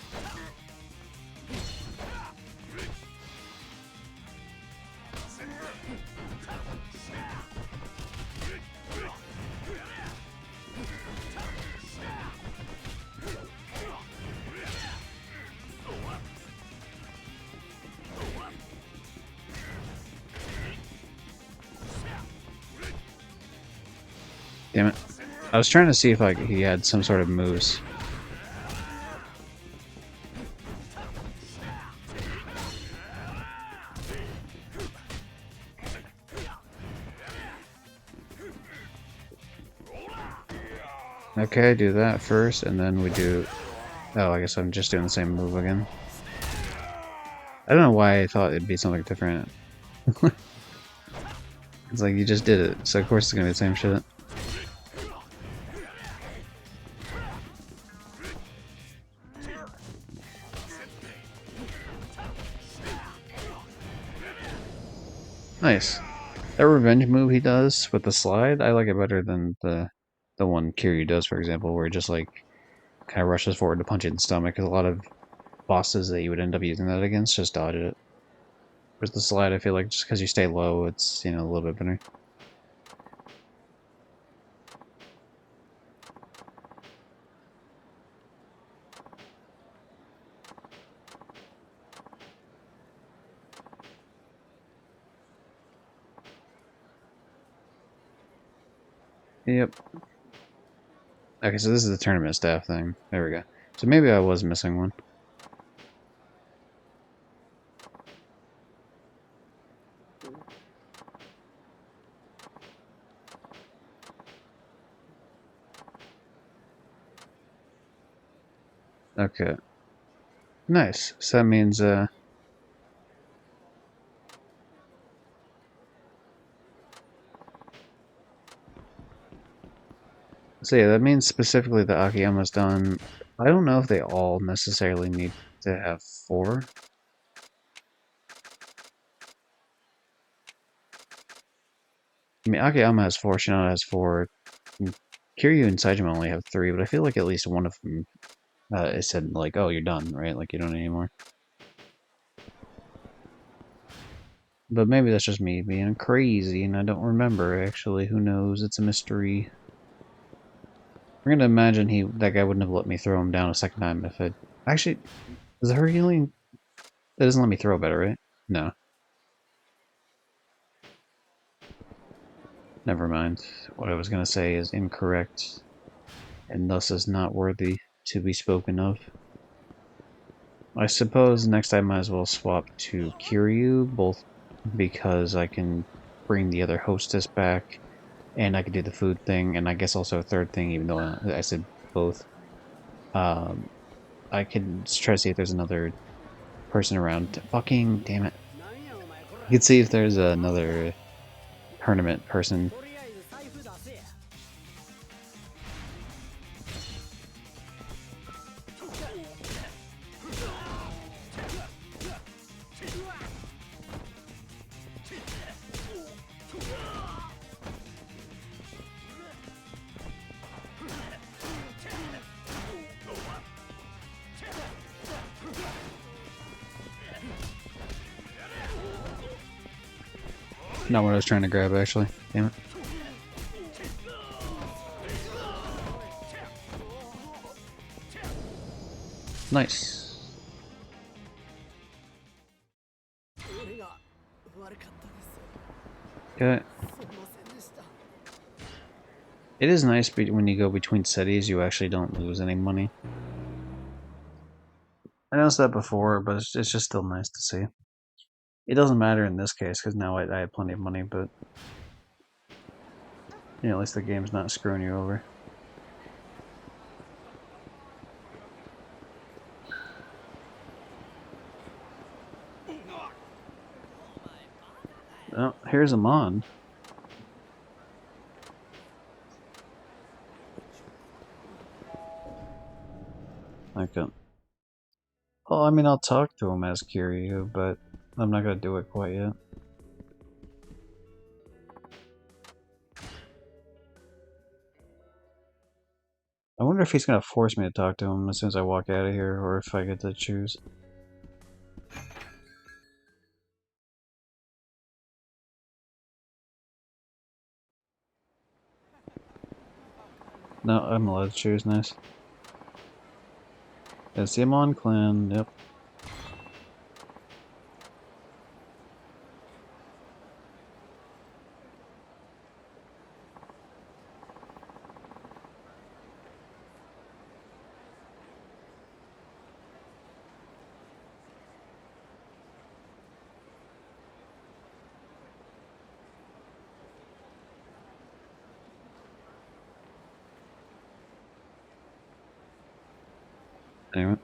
Damn it. I was trying to see if he had some sort of moves. Okay, do that first, and then we do... Oh, I guess I'm just doing the same move again. I don't know why I thought it'd be something different. It's like, you just did it, so of course it's gonna be the same shit. Nice. That revenge move he does with the slide, I like it better than the one Kiryu does, for example, where he just like kind of rushes forward to punch it in the stomach, because a lot of bosses that you would end up using that against just dodge it. Whereas the slide, I feel like just because you stay low, it's, you know, a little bit better. Yep. Okay, so this is the tournament staff thing. There we go. So maybe I was missing one. Okay. Nice. So that means, so yeah, that means specifically that Akiyama's done. I don't know if they all necessarily need to have 4. I mean, Akiyama has 4, Shinoda has 4, Kiryu and Saejima only have 3, but I feel like at least one of them it said, like, oh, you're done, right? Like, you don't need any more. But maybe that's just me being crazy, and I don't remember, actually. Who knows? It's a mystery. I'm gonna imagine that guy wouldn't have let me throw him down a second time if it... Actually, is her healing... That doesn't let me throw better, right? No. Never mind. What I was gonna say is incorrect, and thus is not worthy to be spoken of. I suppose next I might as well swap to Kiryu, both because I can bring the other hostess back, and I can do the food thing, and I guess also a third thing, even though I said both. I can try to see if there's another person around. Fucking damn it. You can see if there's another tournament person. Not what I was trying to grab, actually. Damn it. Nice. Okay. It is nice when you go between cities, you actually don't lose any money. I noticed that before, but it's just still nice to see. It doesn't matter in this case, because now I have plenty of money, but you know, at least the game's not screwing you over. Oh, here's Amon. Okay. Well, I mean, I'll talk to him as Kiryu, but I'm not gonna do it quite yet. I wonder if he's gonna force me to talk to him as soon as I walk out of here, or if I get to choose. No, I'm allowed to choose, nice. It's the Amon clan, yep. Anyway.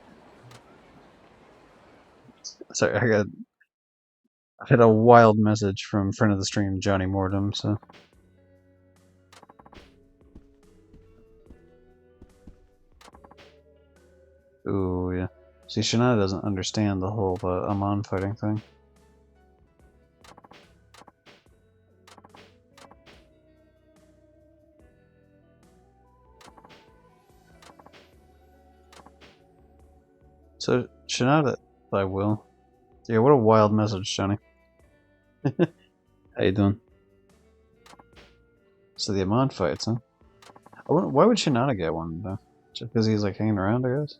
Sorry, I had a wild message from friend of the stream, Johnny Mordum, so. Ooh, yeah. See, Shana doesn't understand the whole Amon fighting thing. So, Shinada, I will. Yeah, what a wild message, Johnny. How you doing? So the Amon fights, huh? Why would Shinada get one, though? Just because he's, like, hanging around, I guess?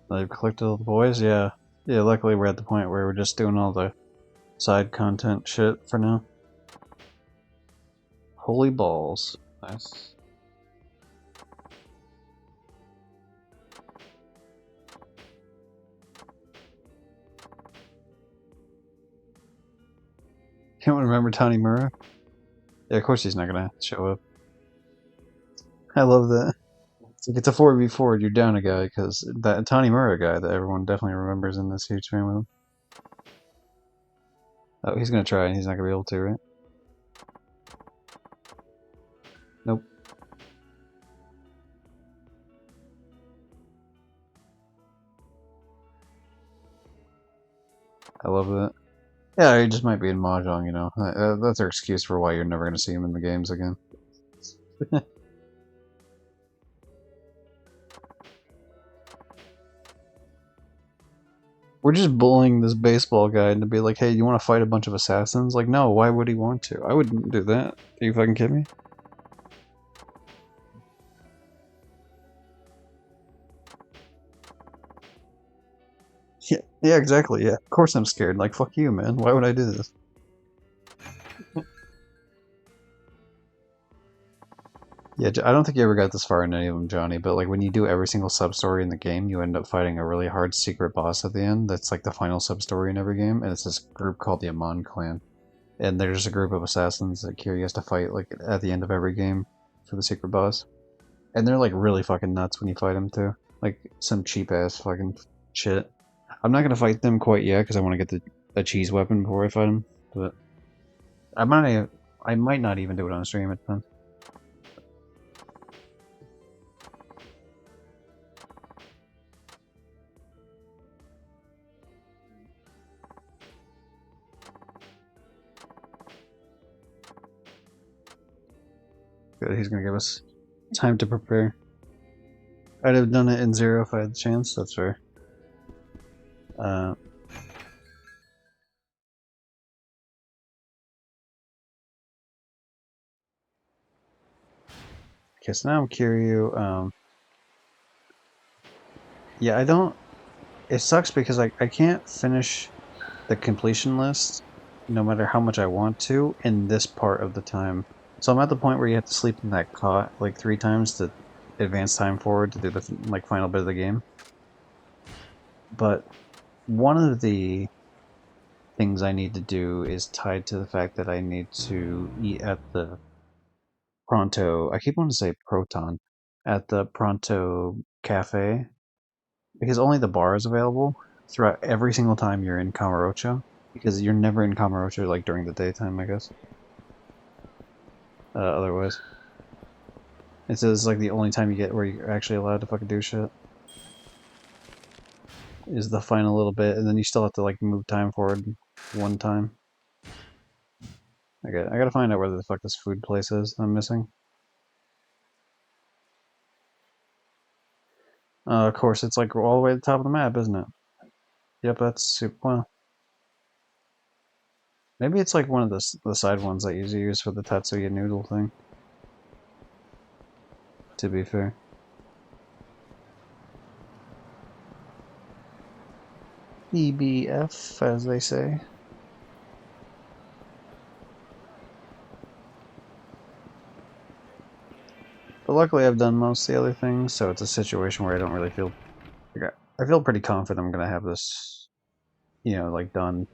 They've collected all the boys? Yeah. Yeah, luckily we're at the point where we're just doing all the side content shit for now. Holy balls. Nice. Can't remember Tanimura? Yeah, of course he's not gonna show up. I love that. It's like it's a 4v4 and you're down a guy, because that Tanimura guy that everyone definitely remembers in this huge fan with him. Oh, he's gonna try and he's not gonna be able to, right? Nope. I love that. Yeah, he just might be in Mahjong, you know. That's their excuse for why you're never gonna see him in the games again. We're just bullying this baseball guy to be like, hey, you want to fight a bunch of assassins? Like, no, why would he want to? I wouldn't do that. Are you fucking kidding me? Yeah, exactly, yeah. Of course I'm scared. Like, fuck you, man. Why would I do this? Yeah, I don't think you ever got this far in any of them, Johnny, but like when you do every single sub-story in the game, you end up fighting a really hard secret boss at the end that's like the final sub-story in every game, and it's this group called the Amon Clan. And there's a group of assassins that Kiryu has to fight like at the end of every game for the secret boss. And they're like really fucking nuts when you fight them too. Like some cheap ass fucking shit. I'm not gonna fight them quite yet because I want to get the cheese weapon before I fight them. But I might not even do it on stream. It depends. Good, he's gonna give us time to prepare. I'd have done it in 0 if I had the chance, that's fair. Okay, so now I'm curious. Yeah, I don't... It sucks because I can't finish the completion list no matter how much I want to in this part of the time. So I'm at the point where you have to sleep in that cot like 3 times to advance time forward to do the like final bit of the game. But one of the things I need to do is tied to the fact that I need to eat at the Pronto. I keep wanting to say Proton at the Pronto Cafe because only the bar is available throughout every single time you're in Kamurocho. Because you're never in Kamurocho like during the daytime, I guess. Otherwise, it says like the only time you get where you're actually allowed to fucking do shit is the final little bit, and then you still have to like move time forward 1 time. Okay, I gotta find out where the fuck this food place is I'm missing. Of course, it's like all the way at the top of the map, isn't it? Yep, that's super. Well, maybe it's like one of the side ones that you use for the Tatsuya noodle thing. To be fair. EBF, as they say. But luckily I've done most of the other things, so it's a situation where I don't really feel... Like, I feel pretty confident I'm gonna have this, like done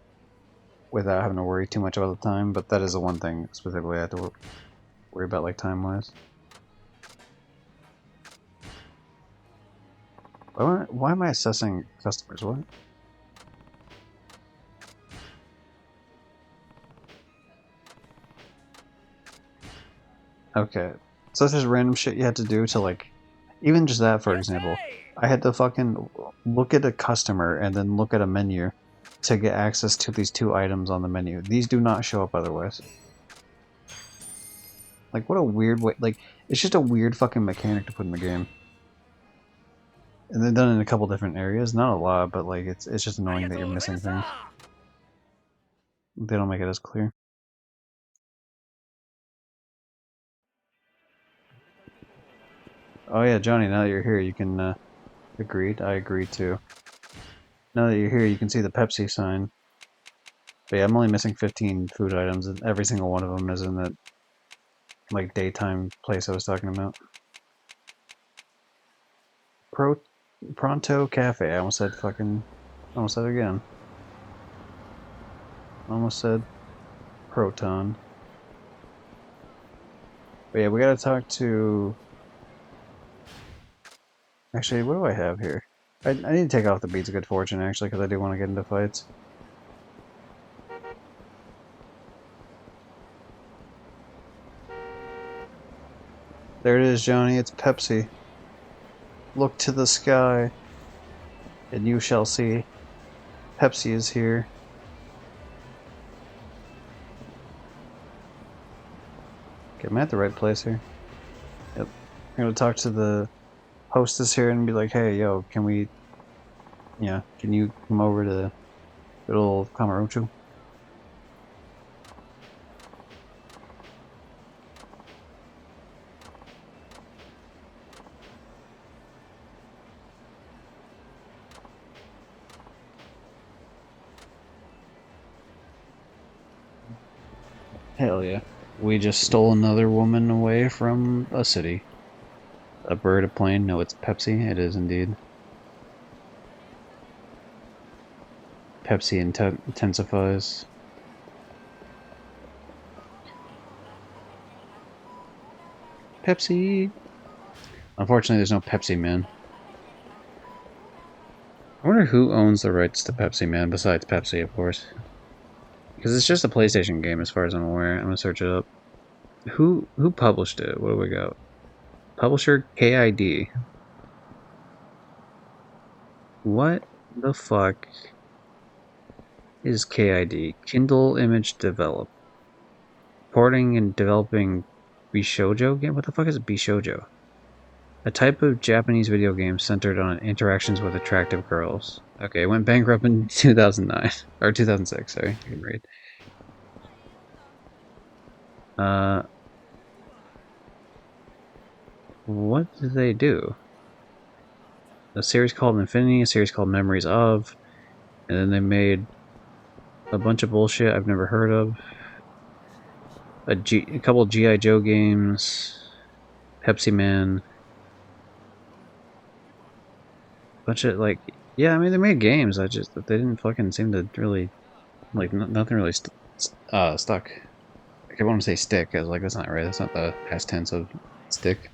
without having to worry too much about the time, but that is the one thing specifically I have to worry about, like, time-wise. Why am I assessing customers? What? Okay. So that's just random shit you had to do to, like... Even just that, for example. I had to fucking look at a customer and then look at a menu to get access to these 2 items on the menu. These do not show up otherwise. Like, what a weird way... Like, it's just a weird fucking mechanic to put in the game. And they're done in a couple different areas. Not a lot, but, like, it's just annoying that you're missing things. They don't make it as clear. Oh yeah, Johnny, now that you're here, you can, agreed. I agree too. Now that you're here, you can see the Pepsi sign. But yeah, I'm only missing 15 food items, and every single one of them is in that, like, daytime place I was talking about. Pronto Cafe. I almost said it again. Almost said Proton. But yeah, we gotta talk to... Actually, what do I have here? I need to take off the Beads of Good Fortune, actually, because I do want to get into fights. There it is, Johnny. It's Pepsi. Look to the sky, and you shall see. Pepsi is here. Okay, am I at the right place here? Yep. I'm gonna talk to the hostess here and be like, hey, yo, can we... Yeah, can you come over to good old Kamurocho? Hell yeah. We just stole another woman away from a city. A bird, a plane? No, it's Pepsi. It is indeed. Pepsi intensifies. Pepsi! Unfortunately, there's no Pepsi Man. I wonder who owns the rights to Pepsi Man, besides Pepsi, of course. Because it's just a PlayStation game, as far as I'm aware. I'm gonna search it up. Who published it? What do we got? Publisher KID. What the fuck is KID? Kindle Image Develop. Porting and developing Bishoujo game? What the fuck is Bishoujo? A type of Japanese video game centered on interactions with attractive girls. Okay, it went bankrupt in 2009. Or 2006, sorry. I can read. What did they do? A series called Infinity, a series called Memories of, and then they made a bunch of bullshit I've never heard of. A couple of G.I. Joe games, Pepsi Man, bunch of like, yeah, I mean they made games. They didn't fucking seem to really like nothing really stuck. Like, I want to say stick. I was like, that's not right. That's not the past tense of stick.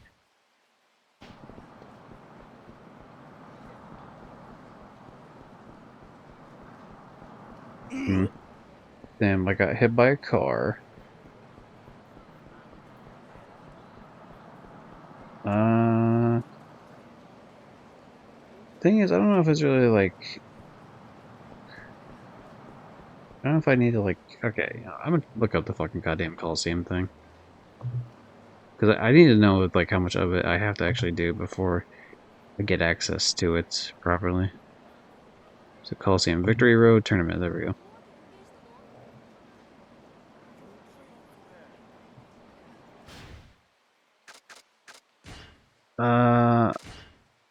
Hmm. Damn, I got hit by a car. Thing is, I don't know if it's really like, I don't know if I need to like, okay, I'm gonna look up the fucking goddamn Coliseum thing. Because I need to know like how much of it I have to actually do before I get access to it properly. So Coliseum Victory Road Tournament, there we go.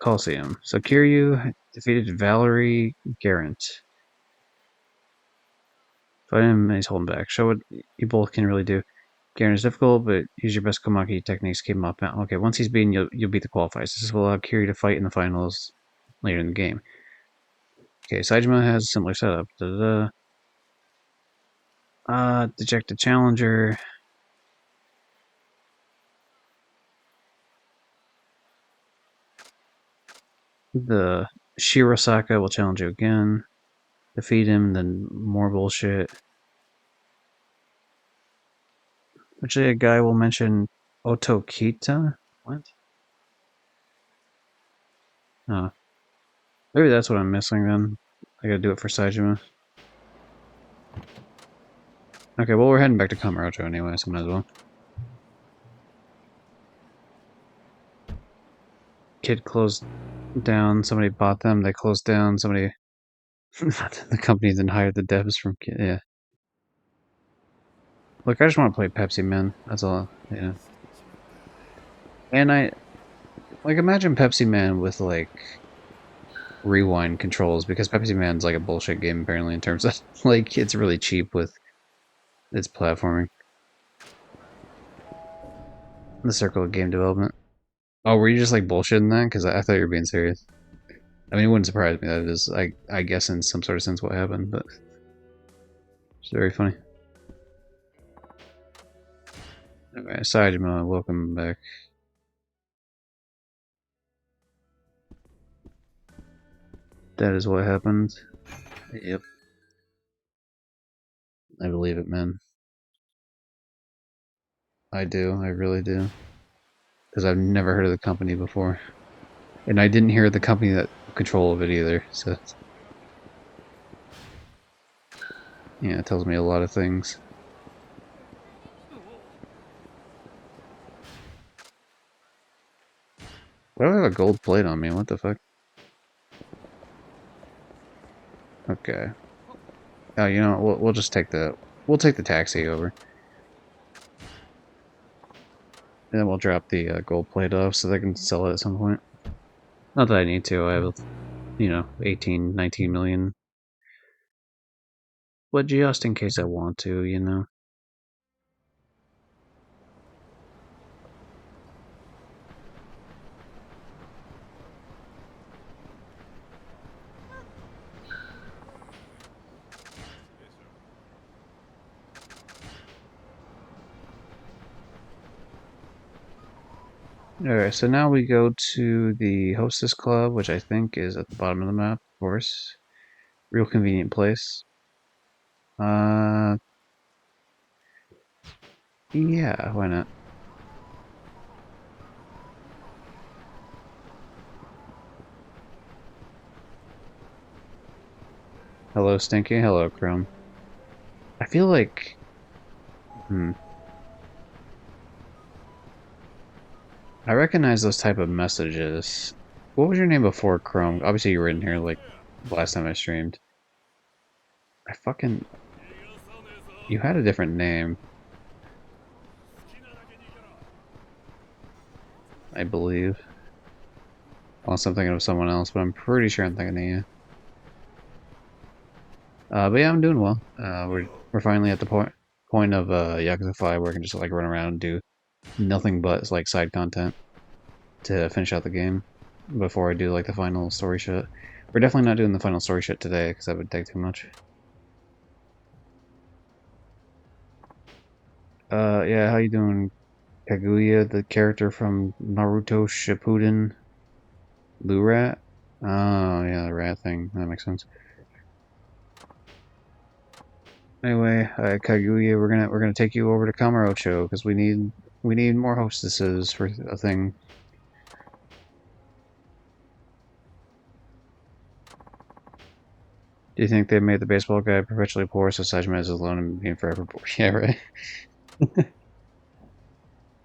Coliseum. So Kiryu defeated Valerie Garant. Fight him and he's holding back. Show what you both can really do. Garant is difficult, but use your best Komaki techniques to keep him off. Okay, once he's beaten, you'll beat the qualifiers. This will allow Kiryu to fight in the finals later in the game. Okay, Saejima has a similar setup. Dejected Challenger. The Shirosaka will challenge you again. Defeat him, then more bullshit. Actually, a guy will mention Otokita? What? Oh. Maybe that's what I'm missing then. I gotta do it for Saejima. Okay, well, we're heading back to Kamurocho anyway, so might as well. Kid closed down, somebody bought them, they closed down, somebody. The company then hired the devs from Kid, yeah. Look, I just want to play Pepsi Man, that's all, yeah. And imagine Pepsi Man with, like, rewind controls, because Pepsi Man's, like, a bullshit game, apparently, in terms of, like, it's really cheap with its platforming. The circle of game development. Oh, were you just, like, bullshitting that? Because I thought you were being serious. I mean, it wouldn't surprise me that it is, I guess, in some sort of sense what happened, but it's very funny. Okay, Saejima, welcome back. That is what happened. Yep. I believe it, man. I do, I really do. Because I've never heard of the company before. And I didn't hear the company that control of it either, so... Yeah, it tells me a lot of things. Why do I have a gold plate on me? What the fuck? Okay. Oh, you know, we'll just take we'll take the taxi over. And then we'll drop the gold plate off so they can sell it at some point. Not that I need to, I have, you know, 18, 19 million. But just in case I want to, you know. Alright, so now we go to the Hostess Club, which I think is at the bottom of the map, of course. Real convenient place. Yeah, why not? Hello, Stinky. Hello, Chrome. I feel like... I recognize those type of messages. What was your name before Chrome? Obviously you were in here like last time I streamed. I fucking... You had a different name, I believe. Unless I'm thinking of someone else, but I'm pretty sure I'm thinking of you. But yeah, I'm doing well. We're finally at the point of Yakuza 5 where I can just like run around and do nothing but like side content to finish out the game before I do like the final story shit. We're definitely not doing the final story shit today because that would take too much. Yeah, how you doing, Kaguya, the character from Naruto Shippuden? Blue Rat? Oh, yeah, the rat thing. That makes sense. Anyway, Kaguya, we're gonna take you over to Kamurocho because we need more hostesses for a thing. Do you think they made the baseball guy perpetually poor so Sajima is alone and being forever poor? Yeah, right.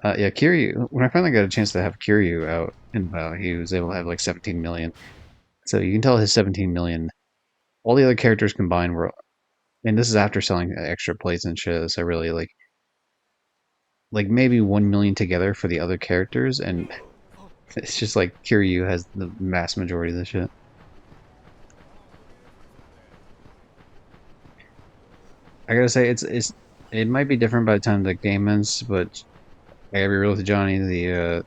Yeah, Kiryu. When I finally got a chance to have Kiryu out and about, he was able to have like 17 million. So you can tell his 17 million. All the other characters combined were, and this is after selling extra plates and shit. So really, like maybe 1 million together for the other characters, and it's just like Kiryu has the vast majority of the shit. I gotta say, it might be different by the time the game ends, but I gotta be real with Johnny. The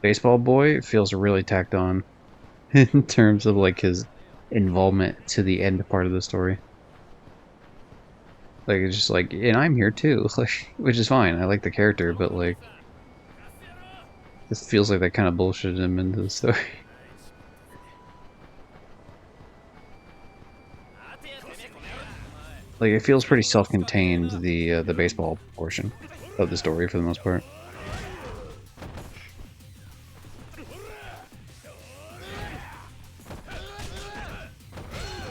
baseball boy feels really tacked on in terms of like his involvement to the end part of the story. Like it's just like, and I'm here too, like, which is fine. I like the character, but like, this feels like that kind of bullshitted him into the story. Like it feels pretty self-contained, the baseball portion of the story for the most part.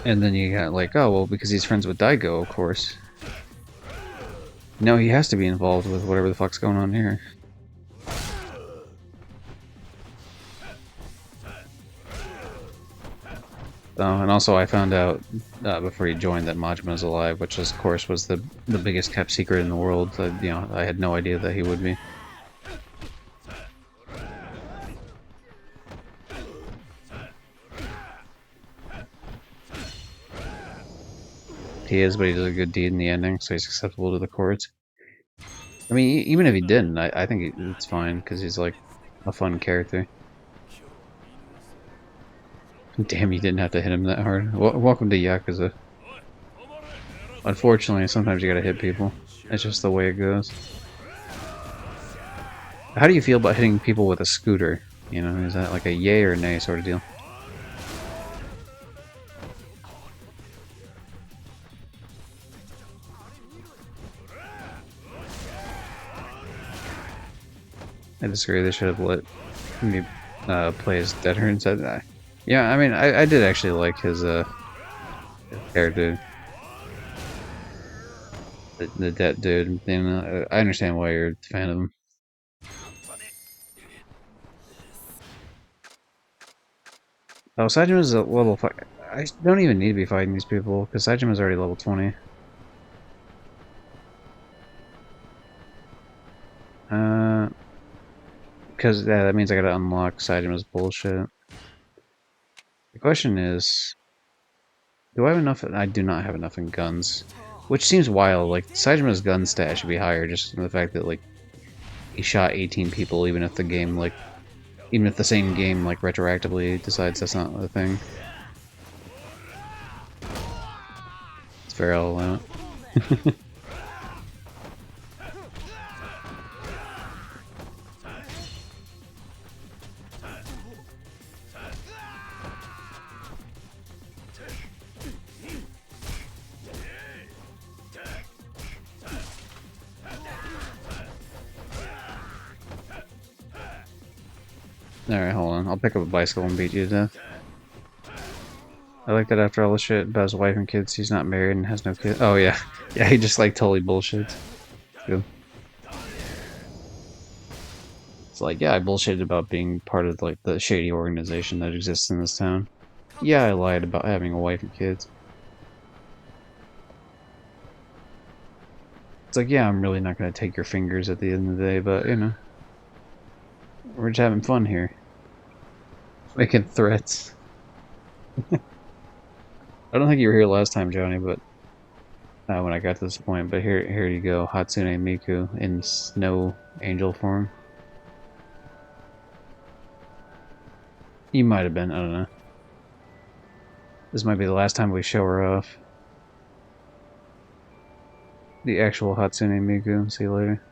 And then you got like, oh well, because he's friends with Daigo, of course. No, he has to be involved with whatever the fuck's going on here. Oh, and also I found out before he joined that Majima is alive, which of course was the biggest kept secret in the world. You know, I had no idea that he would be. He is, but he does a good deed in the ending, so he's acceptable to the courts. I mean, even if he didn't, I think it's fine, because he's like a fun character. Damn, you didn't have to hit him that hard. Welcome to Yakuza. Unfortunately, sometimes you gotta hit people. It's just the way it goes. How do you feel about hitting people with a scooter? You know, is that like a yay or nay sort of deal? I disagree. They should have let me play as Deadher instead. Yeah, I mean, I did actually like his character, the dead dude. You know, I understand why you're a fan of him. Oh, Sajima's a level 5. I don't even need to be fighting these people because Sajima's already level 20. Because yeah, that means I gotta unlock Sajima's bullshit. The question is, do I have enough? I do not have enough in guns, which seems wild. Like Sajima's gun stat should be higher, just from the fact that like he shot 18 people, even if the game like, even if the same game like retroactively decides that's not the thing. It's fair, I'll allow it. Alright, hold on. I'll pick up a bicycle and beat you to death. I like that after all the shit about his wife and kids, he's not married and has no kids. Oh, yeah. Yeah, he just, like, totally bullshits. Good. It's like, yeah, I bullshitted about being part of like the shady organization that exists in this town. Yeah, I lied about having a wife and kids. It's like, yeah, I'm really not gonna take your fingers at the end of the day, but you know, we're just having fun here, making threats. I don't think you were here last time, Johnny, but when I got to this point. But here you go, Hatsune Miku in snow angel form. You might have been, I don't know. This might be the last time we show her off. The actual Hatsune Miku. See you later.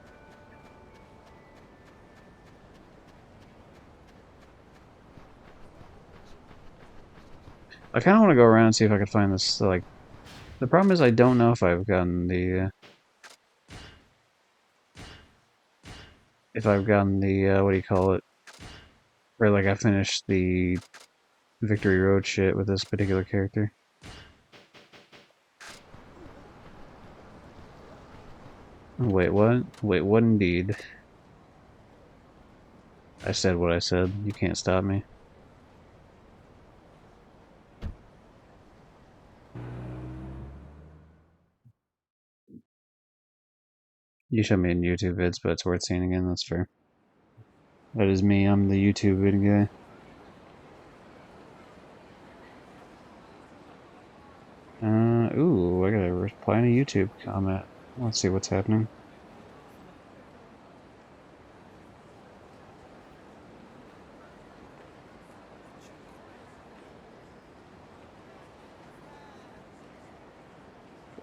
I kind of want to go around and see if I can find this, like... The problem is I don't know if I've gotten the... what do you call it? Or, like, I finished the Victory Road shit with this particular character. Wait, what? Wait, what indeed? I said what I said. You can't stop me. You showed me in YouTube vids, but it's worth seeing again. That's fair. That is me. I'm the YouTube vid guy. Ooh, I gotta reply to a YouTube comment. Let's see what's happening.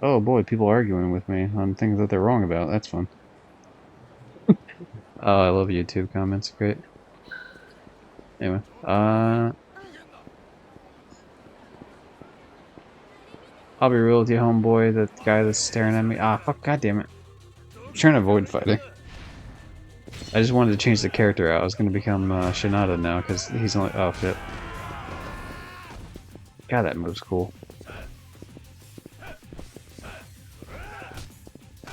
Oh boy, people arguing with me on things that they're wrong about. That's fun. Oh, I love YouTube comments. Great. Anyway, I'll be real with you, homeboy. That guy that's staring at me. Ah, fuck, goddammit. I'm trying to avoid fighting. I just wanted to change the character out. I was gonna become Shinada now, because he's only. Oh, shit. God, that move's cool.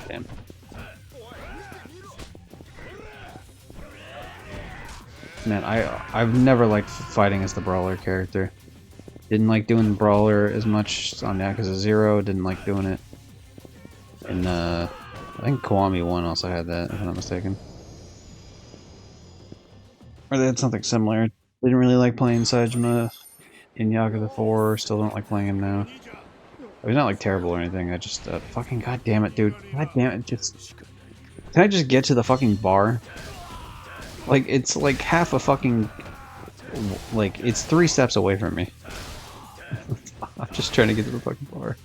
Damn. Man, I've never liked fighting as the brawler character. Didn't like doing the brawler as much on Yakuza 0. Didn't like doing it in I think Kiwami 1 also had that, if I'm not mistaken. Or they had something similar. Didn't really like playing Saejima in Yakuza 4. Still don't like playing him now. He's not like terrible or anything. I just fucking goddamn it, dude. God damn it, just. Can I just get to the fucking bar? Like, it's like half a fucking... Like, it's 3 steps away from me. I'm just trying to get to the fucking bar.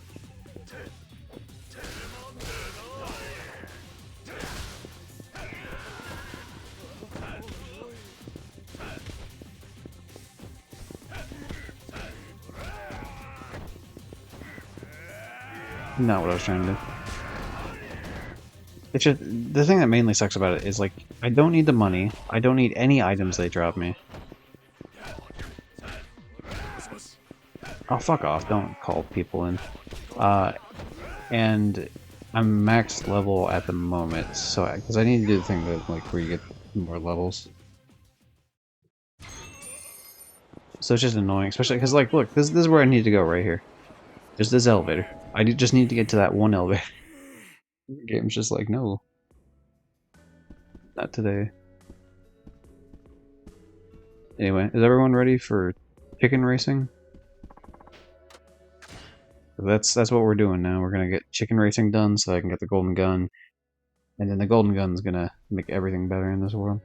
Not what I was trying to do. It's just, the thing that mainly sucks about it is, like, I don't need the money. I don't need any items they drop me. Oh, fuck off. Don't call people in. And I'm max level at the moment, so because I need to do the thing that, like, where you get more levels. So it's just annoying, especially because, like, look, this is where I need to go right here. There's this elevator. I just need to get to that one elevator. The game's just like, no. Not today. Anyway, is everyone ready for chicken racing? That's what we're doing now. We're gonna get chicken racing done so I can get the golden gun. And then the golden gun's gonna make everything better in this world.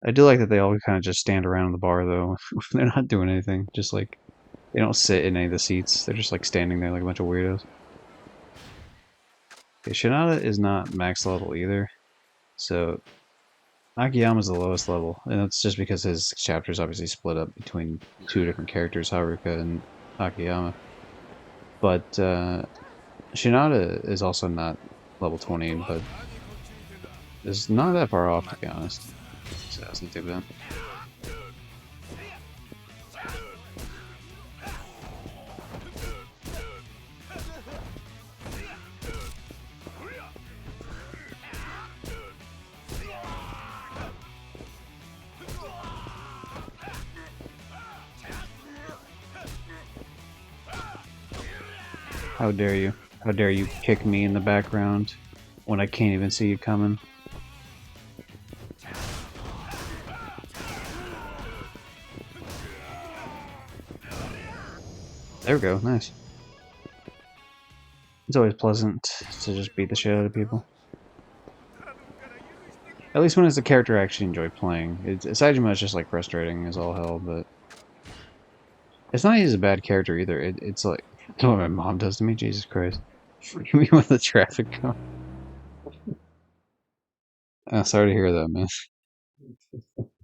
I do like that they all kind of just stand around the bar, though. They're not doing anything. Just like, they don't sit in any of the seats. They're just like standing there like a bunch of weirdos. Okay, Shinada is not max level either. So, Akiyama's the lowest level. And that's just because his chapter's obviously split up between 2 different characters, Haruka and Akiyama. But, Shinada is also not level 20, but is not that far off, to be honest. So that's not too bad. How dare you? How dare you kick me in the background when I can't even see you coming? There we go, nice. It's always pleasant to just beat the shit out of people. At least when it's a character I actually enjoy playing. Saejima is just like frustrating as all hell, but it's not he's a bad character either. It's like what my mom does to me. Jesus Christ, freaking me with the traffic cone. Sorry to hear that, man.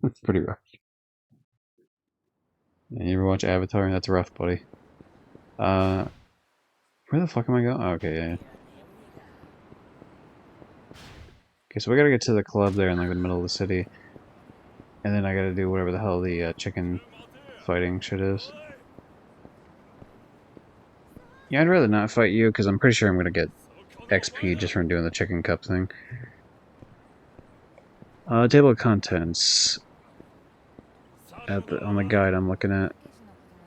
That's pretty rough. Yeah, you ever watch Avatar? That's rough, buddy. Where the fuck am I going? Oh, okay, yeah. Okay, so we gotta get to the club there in like the middle of the city, and then I gotta do whatever the hell the chicken fighting shit is. Yeah, I'd rather not fight you because I'm pretty sure I'm gonna get XP just from doing the chicken cup thing. Table of contents. On the guide I'm looking at.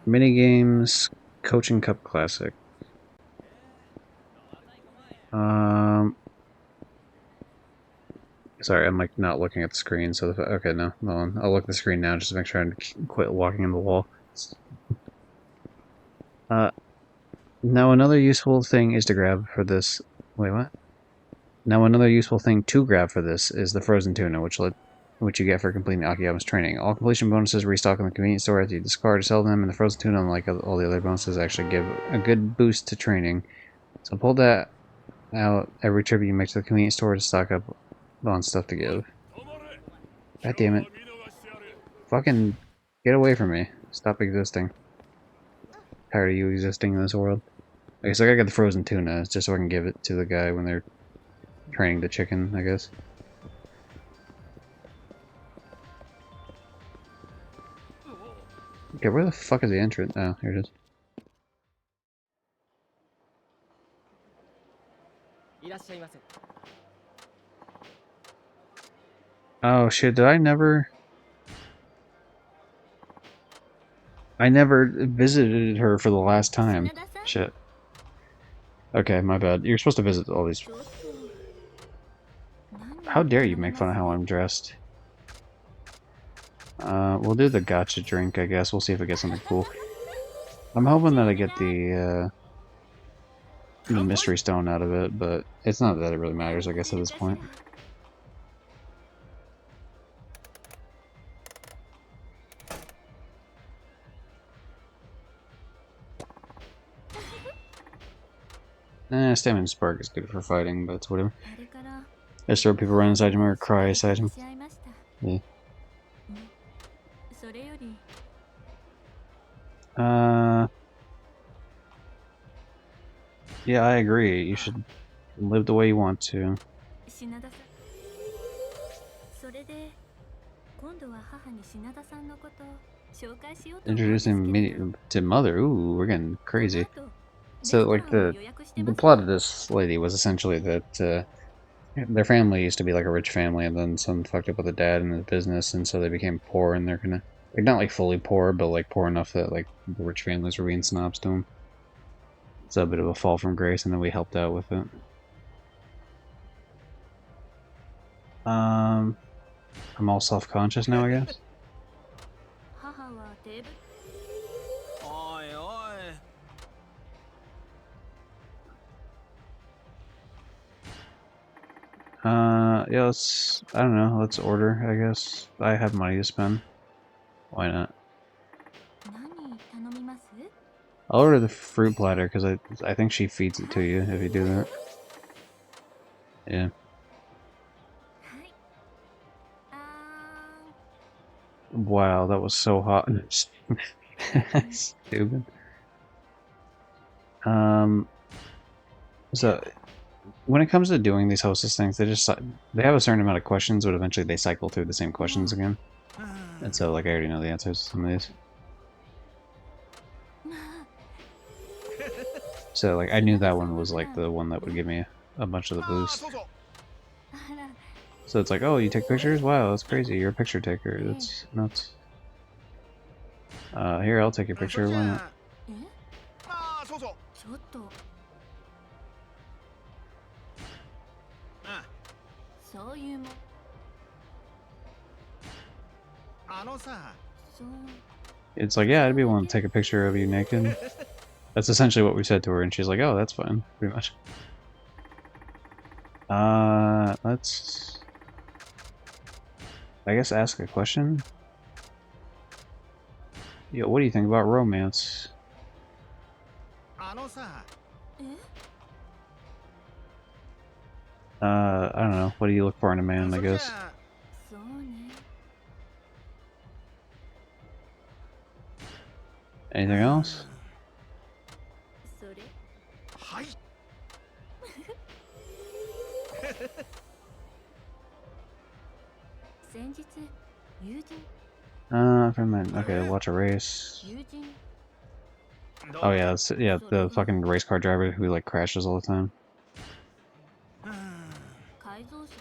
Minigames, Coaching Cup Classic. Sorry, I'm like not looking at the screen, so okay, no, hold on. I'll look at the screen now just to make sure I quit walking in the wall. Now another useful thing is to grab for this. Wait, what? Now another useful thing to grab for this is the frozen tuna, which you get for completing Akiyama's training. All completion bonuses restock in the convenience store after you discard or sell them, and the frozen tuna, unlike all the other bonuses, actually give a good boost to training. So pull that out every trip you make to the convenience store to stock up on stuff to give. God damn it. Fucking get away from me. Stop existing. Tired of you existing in this world. Okay, so I gotta get the frozen tuna, just so I can give it to the guy when they're training the chicken, I guess. Okay, where the fuck is the entrance? Oh, here it is. Oh shit, did I never visited her for the last time. Shit. Okay, my bad. You're supposed to visit all these. How dare you make fun of how I'm dressed? We'll do the gotcha drink, I guess. We'll see if we get something cool. I'm hoping that I get the mystery stone out of it, but it's not that it really matters, I guess, at this point. Stamina Spark is good for fighting, but it's whatever. Just throw people run inside him or cry inside him. Yeah. Yeah, I agree. You should live the way you want to. Introducing me to Mother. Ooh, we're getting crazy. So, like, the plot of this lady was essentially that their family used to be like a rich family, and then someone fucked up with the dad in the business, and so they became poor, and they're gonna, like, not like fully poor, but like poor enough that like the rich families were being snobs to them. It's a bit of a fall from grace, and then we helped out with it. I'm all self-conscious now, I guess. Yeah, I don't know, let's order, I guess. I have money to spend. Why not? I'll order the fruit platter, because I think she feeds it to you if you do that. Yeah. Wow, that was so hot. Stupid. So when it comes to doing these hostess things, they have a certain amount of questions, but eventually they cycle through the same questions again. And so, like, I already know the answers to some of these. So, like, I knew that one was, like, the one that would give me a bunch of the boost. So it's like, oh, you take pictures? Wow, that's crazy. You're a picture taker. That's nuts. Here, I'll take your picture. Why not? そういうもIt's like, yeah, I'd be willing to take a picture of you naked. That's essentially what we said to her, and she's like, oh, that's fine, pretty much. Let's... I guess ask a question? Yo, what do you think about romance? I don't know. What do you look for in a man, I guess? そうね Anything else? それはい先日友人 For a minute. Okay, watch a race. 友人 Oh yeah, yeah, the fucking race car driver who like crashes all the time. 改造車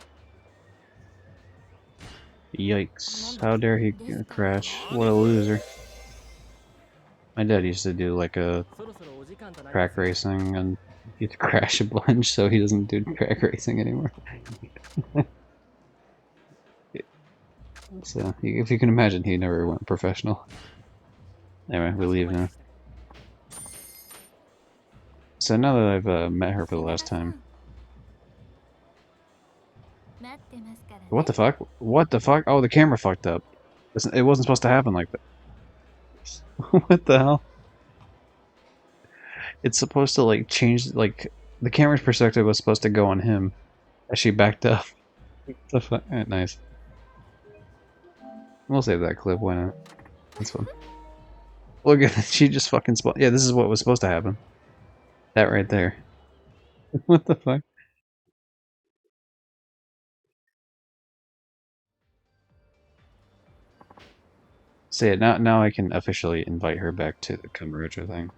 Yikes. How dare he crash? What a loser. My dad used to do like a track racing and he'd crash a bunch, so he doesn't do track racing anymore. So, if you can imagine, he never went professional. Anyway, we leave now. So now that I've met her for the last time. 待ってますからね What the fuck? What the fuck? Oh, the camera fucked up. It wasn't supposed to happen like that. What the hell? It's supposed to like change, like, the camera's perspective was supposed to go on him as she backed up. What the fuck? Nice. We'll save that clip, why not? That's fun. Look at that, she just fucking spawned. Yeah, this is what was supposed to happen. That right there. What the fuck? So yeah, now I can officially invite her back to the Kamurocho thing.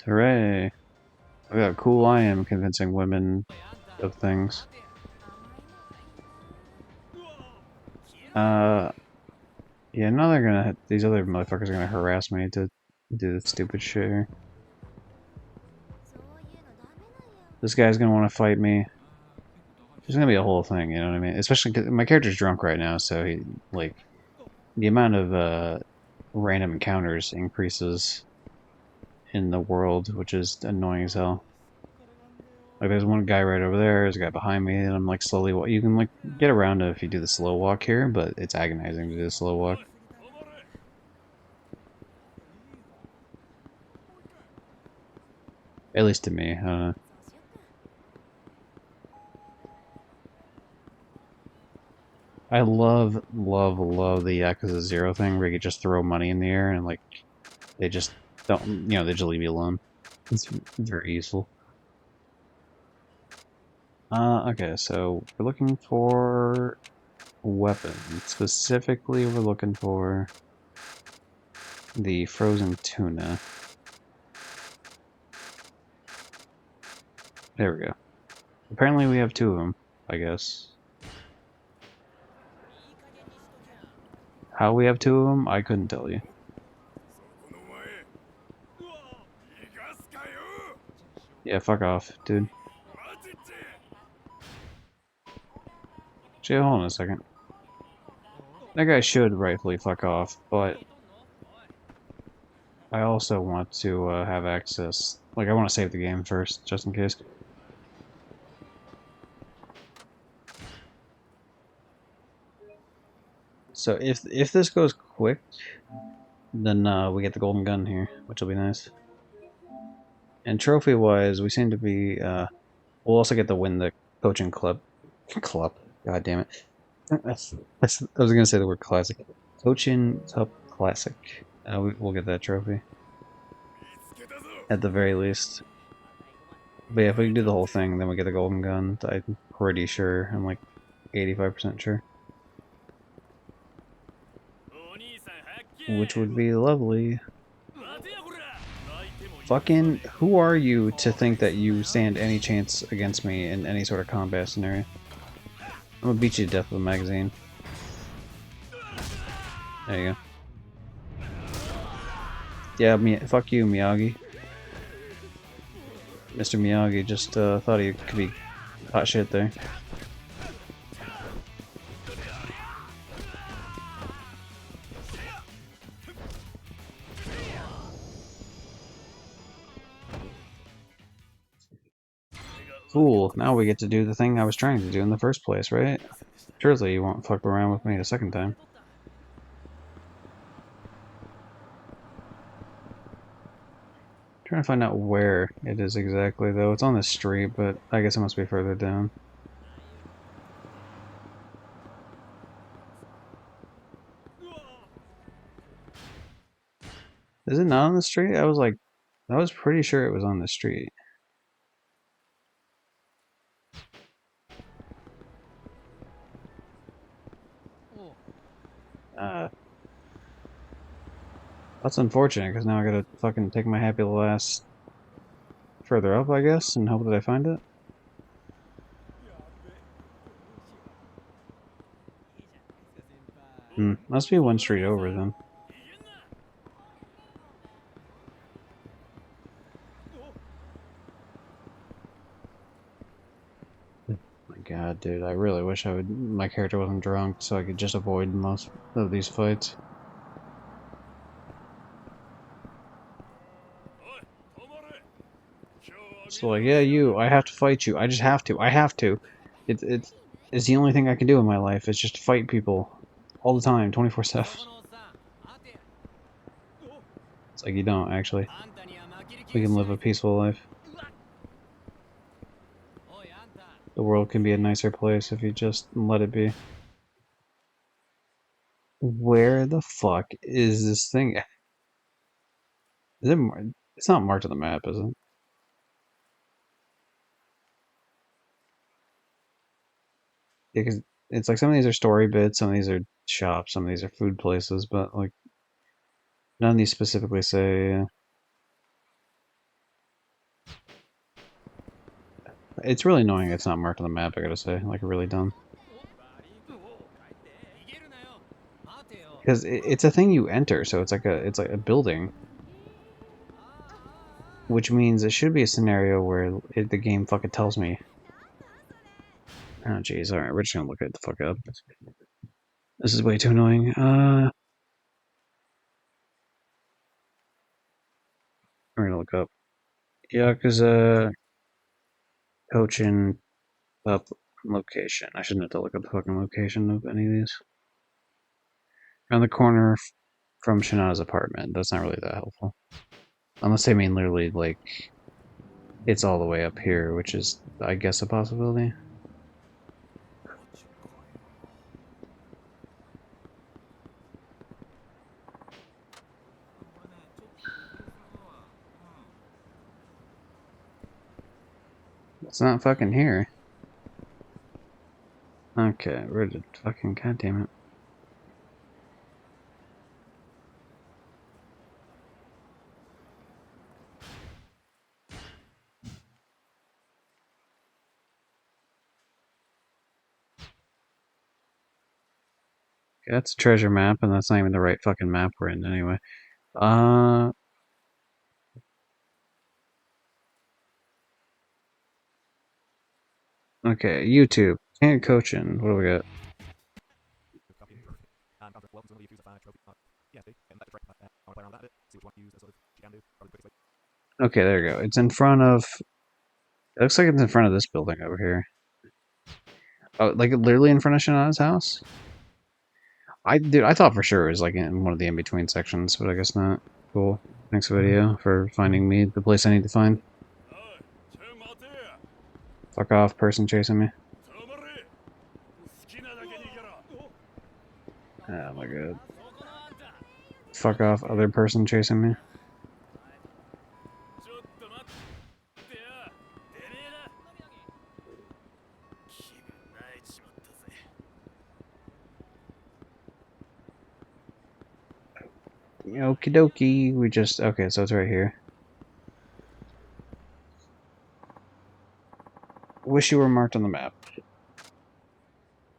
Hooray! Look how cool I am convincing women of things. Yeah, now they're gonna, these other motherfuckers are gonna harass me to do this stupid shit here. This guy's gonna want to fight me. There's gonna be a whole thing, you know what I mean? Especially because my character's drunk right now, so he, like, the amount of random encounters increases in the world, which is annoying as hell. Like, there's one guy right over there, there's a guy behind me, and I'm like slowly you can like get around it if you do the slow walk here, but it's agonizing to do the slow walk. At least to me, I don't know. I love the Yakuza 0 thing where you could just throw money in the air and like they just don't, you know, they just leave you alone. It's very useful. Okay, so we're looking for weapons. Specifically, we're looking for the frozen tuna. There we go. Apparently we have 2 of them, I guess. How we have 2 of them, I couldn't tell you. Yeah, fuck off, dude. Actually, hold on a second. That guy should rightfully fuck off, but I also want to have access. Like, I want to save the game first, just in case. So if this goes quick, then we get the golden gun here, which will be nice. And trophy-wise, we seem to be. We'll also get to win the coaching club. God damn it. I was gonna say the word classic. Coaching Cup Classic. We'll get that trophy. At the very least. But yeah, if we can do the whole thing, then we get the golden gun. I'm pretty sure. I'm like 85% sure. Which would be lovely. Fucking, who are you to think that you stand any chance against me in any sort of combat scenario? I'm gonna beat you to death with a magazine. There you go. Yeah, fuck you, Miyagi. Mr. Miyagi just thought he could be hot shit there. Cool, now we get to do the thing I was trying to do in the first place, right? Surely you won't fuck around with me a second time. Trying to find out where it is exactly, though. It's on the street, but I guess it must be further down. Is it not on the street? I was pretty sure it was on the street. That's unfortunate, because now I gotta fucking take my happy little ass further up, I guess, and hope that I find it. Must be one street over, then. My god, dude, I really wish my character wasn't drunk, so I could just avoid most of these fights. So like, yeah, I have to fight you. I just have to. I have to. It's the only thing I can do in my life. Is just fight people all the time, 24/7. It's like you don't actually. We can live a peaceful life. The world can be a nicer place if you just let it be. Where the fuck is this thing? Is it? It's not marked on the map, is it? Because it's like some of these are story bits, some of these are shops, some of these are food places, but like none of these specifically say. It's really annoying it's not marked on the map, I gotta say. Like, really dumb. Because it's a thing you enter, so it's like a building. Which means it should be a scenario where the game fucking tells me. Oh jeez, alright, we're just gonna look it the fuck up. This is way too annoying. We're gonna look up Yakuza Cochin up location. I shouldn't have to look up the fucking location of any of these. Around the corner from Shana's apartment. That's not really that helpful. Unless they mean literally, like, it's all the way up here, which is, I guess, a possibility. It's not fucking here. Okay, where did fucking goddamn it? Okay, that's a treasure map, and that's not even the right fucking map we're in anyway. Okay, YouTube. Can't coaching. What do we got? Okay, there we go. It's in front of. It looks like it's in front of this building over here. Oh, like literally in front of Shana's house? I thought for sure it was like in one of the in-between sections, but I guess not. Cool. Thanks, video, for finding me the place I need to find. Fuck off, person chasing me. Oh my god. Fuck off, other person chasing me. Okie dokie, we just, okay, so it's right here. Wish you were marked on the map.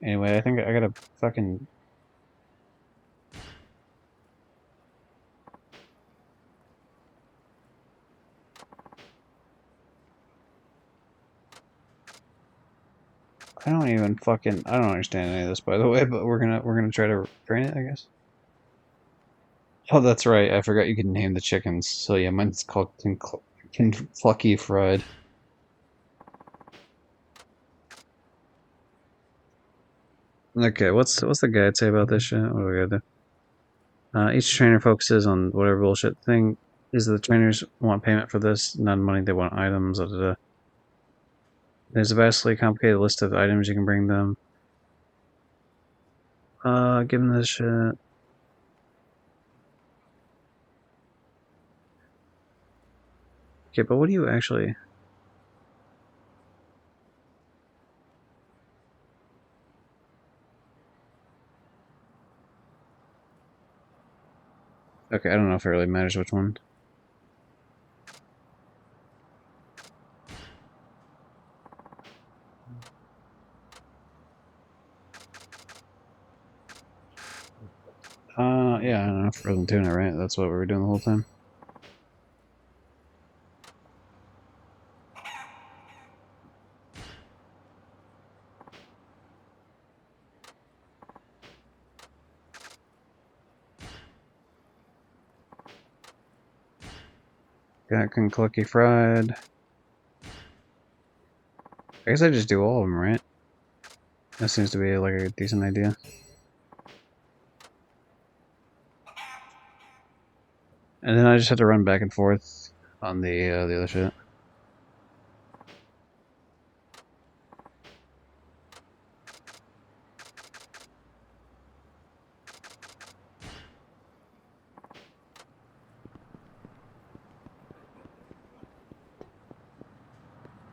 Anyway, I think I gotta fucking... I don't even fucking I don't understand any of this, by the way. But we're gonna try to train it, I guess. Oh, that's right. I forgot you could name the chickens. So yeah, mine's called Kentucky Fried. Okay, what's the guide say about this shit? What do we gotta do? Each trainer focuses on whatever bullshit thing is the trainers want payment for this, not money, they want items. Da, da, da. There's a vastly complicated list of items you can bring them. Give them this shit. Okay, but what do you actually... Okay, I don't know if it really matters which one. Yeah, I don't know, frozen tuna, right? That's what we were doing the whole time. Got Kentucky Fried. I guess I just do all of them, right? That seems to be like a decent idea. And then I just have to run back and forth on the other shit.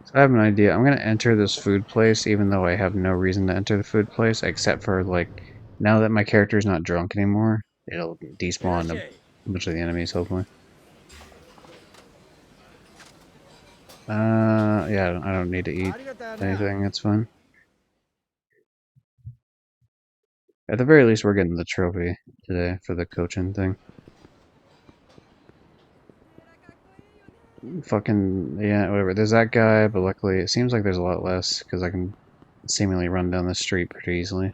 So I have an idea. I'm gonna enter this food place even though I have no reason to enter the food place except for like now that my character is not drunk anymore, it'll despawn a bunch of the enemies hopefully. Yeah, I don't need to eat anything, that's fine. At the very least, we're getting the trophy today for the coaching thing. Fucking, yeah, whatever. There's that guy, but luckily it seems like there's a lot less, because I can seemingly run down the street pretty easily.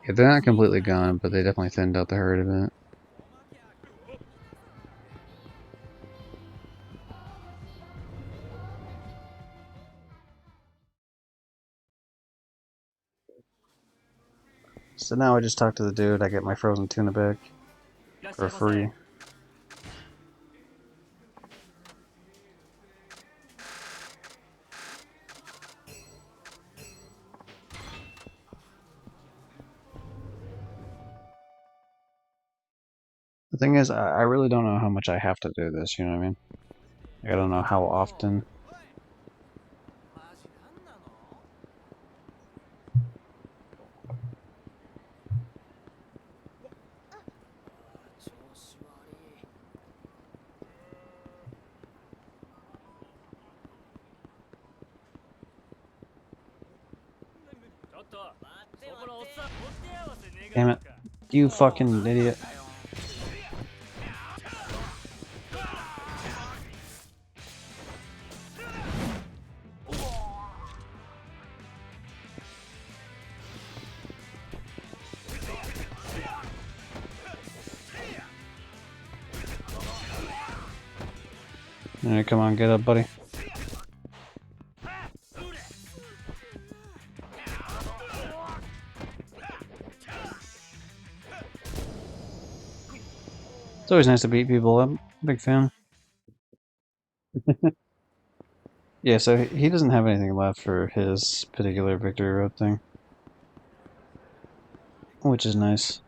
Yeah, they're not completely gone, but they definitely thinned out the herd a bit. So now I just talk to the dude, I get my frozen tuna back. For free. The thing is, I really don't know how much I have to do this, you know what I mean? I don't know how often. Damn it. You fucking idiot. Alright, come on, get up, buddy. It's always nice to beat people up. Big fan. Yeah, so he doesn't have anything left for his particular victory road thing. Which is nice.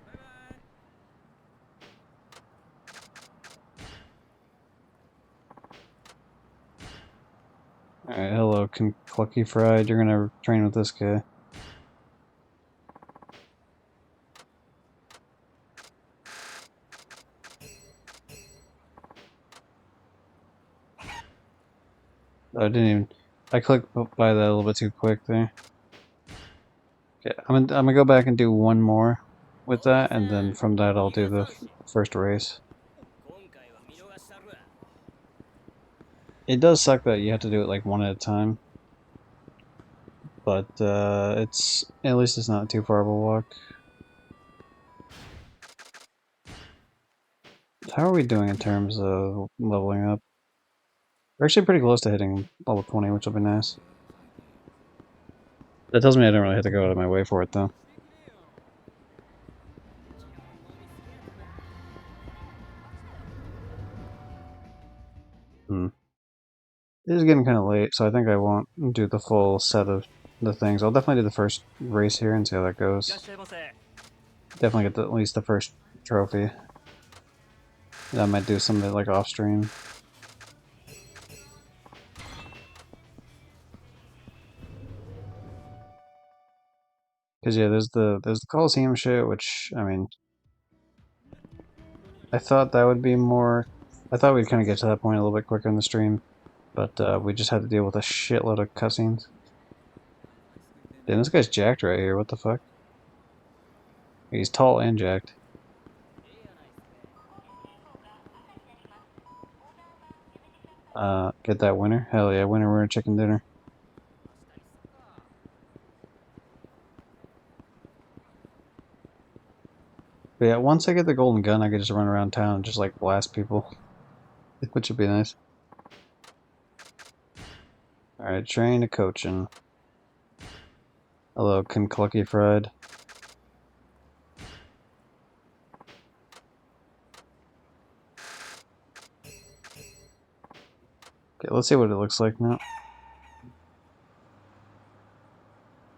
Alright, hello, Kentucky Fried. You're gonna train with this guy. I didn't even... I clicked by that a little bit too quick there. Okay, I'm gonna go back and do one more with that, and then from that I'll do the first race. It does suck that you have to do it like one at a time, but it's at least it's not too far of a walk. How are we doing in terms of leveling up? We're actually pretty close to hitting level 20, which will be nice. That tells me I don't really have to go out of my way for it, though. It is getting kind of late, so I think I won't do the full set of the things. I'll definitely do the first race here and see how that goes. Definitely get at least the first trophy. And I might do some of it like off stream. Cause yeah, there's the Coliseum shit, which I mean, I thought that would be more. I thought we'd kind of get to that point a little bit quicker in the stream, but we just had to deal with a shitload of cutscenes. Damn, this guy's jacked right here. What the fuck? He's tall and jacked. Get that winner? Hell yeah, winner, chicken dinner. But yeah, once I get the golden gun, I can just run around town and just like blast people, which would be nice. Alright, train to coaching. Hello, Kentucky Fried. Okay, let's see what it looks like now.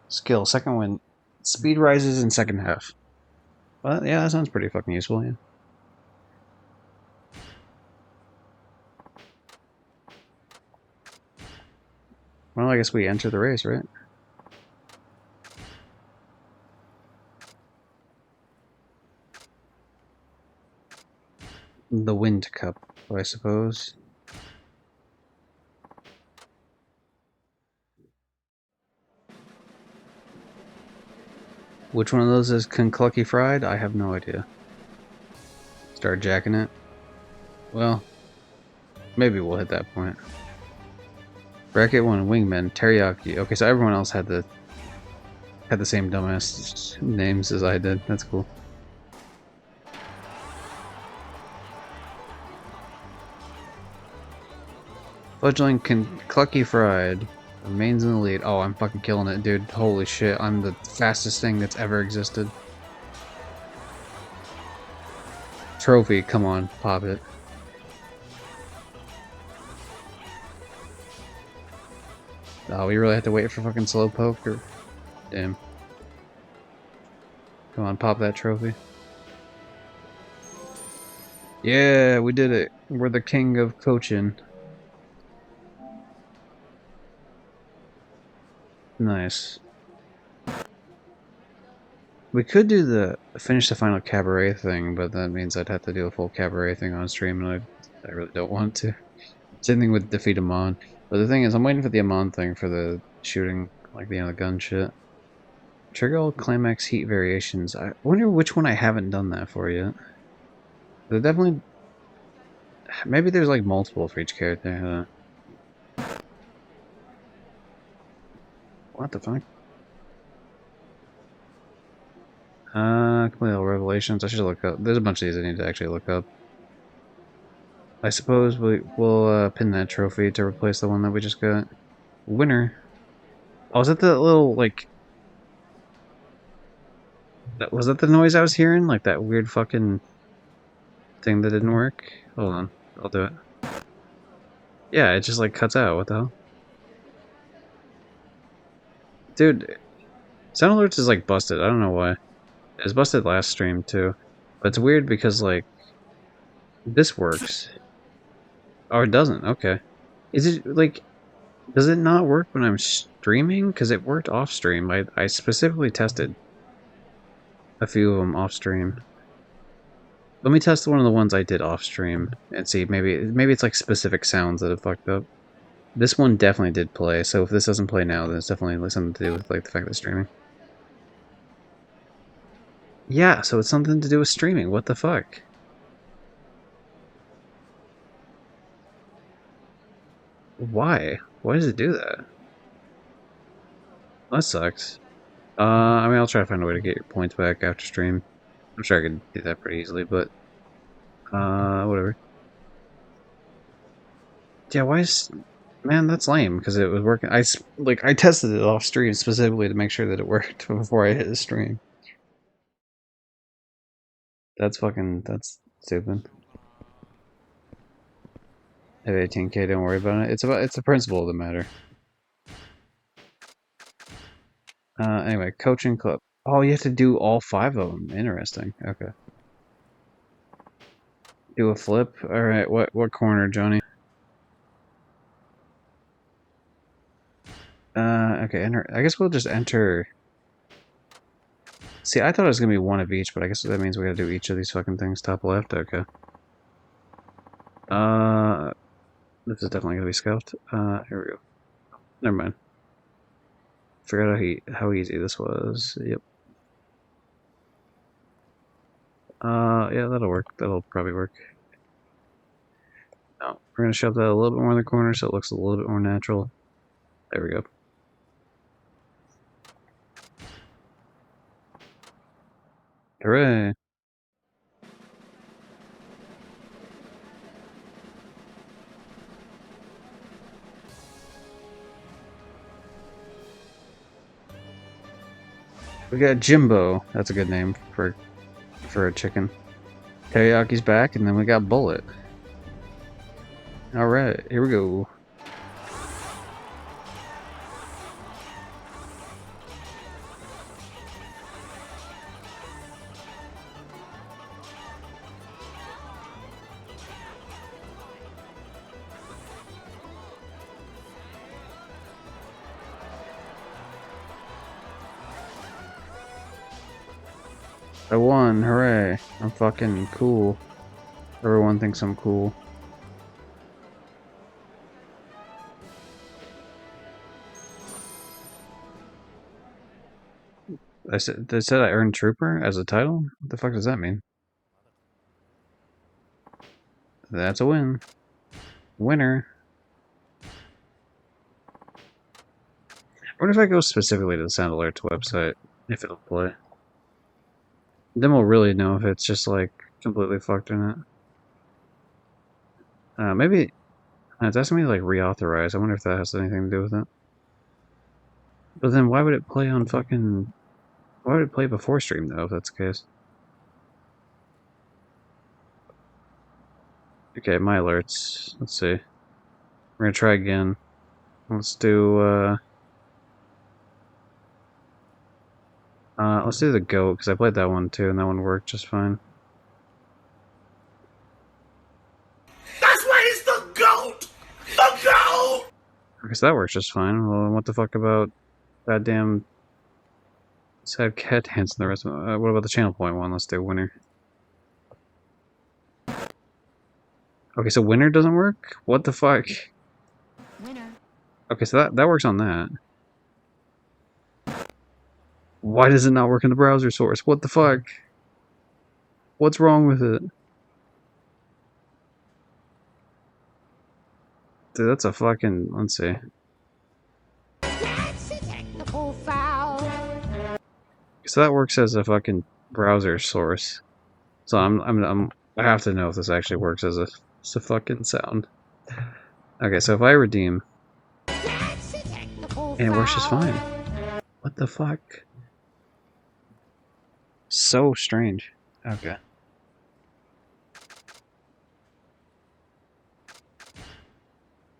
Skill, second win. Speed rises in second half. Well, yeah, that sounds pretty fucking useful, yeah. Well, I guess we enter the race, right? The Wind Cup, I suppose. Which one of those is Kentucky Fried? I have no idea. Start jacking it. Well, maybe we'll hit that point. Bracket 1 Wingman Teriyaki. Okay, so everyone else had the same dumbass names as I did. That's cool. Fledgling Kentucky Fried remains in the lead. Oh, I'm fucking killing it, dude. Holy shit, I'm the fastest thing that's ever existed. Trophy, come on, pop it. Oh, we really have to wait for fucking Slowpoke? Or... Damn. Come on, pop that trophy. Yeah, we did it. We're the king of coaching. Nice. We could do finish the final cabaret thing, but that means I'd have to do a full cabaret thing on stream, and I really don't want to. Same thing with defeat Amon. But the thing is, I'm waiting for the Amon thing for the shooting, like the gun shit. Trigger all climax heat variations. I wonder which one I haven't done that for yet. They're definitely... Maybe there's like multiple for each character. What the fuck? Complete all revelations. I should look up. There's a bunch of these I need to actually look up. I suppose we'll pin that trophy to replace the one that we just got. Winner. Oh, was that the little, like... Was that the noise I was hearing? Like that weird fucking thing that didn't work? Hold on. I'll do it. Yeah, it just like cuts out. What the hell? Dude, Sound Alerts is like busted. I don't know why. It was busted last stream too. But it's weird because like this works. Oh, it doesn't. Okay. Is it like does it not work when I'm streaming? Because it worked off stream. I specifically tested a few of them off stream. Let me test one of the ones I did off stream and see maybe it's like specific sounds that have fucked up. This one definitely did play, so if this doesn't play now, then it's definitely like something to do with like the fact that it's streaming. Yeah, so it's something to do with streaming. What the fuck? Why? Why does it do that? That sucks. I mean, I'll try to find a way to get your points back after stream. I'm sure I could do that pretty easily, but whatever. Yeah, why is man? That's lame because it was working. I tested it off stream specifically to make sure that it worked before I hit the stream. That's stupid. Have 18K, don't worry about it. It's the principle of the matter. Anyway, coaching club. Oh, you have to do all 5 of them. Interesting. Okay. Do a flip. All right. What corner, Johnny? Okay. Enter. I guess we'll just enter. See, I thought it was gonna be one of each, but I guess that means we gotta do each of these fucking things. Top left. Okay. This is definitely gonna be scuffed. Here we go. Never mind. Forgot how easy this was. Yep. Yeah, that'll work. That'll probably work. No, we're gonna shove that a little bit more in the corner so it looks a little bit more natural. There we go. Hooray! We got Jimbo. That's a good name for a chicken. Teriyaki's back, and then we got Bullet. All right, here we go. I won, hooray. I'm fucking cool. Everyone thinks I'm cool. They said I earned Trooper as a title? What the fuck does that mean? That's a win. Winner. I wonder if I go specifically to the Sound Alerts website, if it'll play. Then we'll really know if it's just like completely fucked or not. Maybe it's asking me to like reauthorize. I wonder if that has anything to do with it. But then why would it play on fucking? Why would it play before stream though? If that's the case. Okay, my alerts. Let's see. We're gonna try again. Let's do let's do the goat because I played that one too, and that one worked just fine. That's why he's the GOAT! The GOAT! Okay, so that works just fine. Well, what the fuck about that damn sad cat dance and the rest of it? What about the channel point one? Let's do winner. Okay, so winner doesn't work? What the fuck? Winner. Okay, so that works on that. Why does it not work in the browser source? What the fuck? What's wrong with it? Dude, that's a fucking... Let's see. That's a technical foul. So that works as a fucking browser source. So I have to know if this actually works as a fucking sound. Okay, so if I redeem... And it works just fine. What the fuck? So strange. Okay.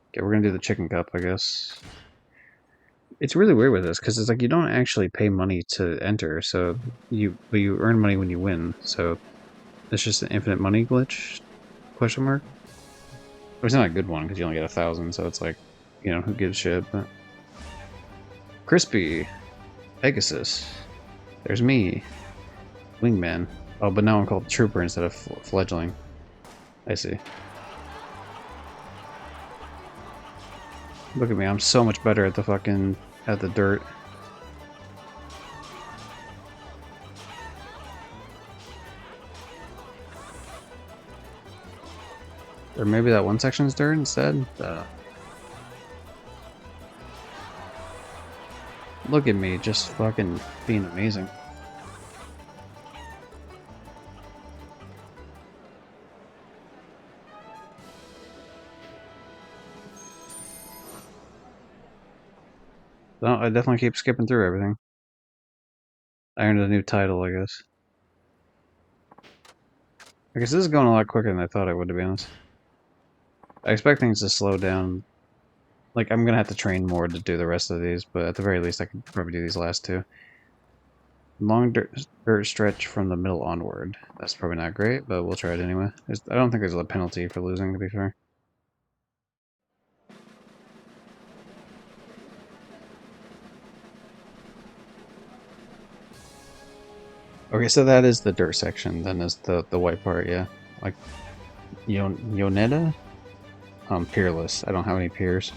Okay, we're gonna do the chicken cup, I guess. It's really weird with this because it's like you don't actually pay money to enter, so you earn money when you win. So it's just an infinite money glitch? Question mark. Well, it's not a good one because you only get 1,000, so it's like, you know, who gives shit? But Crispy, Pegasus. There's me, Wingman. Oh, but now I'm called Trooper instead of Fledgling. I see. Look at me, I'm so much better at the dirt. Or maybe that one section's dirt instead? Look at me, just fucking being amazing. No, I definitely keep skipping through everything. I earned a new title, I guess. I guess this is going a lot quicker than I thought it would, to be honest. I expect things to slow down. Like, I'm gonna have to train more to do the rest of these, but at the very least I can probably do these last two. Long dirt stretch from the middle onward. That's probably not great, but we'll try it anyway. I don't think there's a penalty for losing, to be fair. Okay, so that is the dirt section, then is the white part, yeah. Like, Yoneda? Peerless. I don't have any peers.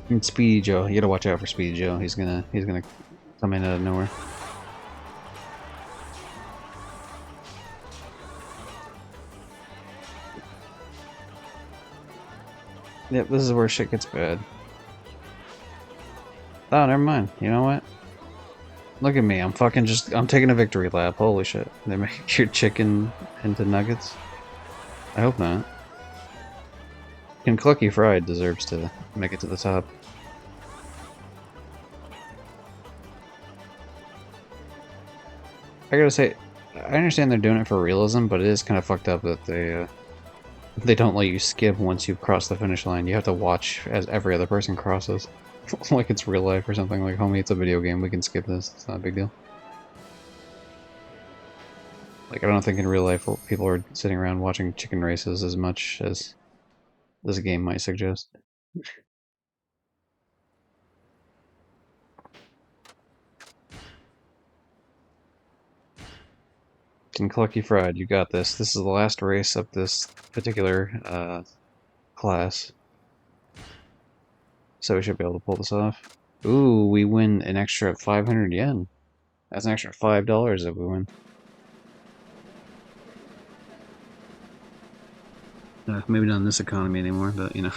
And Speedy Joe. You gotta watch out for Speedy Joe. He's gonna come in out of nowhere. Yep, this is where shit gets bad. Oh, never mind. You know what? Look at me. I'm taking a victory lap. Holy shit. They make your chicken into nuggets? I hope not. Kentucky Fried deserves to make it to the top. I gotta say, I understand they're doing it for realism, but it is kind of fucked up that they don't let you skip once you've crossed the finish line. You have to watch as every other person crosses. Like it's real life or something. Like, homie, it's a video game. We can skip this. It's not a big deal. Like, I don't think in real life people are sitting around watching chicken races as much as this game might suggest. Kentucky Fried, you got this. This is the last race of this particular class. So we should be able to pull this off. Ooh, we win an extra 500 yen. That's an extra $5 that we win. Maybe not in this economy anymore, but you know.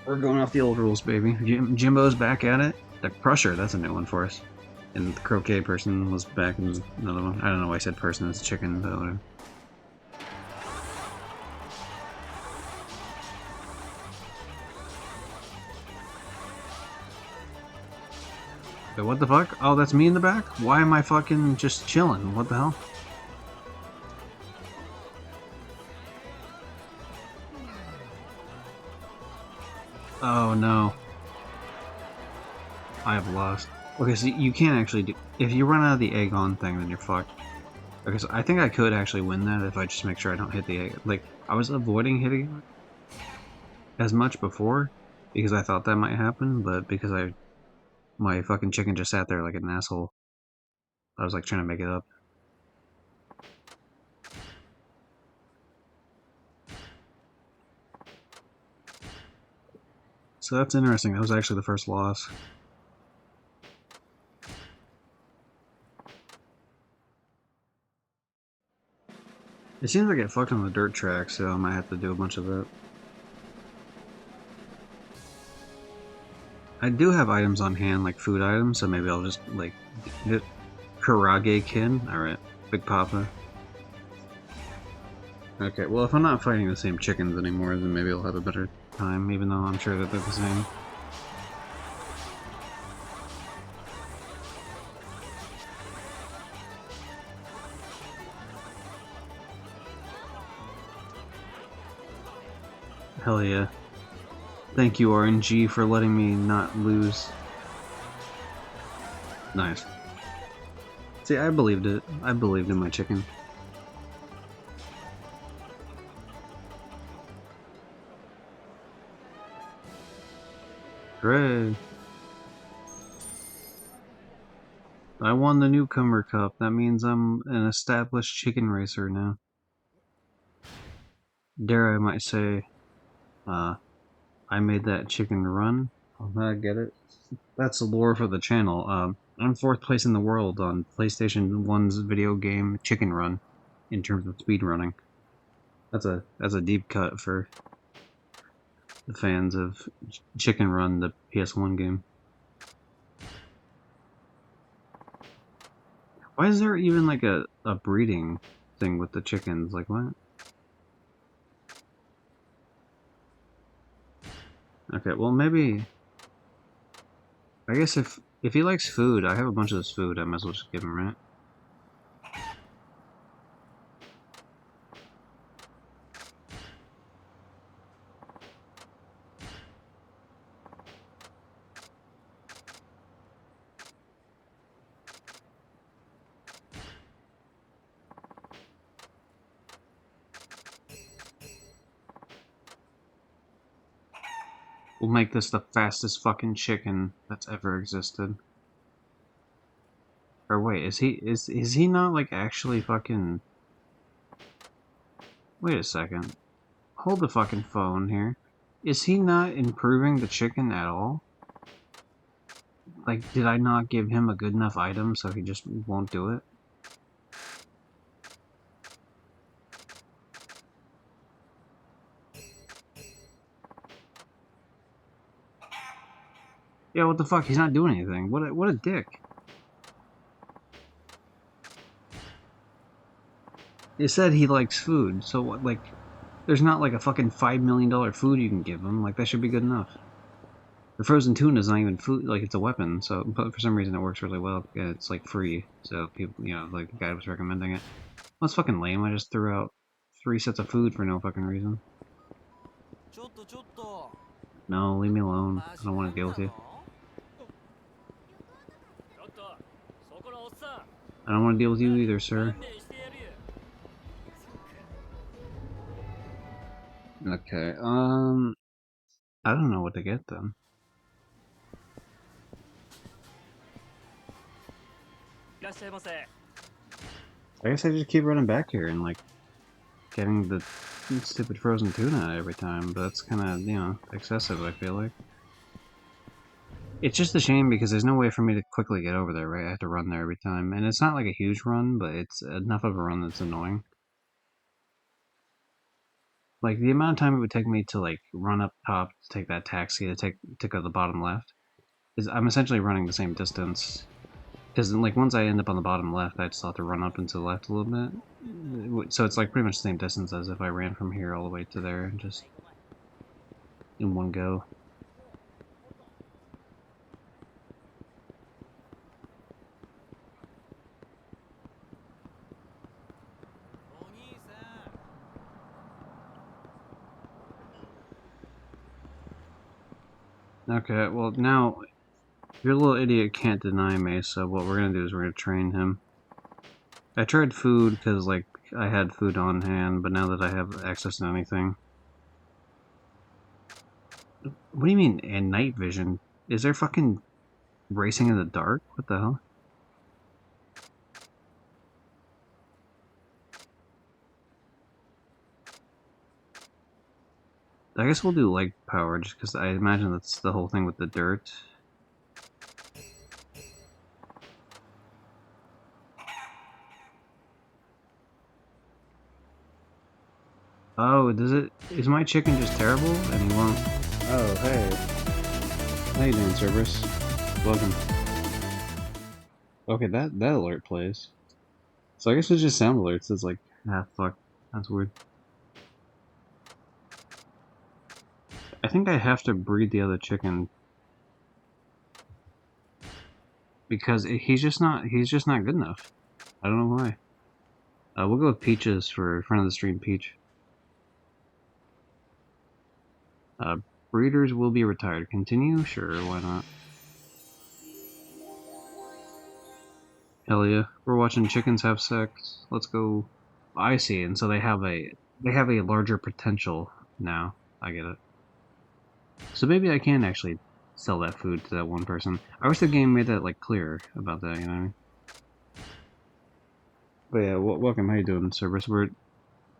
We're going off the old rules, baby. Jimbo's back at it. The Crusher, that's a new one for us. And the croquet person was back in another one. I don't know why I said person, it's chicken, but whatever. Wait, what the fuck? Oh, that's me in the back? Why am I fucking just chilling? What the hell? Oh no. I have lost. Okay, so you can't actually do... If you run out of the egg on thing, then you're fucked. Okay, so I think I could actually win that if I just make sure I don't hit the egg. Like, I was avoiding hitting it as much before, because I thought that might happen, but because my fucking chicken just sat there like an asshole, I was like trying to make it up. So that's interesting. That was actually the first loss. It seems like I get fucked on the dirt track, so I might have to do a bunch of that. I do have items on hand, like food items, so maybe I'll just, like, get Karage Kin. Alright, Big Papa. Okay, well, if I'm not fighting the same chickens anymore, then maybe I'll have a better time, even though I'm sure that they're the same. Hell yeah. Thank you, RNG, for letting me not lose. Nice. See, I believed it. I believed in my chicken. Hooray! I won the Newcomer Cup. That means I'm an established chicken racer now. Dare I might say, I made that chicken run. I get it. That's the lore for the channel. I'm 4th place in the world on PlayStation 1's video game Chicken Run in terms of speed running. That's a deep cut for the fans of Chicken Run, the PS1 game. Why is there even like a breeding thing with the chickens? Like what? Okay, well maybe I guess if he likes food, I have a bunch of this food, I might as well just give him, right? We'll make this the fastest fucking chicken that's ever existed. Or wait, is he not like actually fucking... Wait a second. Hold the fucking phone here. Is he not improving the chicken at all? Like, did I not give him a good enough item so he just won't do it? Yeah, what the fuck? He's not doing anything. What a dick. It said he likes food, so what, like, there's not like a fucking $5 million food you can give him. Like, that should be good enough. The frozen tuna is not even food, like, it's a weapon, so, but for some reason it works really well. It's, like, free, so people, you know, like, the guy was recommending it. Well, that's fucking lame. I just threw out 3 sets of food for no fucking reason. No, leave me alone. I don't want to deal with you. I don't want to deal with you either, sir. Okay, I don't know what to get them. I guess I just keep running back here and, like, getting the stupid frozen tuna every time, but that's kind of, you know, excessive, I feel like. It's just a shame because there's no way for me to quickly get over there, right? I have to run there every time, and it's not like a huge run, but it's enough of a run that's annoying. Like, the amount of time it would take me to, like, run up top to take that taxi to go to the bottom left, is I'm essentially running the same distance. Because, like, once I end up on the bottom left, I just have to run up and to the left a little bit. So it's, like, pretty much the same distance as if I ran from here all the way to there, just in one go. Okay, well, now, your little idiot can't deny me, so what we're gonna do is we're gonna train him. I tried food because, like, I had food on hand, but now that I have access to anything... What do you mean, and night vision? Is there fucking racing in the dark? What the hell? I guess we'll do light power, just because I imagine that's the whole thing with the dirt. Oh, does it... Is my chicken just terrible? And he won't... Oh, hey. How you doing, Cerberus? Welcome. Okay, that alert plays. So I guess it's just sound alerts. It's like, ah, fuck. That's weird. I think I have to breed the other chicken. Because he's just not good enough. I don't know why. We'll go with Peaches for friend of the stream, Peach. Breeders will be retired. Continue? Sure, why not? Hell yeah. We're watching chickens have sex. Let's go. I see, and so they have a larger potential now. I get it. So maybe I can actually sell that food to that one person. I wish the game made that, like, clearer about that, you know what I mean? But yeah, welcome. How you doing, Cerberus? We're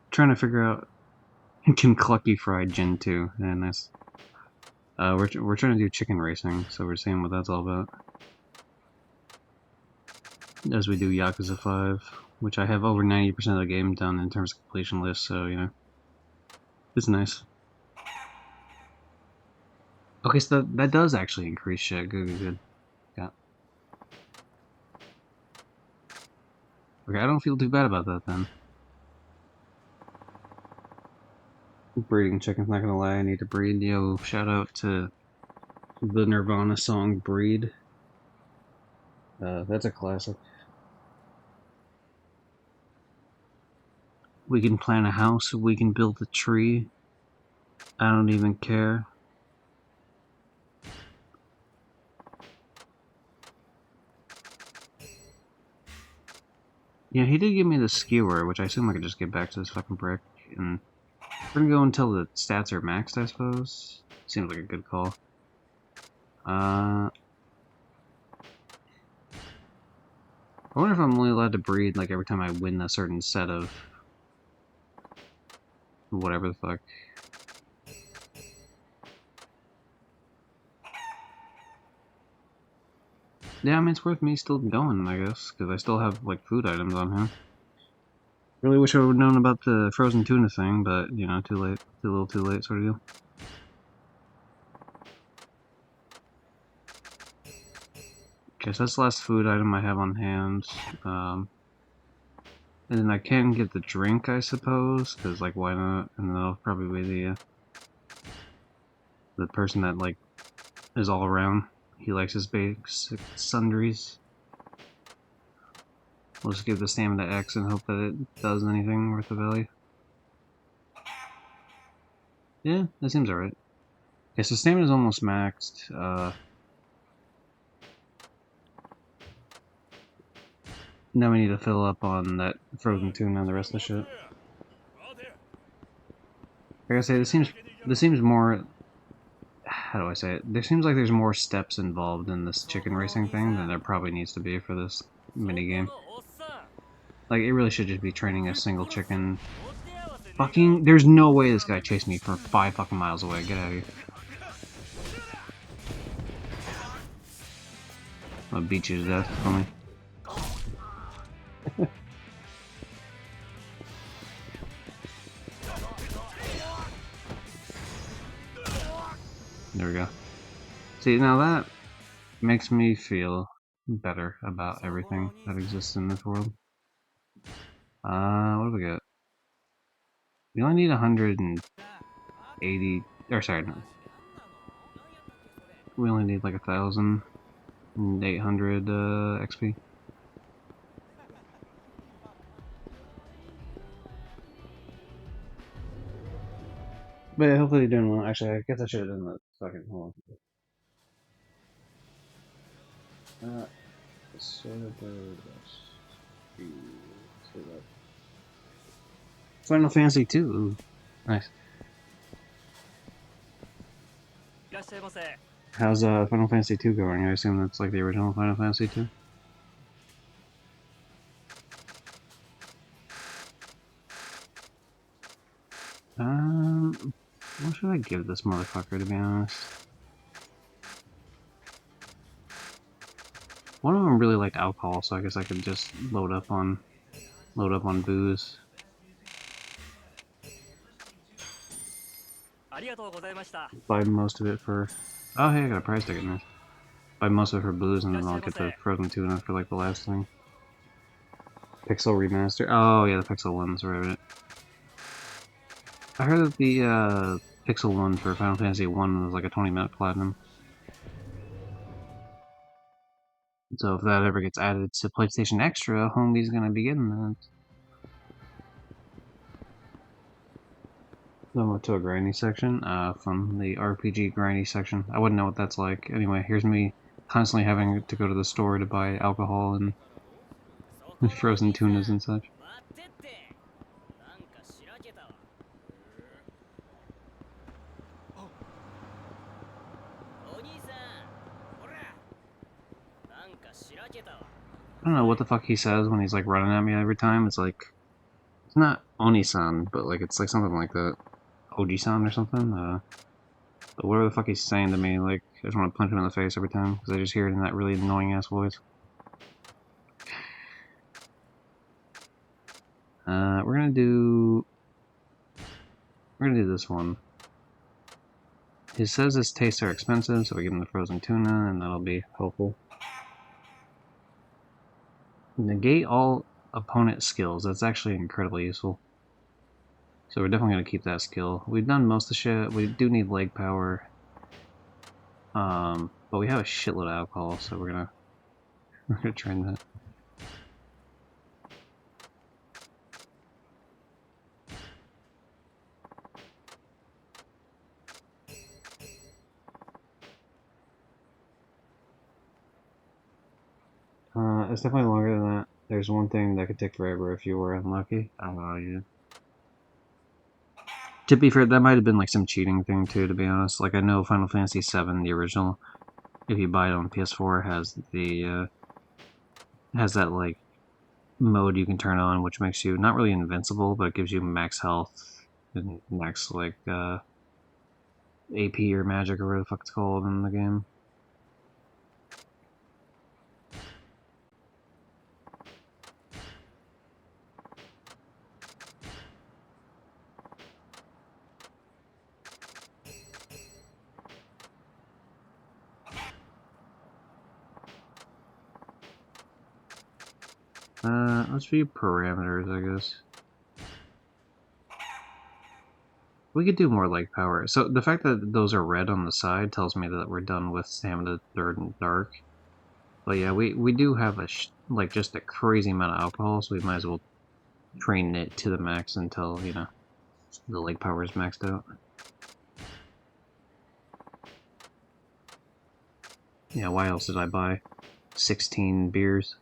trying to figure out Kentucky Fried Gen 2. Yeah, nice. We're trying to do chicken racing, so we're seeing what that's all about. As we do Yakuza 5, which I have over 90% of the game done in terms of completion list, so, you know. It's nice. Okay, so that does actually increase shit. Good. Yeah. Okay, I don't feel too bad about that then. Breeding chicken's not gonna lie, I need to breed. Yo, shout out to the Nirvana song Breed. That's a classic. We can plant a house, we can build a tree. I don't even care. Yeah, he did give me the skewer, which I assume I could just get back to this fucking brick. And we're gonna go until the stats are maxed, I suppose. Seems like a good call. I wonder if I'm only allowed to breed like every time I win a certain set of whatever the fuck. Yeah, I mean, it's worth me still going, I guess, because I still have, like, food items on him. Really wish I would have known about the frozen tuna thing, but, you know, too late. Too little, too late, sort of deal. Okay, so that's the last food item I have on hand. And then I can get the drink, I suppose, because, like, why not? And then I'll probably be the person that, like, is all around. He likes his basic sundries. We'll just give the stamina X and hope that it does anything worth the value. Yeah, that seems alright. Okay, so stamina's almost maxed. Now we need to fill up on that frozen tuna and the rest of the shit. Like I say, this seems more. How do I say it? There seems like there's more steps involved in this chicken racing thing than there probably needs to be for this mini game. Like, it really should just be training a single chicken. Fucking, there's no way this guy chased me from 5 fucking miles away. Get out of here. I'll beat you to death, homie. There we go. See, now that makes me feel better about everything that exists in this world. What do we got? We only need 180, or sorry, no. We only need like 1,800 XP. But yeah, hopefully you're doing well. Actually, I guess I should have done the fucking, hold on. Final Fantasy 2. Ooh, nice. How's Final Fantasy 2 going? I assume that's like the original Final Fantasy 2. What should I give this motherfucker, to be honest? One of them really liked alcohol, so I guess I could just load up on booze. Buy most of it for. Oh, hey, I got a prize ticket now. Buy most of it for booze, and then I'll get the frozen tuna for like the last thing. Pixel remaster. Oh yeah, the Pixel ones, right? I heard that the Pixel one for Final Fantasy 1 was like a 20-minute platinum. So if that ever gets added to PlayStation Extra, homie's gonna be getting that. Then we're to a grindy section, from the RPG grindy section. I wouldn't know what that's like. Anyway, here's me constantly having to go to the store to buy alcohol and frozen tunas and such. I don't know what the fuck he says when he's like running at me every time. It's like, it's not Oni-san, but like it's like something like that. Oji-san or something. But whatever the fuck he's saying to me, like, I just want to punch him in the face every time because I just hear it in that really annoying ass voice. We're gonna do this one. He says his tastes are expensive, so we give him the frozen tuna, and that'll be helpful. Negate all opponent skills. That's actually incredibly useful. So we're definitely going to keep that skill. We've done most of the shit. We do need leg power. But we have a shitload of alcohol, so we're gonna train that. It's definitely longer than that. There's one thing that could take forever if you were unlucky. Yeah. To be fair, that might have been like some cheating thing too, to be honest. Like I know Final Fantasy VII, the original, if you buy it on PS4, has the has that like mode you can turn on, which makes you not really invincible, but it gives you max health and max like AP or magic or whatever the fuck it's called in the game. Let's view parameters, I guess. We could do more leg power. So the fact that those are red on the side tells me that we're done with stamina, third, and dark. But yeah, we do have like just a crazy amount of alcohol, so we might as well train it to the max until, you know, the leg power is maxed out. Yeah, why else did I buy 16 beers?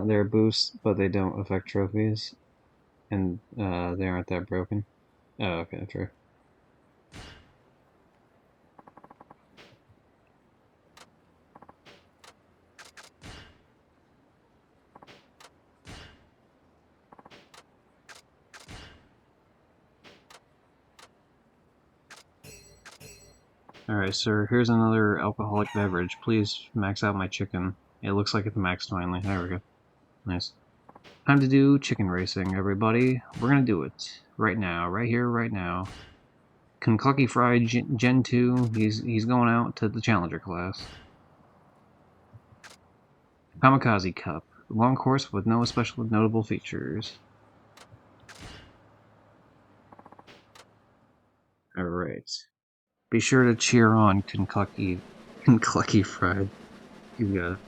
They're boosts, but they don't affect trophies. And they aren't that broken. Oh, okay, true. Alright, sir, here's another alcoholic beverage. Please max out my chicken. It looks like it's maxed finally. There we go. Nice. Time to do chicken racing, everybody. We're gonna do it. Right now. Right here, right now. Kentucky Fried Gen 2. He's going out to the Challenger class. Kamikaze Cup. Long course with no special notable features. Alright. Be sure to cheer on Kentucky Fried. You got it.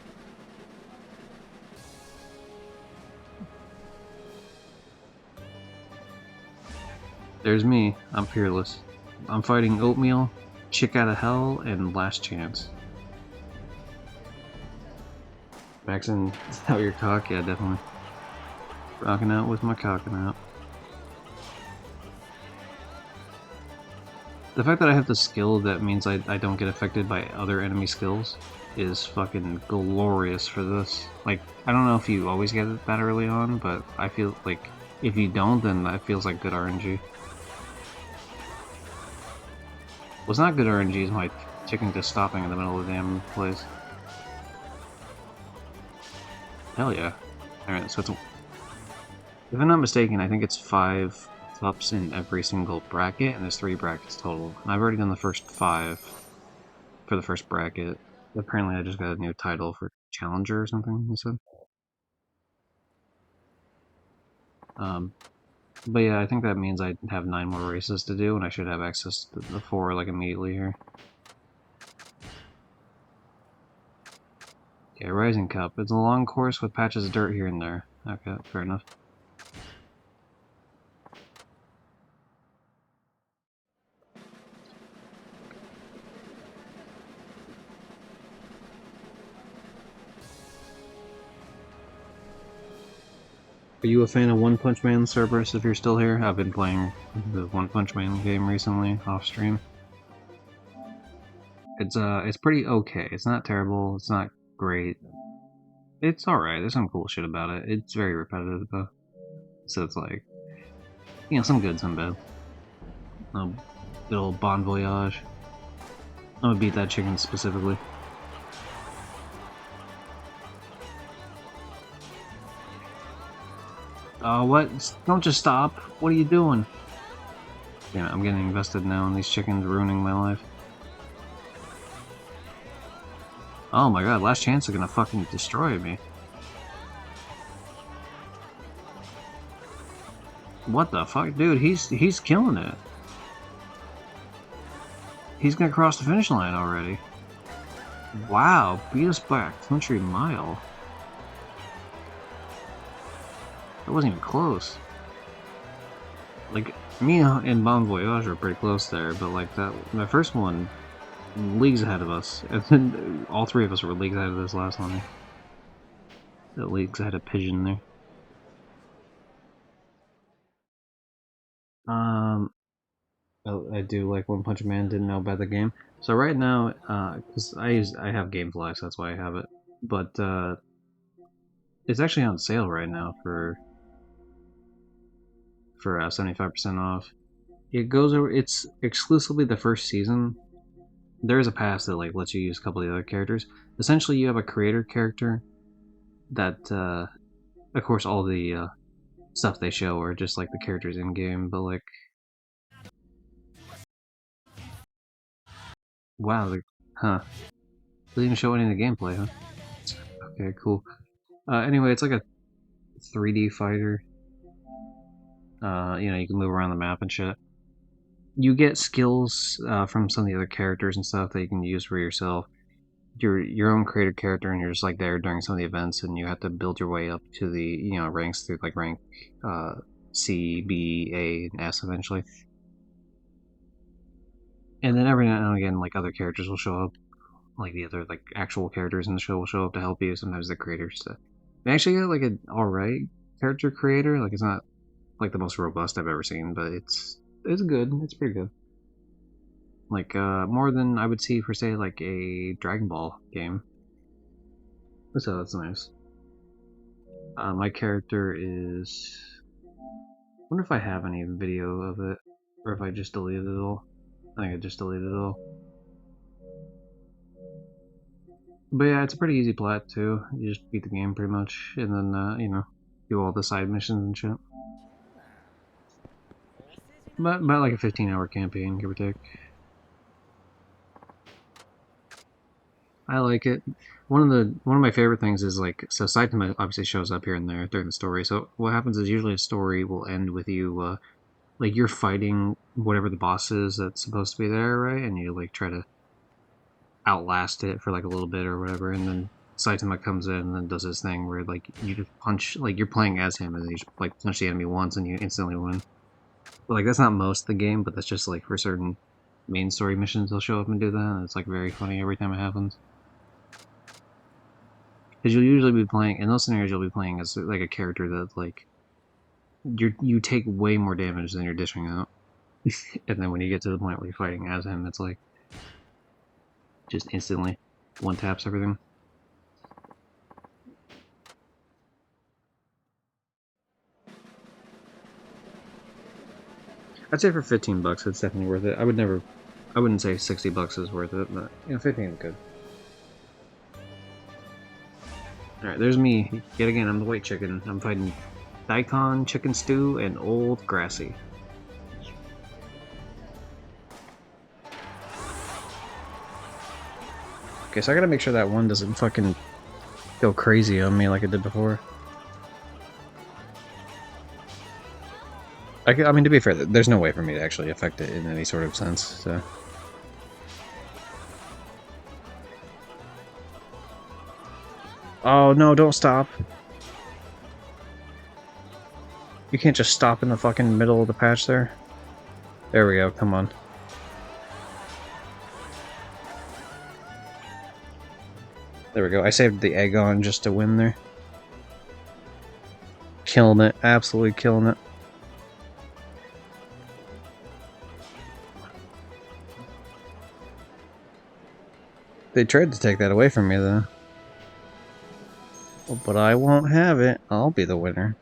There's me. I'm fearless. I'm fighting Oatmeal, Chick Outta Hell, and Last Chance. Maxing out your cock? Yeah, definitely. Rocking out with my cocking out. The fact that I have the skill that means I don't get affected by other enemy skills is fucking glorious for this. Like, I don't know if you always get it that early on, but I feel like if you don't, then that feels like good RNG. What's not good RNG is my chicken just stopping in the middle of the damn place. Hell yeah. Alright, so it's... If I'm not mistaken, I think it's 5 cups in every single bracket, and there's 3 brackets total. And I've already done the first 5 for the first bracket. Apparently I just got a new title for Challenger or something, he said. But yeah, I think that means I have 9 more races to do, and I should have access to the 4, like, immediately here. Okay, Rising Cup. It's a long course with patches of dirt here and there. Okay, fair enough. Are you a fan of One Punch Man, Cerberus, if you're still here? I've been playing the One Punch Man game recently, off stream. It's pretty okay. It's not terrible, it's not great. It's alright, there's some cool shit about it. It's very repetitive, though. So it's like, you know, some good, some bad. Good old Bon Voyage. I'm gonna beat that chicken specifically. What? Don't just stop. What are you doing? Yeah, I'm getting invested now in these chickens ruining my life. Oh my god, last chance are gonna fucking destroy me. What the fuck? Dude, he's killing it. He's gonna cross the finish line already. Wow, beat us by a country mile. That wasn't even close. Like, me and Bon Voyage were pretty close there, but like that first one, leagues ahead of us. And then all three of us were leagues ahead of this last one. The leagues ahead of Pigeon there. I do like One Punch Man. Didn't know about the game. So right now, because I have GameFly, so that's why I have it. But it's actually on sale right now for 75% off. It goes over. It's exclusively the first season. There is a pass that like lets you use a couple of the other characters. Essentially, you have a creator character that, of course, all the stuff they show are just like the characters in game. But like, wow, huh? Doesn't even show any of the gameplay, huh? Okay, cool. Anyway, it's like a 3D fighter. You know, you can move around the map and shit. You get skills from some of the other characters and stuff that you can use for yourself. Your own created character, and you're just like there during some of the events, and you have to build your way up to the ranks through like rank C, B, A, and S eventually. And then every now and again, like other characters will show up, like the other like actual characters in the show will show up to help you. Sometimes the creators. They actually got like an alright character creator. Like it's not like the most robust I've ever seen, but it's good. It's pretty good. Like more than I would see for say like a Dragon Ball game. So that's nice. My character is. I wonder if I have any video of it, or if I just deleted it all. I think I just deleted it all. But yeah, it's a pretty easy plat too. You just beat the game pretty much, and then do all the side missions and shit. But about like a 15-hour campaign, give or take. I like it. One of my favorite things is like, so Saitama obviously shows up here and there during the story. So what happens is usually a story will end with you like you're fighting whatever the boss is that's supposed to be there, right? And you like try to outlast it for like a little bit or whatever, and then Saitama comes in and then does his thing where like you just punch, like you're playing as him, and then you just like punch the enemy once and you instantly win. But like that's not most of the game, but that's just like for certain main story missions they'll show up and do that, and it's like very funny every time it happens. Because you'll usually be playing in those scenarios, you'll be playing as like a character that like you take way more damage than you're dishing out, and then when you get to the point where you're fighting as him, it's like just instantly one taps everything. I'd say for $15, it's definitely worth it. I wouldn't say $60 is worth it, but 15 is good. Alright, there's me. Yet again, I'm the white chicken. I'm fighting Daikon, Chicken Stew, and Old Grassy. Okay, so I gotta make sure that one doesn't fucking go crazy on me like it did before. I mean, to be fair, there's no way for me to actually affect it in any sort of sense, so... Oh, no, don't stop. You can't just stop in the fucking middle of the patch there. There we go, come on. There we go, I saved the egg on just to win there. Killing it, absolutely killing it. They tried to take that away from me, though. But I won't have it. I'll be the winner.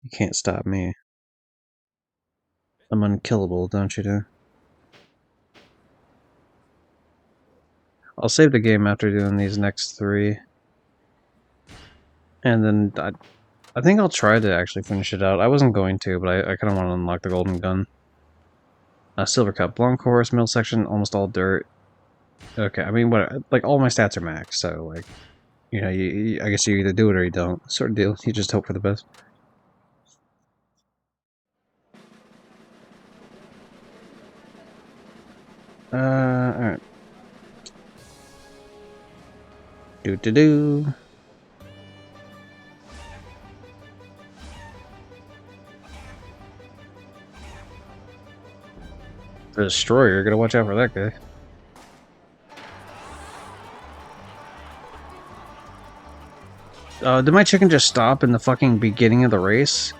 You can't stop me. I'm unkillable, don't you know? I'll save the game after doing these next three. And then I think I'll try to actually finish it out. I wasn't going to, but I kind of want to unlock the golden gun. Silver cup, long course, middle section, almost all dirt. Okay, I mean, what? Like all my stats are max, so like, you know, I guess you either do it or you don't, sort of deal. You just hope for the best. All right. Do. The destroyer, gotta watch out for that guy. Did my chicken just stop in the fucking beginning of the race?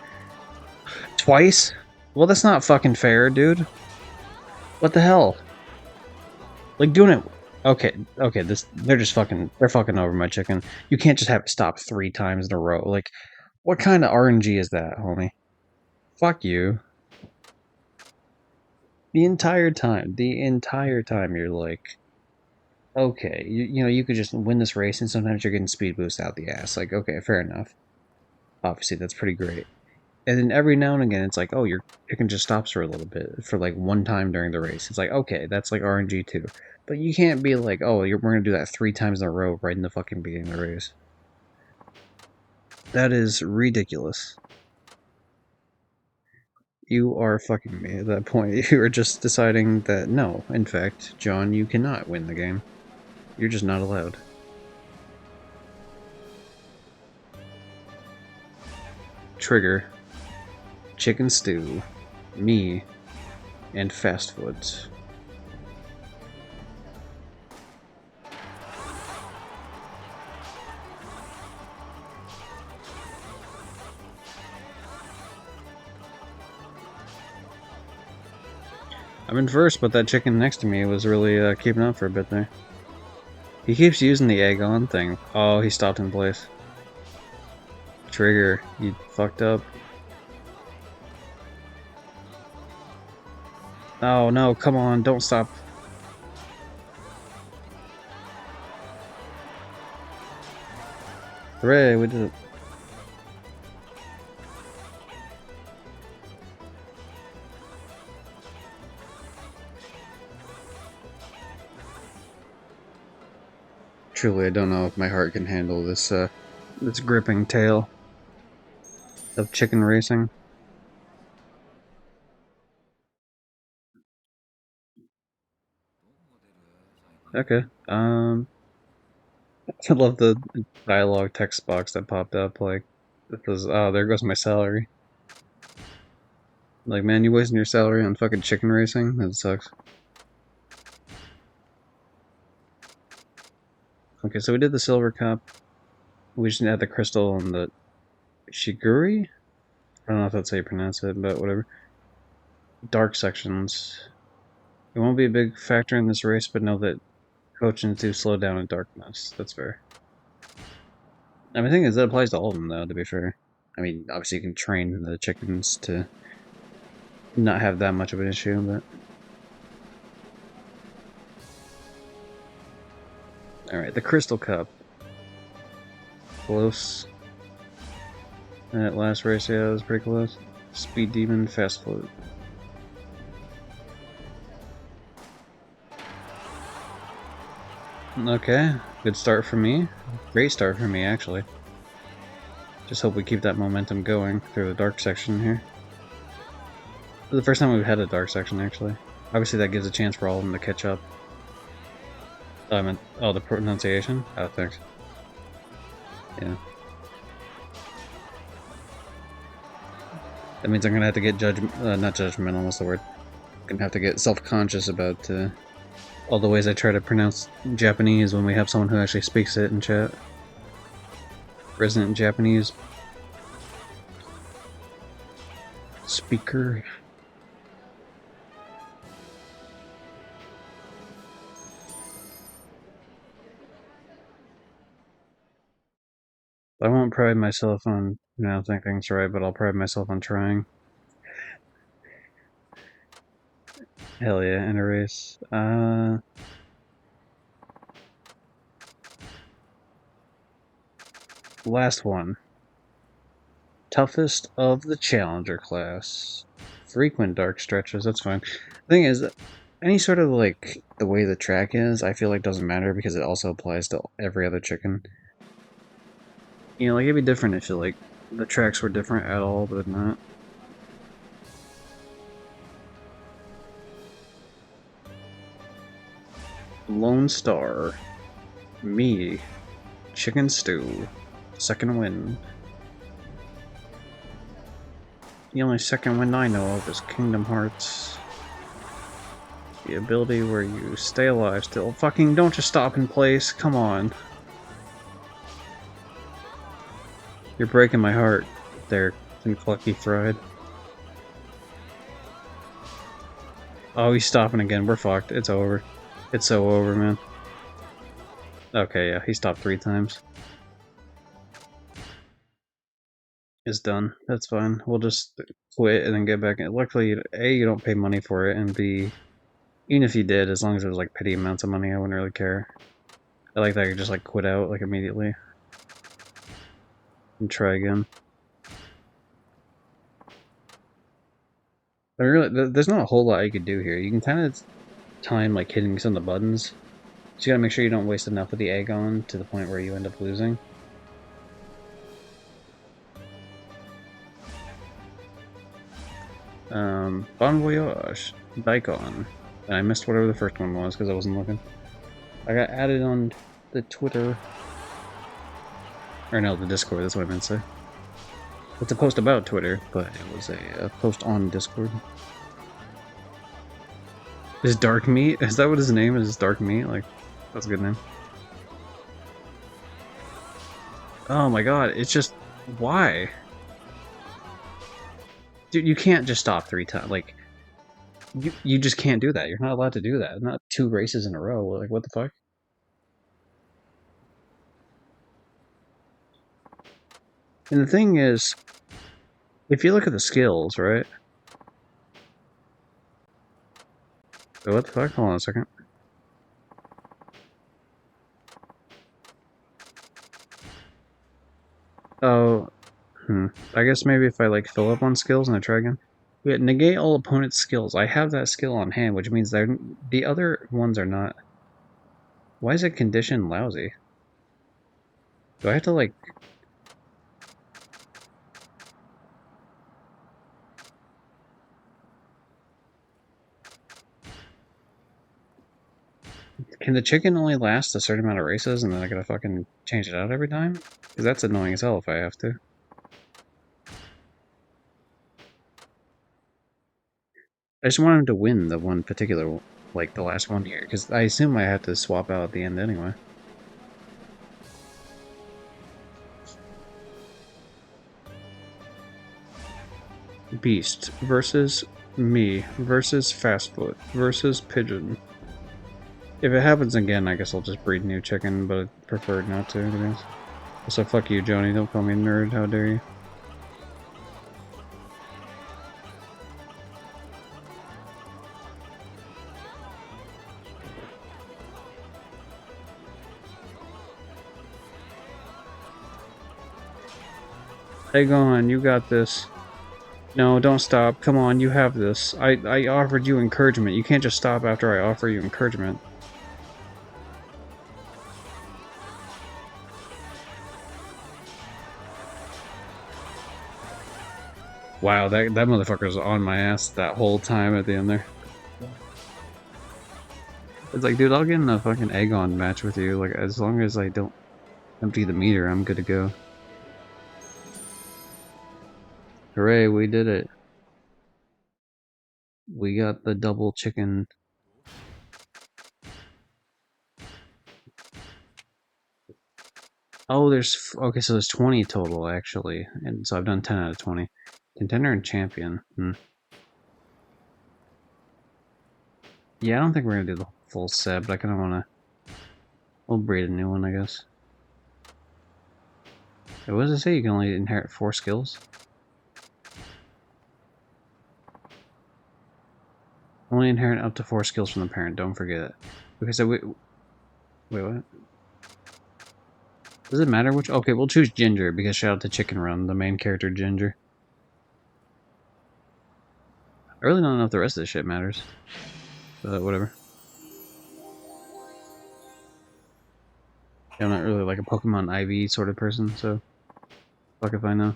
Twice? Well, that's not fucking fair, dude. What the hell? Like, doing it... Okay, they're fucking over my chicken. You can't just have it stop 3 times in a row. Like, what kind of RNG is that, homie? Fuck you. The entire time you're like, okay, you know, you could just win this race and sometimes you're getting speed boost out the ass. Like, okay, fair enough. Obviously, that's pretty great. And then every now and again, it's like, oh, your chicken just stops for a little bit, for like one time during the race. It's like, okay, that's like RNG too. But you can't be like, oh, we're going to do that 3 times in a row right in the fucking beginning of the race. That is ridiculous. You are fucking me at that point. You are just deciding that, no, in fact, John, you cannot win the game. You're just not allowed. Trigger. Chicken stew. Me. And fast foods. I'm in first, but that chicken next to me was really keeping up for a bit there. He keeps using the egg on thing. Oh, he stopped in place. Trigger, you fucked up. Oh no, come on, don't stop. Hooray, we did it. Truly, I don't know if my heart can handle this this gripping tale of chicken racing. Okay. I love the dialogue text box that popped up. Like, it was, oh, there goes my salary. Like, man, you wasting your salary on fucking chicken racing? That sucks. Okay, so we did the silver cup. We just add the crystal and the shiguri? I don't know if that's how you pronounce it, but whatever. Dark sections. It won't be a big factor in this race, but know that potions do slow down in darkness. That's fair. I mean, the thing is, that applies to all of them, though, to be fair. I mean, obviously you can train the chickens to not have that much of an issue, but... Alright, the Crystal Cup. Close. That last race, yeah, that was pretty close. Speed Demon, Fast Float. Okay, good start for me. Great start for me, actually. Just hope we keep that momentum going through the dark section here. The first time we've had a dark section, actually. Obviously that gives a chance for all of them to catch up. Oh, I meant, oh, the pronunciation? Oh, thanks. Yeah. That means I'm gonna have to get not judgmental, what's the word? I'm gonna have to get self-conscious about all the ways I try to pronounce Japanese when we have someone who actually speaks it in chat. Resident Japanese speaker. I won't pride myself on pronouncing things right, but I'll pride myself on trying. Hell yeah, in a race. Last one. Toughest of the Challenger class. Frequent dark stretches, that's fine. The thing is, any sort of, like, the way the track is, I feel like doesn't matter because it also applies to every other chicken. You know, like, it'd be different if, like, the tracks were different at all, but not. Lone Star. Me. Chicken Stew. Second win. The only second win I know of is Kingdom Hearts. The ability where you stay alive still. Fucking don't just stop in place, come on. You're breaking my heart there, Kentucky Fried. Oh, he's stopping again, we're fucked, it's over. It's so over, man. Okay, yeah, he stopped 3 times. It's done. That's fine. We'll just quit and then get back in. Luckily, A, you don't pay money for it, and B, even if you did, as long as it was like petty amounts of money, I wouldn't really care. I like that I could just like quit out like immediately. And try again. But really, there's not a whole lot you could do here. You can kind of time like hitting some of the buttons. So you gotta make sure you don't waste enough of the egg on to the point where you end up losing. Bon Voyage, Daikon. And I missed whatever the first one was because I wasn't looking. I got added on the Twitter. Or no, the Discord, that's what I meant to say. It's a post about Twitter, but it was a post on Discord. Is Dark Meat? Is that what his name is? Dark Meat? Like, that's a good name. Oh my god, it's just... Why? Dude, you can't just stop 3 times. Like, you just can't do that. You're not allowed to do that. Not 2 races in a row. Like, what the fuck? And the thing is, if you look at the skills, right? Oh, what the fuck? Hold on a second. Oh, I guess maybe if I like fill up on skills and I try again. Yeah, negate all opponent's skills. I have that skill on hand, which means the other ones are not. Why is it condition lousy? Do I have to like... Can the chicken only last a certain amount of races and then I gotta fucking change it out every time? Because that's annoying as hell if I have to. I just want him to win the one particular, like the last one here, because I assume I have to swap out at the end anyway. Beast versus me versus Fastfoot versus Pigeon. If it happens again, I guess I'll just breed new chicken, but I prefer not to be honest. So fuck you, Johnny. Don't call me a nerd. How dare you? Hey, go on. You got this. No, don't stop. Come on, you have this. I offered you encouragement. You can't just stop after I offer you encouragement. Wow, that motherfucker's on my ass that whole time at the end there. It's like, dude, I'll get in a fucking egg-on match with you. Like, as long as I don't empty the meter, I'm good to go. Hooray, we did it. We got the double chicken. Oh, okay, so there's 20 total, actually. And so I've done 10 out of 20. Contender and champion. Yeah, I don't think we're gonna do the full set, but I kind of want to... We'll breed a new one, I guess. Wait, what does it say? You can only inherit 4 skills? Only inherit up to 4 skills from the parent, don't forget it. Okay, so wait, what? Does it matter which? Okay, we'll choose Ginger because shout out to Chicken Run, the main character Ginger. I really don't know if the rest of this shit matters. But whatever. I'm not really like a Pokemon IV sort of person, so fuck if I know.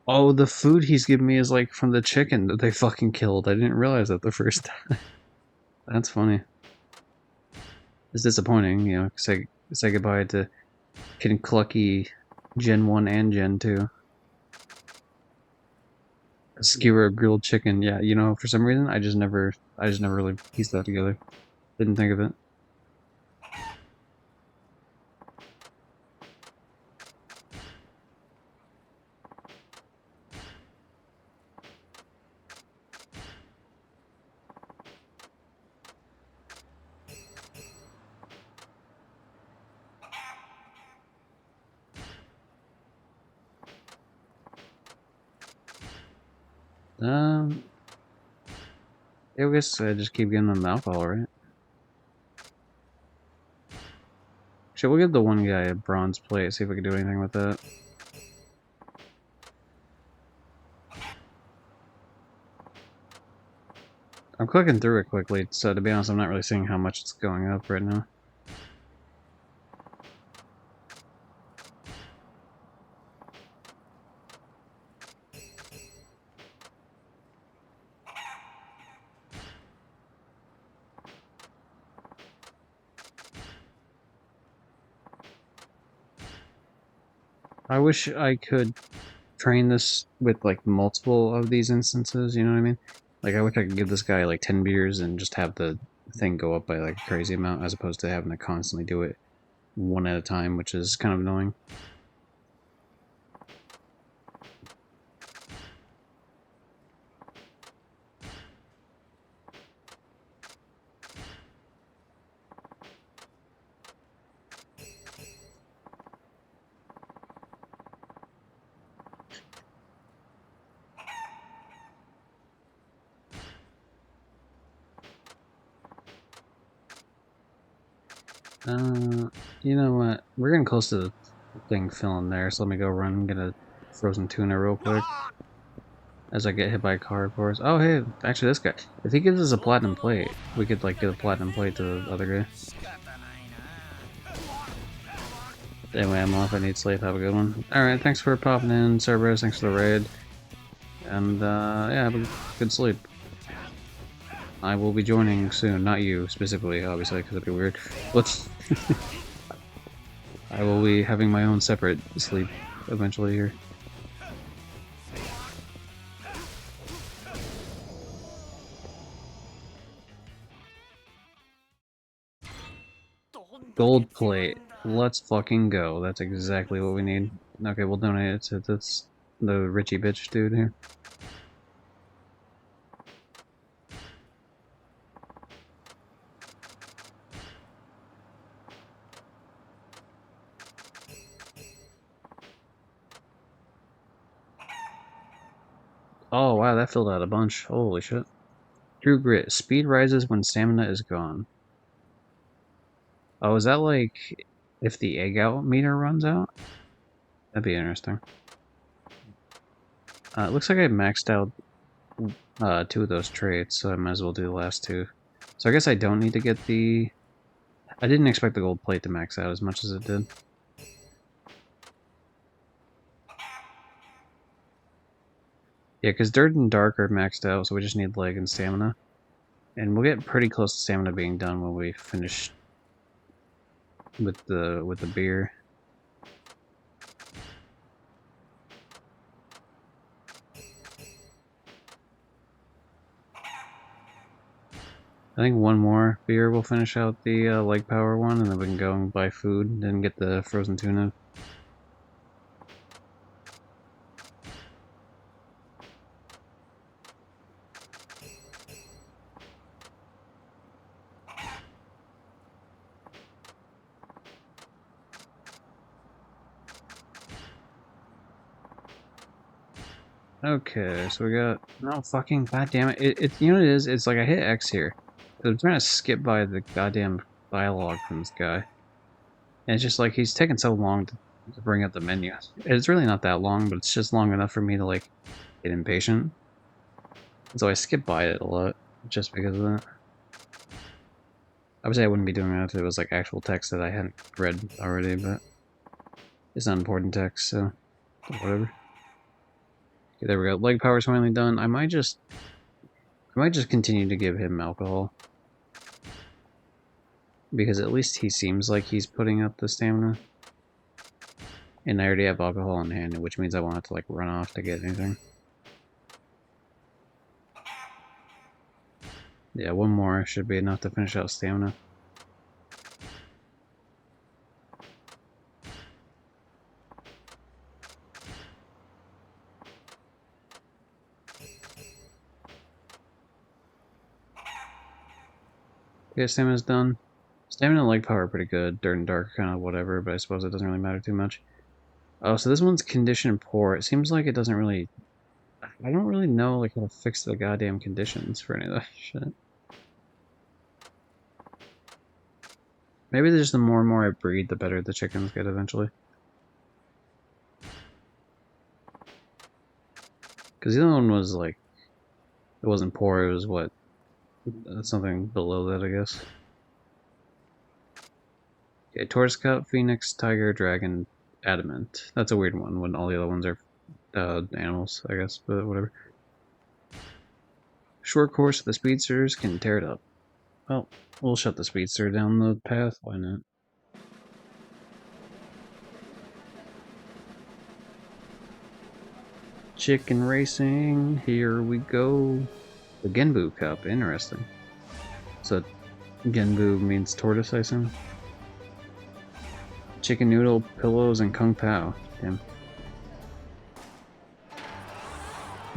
Oh, the food he's giving me is like from the chicken that they fucking killed. I didn't realize that the first time. That's funny. It's disappointing, you know, say goodbye to Kid and Clucky Gen 1 and Gen 2. A skewer of grilled chicken, yeah, you know, for some reason I just never really pieced that together. Didn't think of it. Yeah, I guess I just keep getting them the alcohol, right? Actually, we'll give the one guy a bronze plate, see if we can do anything with that. I'm clicking through it quickly, so to be honest, I'm not really seeing how much it's going up right now. I wish I could train this with like multiple of these instances, you know what I mean? Like I wish I could give this guy like 10 beers and just have the thing go up by like a crazy amount as opposed to having to constantly do it one at a time, which is kind of annoying. You know what? We're getting close to the thing filling there, so let me go run and get a frozen tuna real quick. As I get hit by a car, of course. Oh, hey, actually this guy. If he gives us a platinum plate, we could like give a platinum plate to the other guy. Anyway, I'm off. I need sleep. Have a good one. Alright, thanks for popping in, Cerberus. Thanks for the raid. And, yeah, have a good sleep. I will be joining soon. Not you, specifically, obviously, because it'd be weird. Let's... I will be having my own separate sleep eventually here. Gold plate. Let's fucking go. That's exactly what we need. Okay, we'll donate it to this, the Richie bitch dude here. Oh wow, that filled out a bunch. Holy shit. True grit. Speed rises when stamina is gone. Oh, is that like if the egg out meter runs out? That'd be interesting. It looks like I maxed out 2 of those traits, so I might as well do the last 2. So I guess I don't need to get the... I didn't expect the gold plate to max out as much as it did. Yeah, because dirt and dark are maxed out, so we just need leg and stamina. And we'll get pretty close to stamina being done when we finish with the beer. I think one more beer will finish out the leg power one, and then we can go and buy food and get the frozen tuna. Okay, so we got... No, fucking... God damn it. You know what it is? It's like I hit X here. I'm trying to skip by the goddamn dialogue from this guy. And it's just like he's taking so long to bring up the menu. It's really not that long, but it's just long enough for me to like get impatient. So I skip by it a lot just because of that. Obviously, I wouldn't be doing that if it was like actual text that I hadn't read already, but it's not important text, so whatever. Okay, there we go. Leg power's finally done. I might just continue to give him alcohol. Because at least he seems like he's putting up the stamina. And I already have alcohol in hand, which means I won't have to like run off to get anything. Yeah, one more should be enough to finish out stamina. Okay, stamina's done. Stamina and leg power are pretty good. Dirt and dark kind of whatever, but I suppose it doesn't really matter too much. Oh, so this one's condition poor. It seems like it doesn't really... I don't really know like how to fix the goddamn conditions for any of that shit. Maybe there's the more and more I breed, the better the chickens get eventually. Because the other one was like... It wasn't poor, it was what? Something below that, I guess. Okay, Tortoise Cup, Phoenix, Tiger, Dragon, Adamant. That's a weird one when all the other ones are animals, I guess, but whatever. Short course, the speedsters can tear it up. Well, we'll shut the speedster down the path, why not? Chicken racing, here we go. The Genbu Cup, interesting. So, Genbu means tortoise, I assume? Chicken noodle, pillows, and Kung Pao. Damn.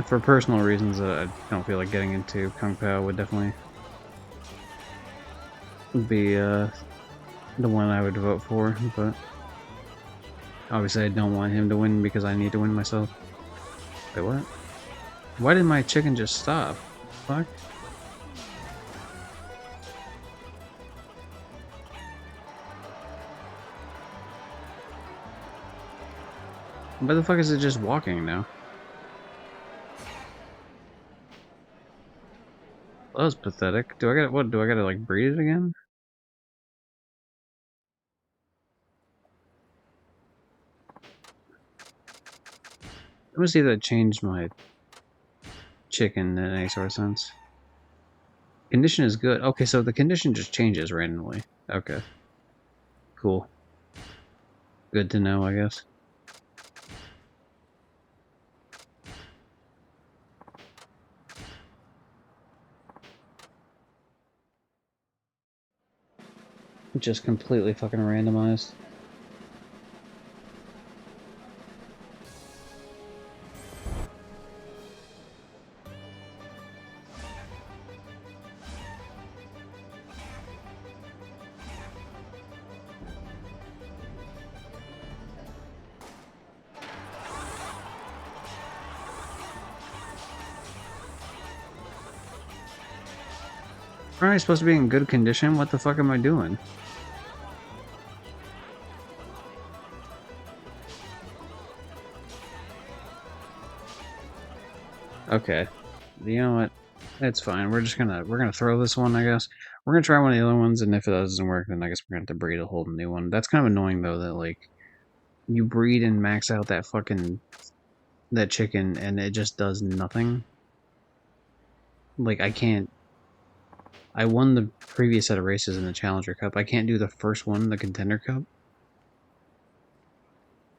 For personal reasons, I don't feel like getting into Kung Pao would definitely be the one I would vote for, but obviously I don't want him to win because I need to win myself. Wait, what? Why did my chicken just stop? Fuck? Why the fuck is it just walking now? That was pathetic. Do I gotta, what, do I gotta like breed it again? Let me see if that changed my chicken in any sort of sense. Condition is good. Okay, so the condition just changes randomly. Okay. Cool. Good to know, I guess. Just completely fucking randomized. Aren't I supposed to be in good condition? What the fuck am I doing? Okay. You know what? It's fine. We're gonna throw this one, I guess. We're gonna try one of the other ones, and if it doesn't work, then I guess we're gonna have to breed a whole new one. That's kind of annoying though, that like you breed and max out that chicken and it just does nothing. Like I won the previous set of races in the Challenger Cup. I can't do the first one, the Contender Cup.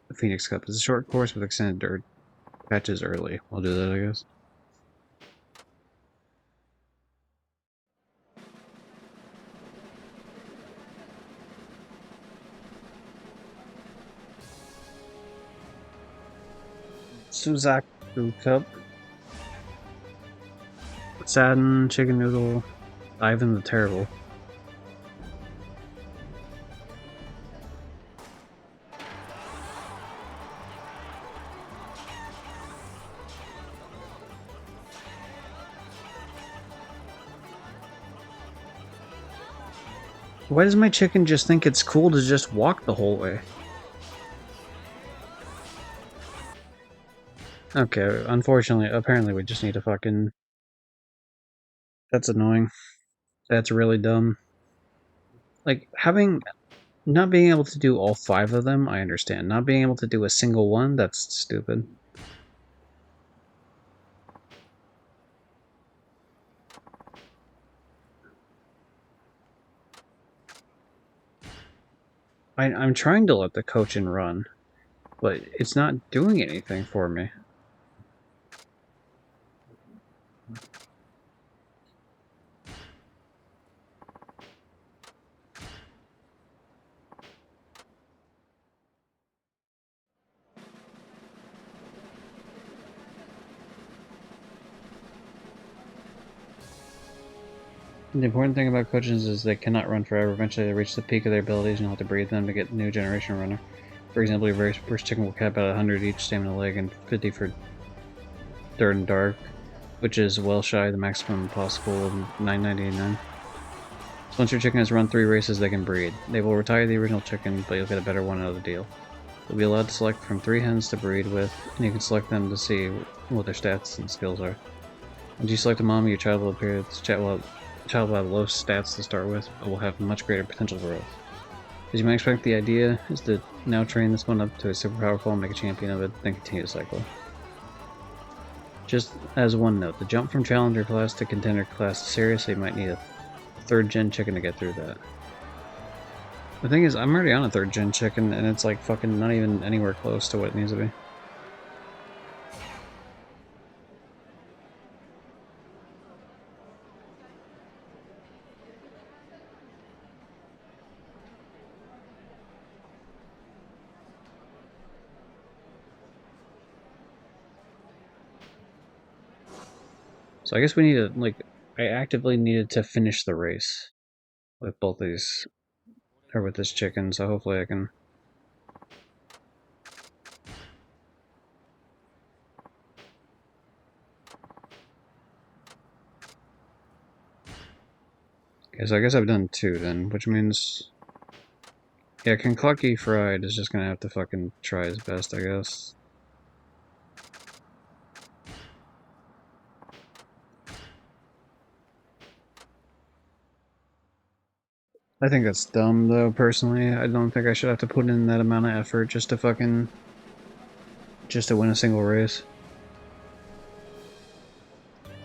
The Phoenix Cup is a short course with extended dirt patches early. We'll do that, I guess. Suzaku Cup. Sadden, Chicken Noodle, Ivan the Terrible. Why does my chicken just think it's cool to just walk the whole way? Okay, unfortunately, apparently we just need to fucking... That's annoying. That's really dumb. Like, not being able to do all 5 of them, I understand. Not being able to do a single one, that's stupid. I'm trying to let the coachin run, but it's not doing anything for me. The important thing about coaches is they cannot run forever. Eventually they reach the peak of their abilities and you'll have to breed them to get new generation runner. For example, your very first chicken will cap out 100 each stamina leg and 50 for dirt and dark, which is well shy of the maximum possible of 999. So once your chicken has run 3 races, they can breed. They will retire the original chicken, but you'll get a better one out of the deal. You'll be allowed to select from 3 hens to breed with, and you can select them to see what their stats and skills are. Once you select a mom, your child will appear. The child will have low stats to start with, but will have much greater potential growth. As you might expect, the idea is to now train this one up to a super powerful and make a champion of it, then continue the cycle. Just as one note, the jump from Challenger class to Contender class is serious, so you might need a 3rd gen chicken to get through that. The thing is, I'm already on a 3rd gen chicken, and it's like fucking not even anywhere close to what it needs to be. So I guess we need to, like, I actively needed to finish the race with both these, or with this chicken, so hopefully I can... Okay, so I guess I've done 2 then, which means... Yeah, Kentucky Fried is just gonna have to fucking try his best, I guess. I think that's dumb, though, personally. I don't think I should have to put in that amount of effort just to fucking... just to win a single race.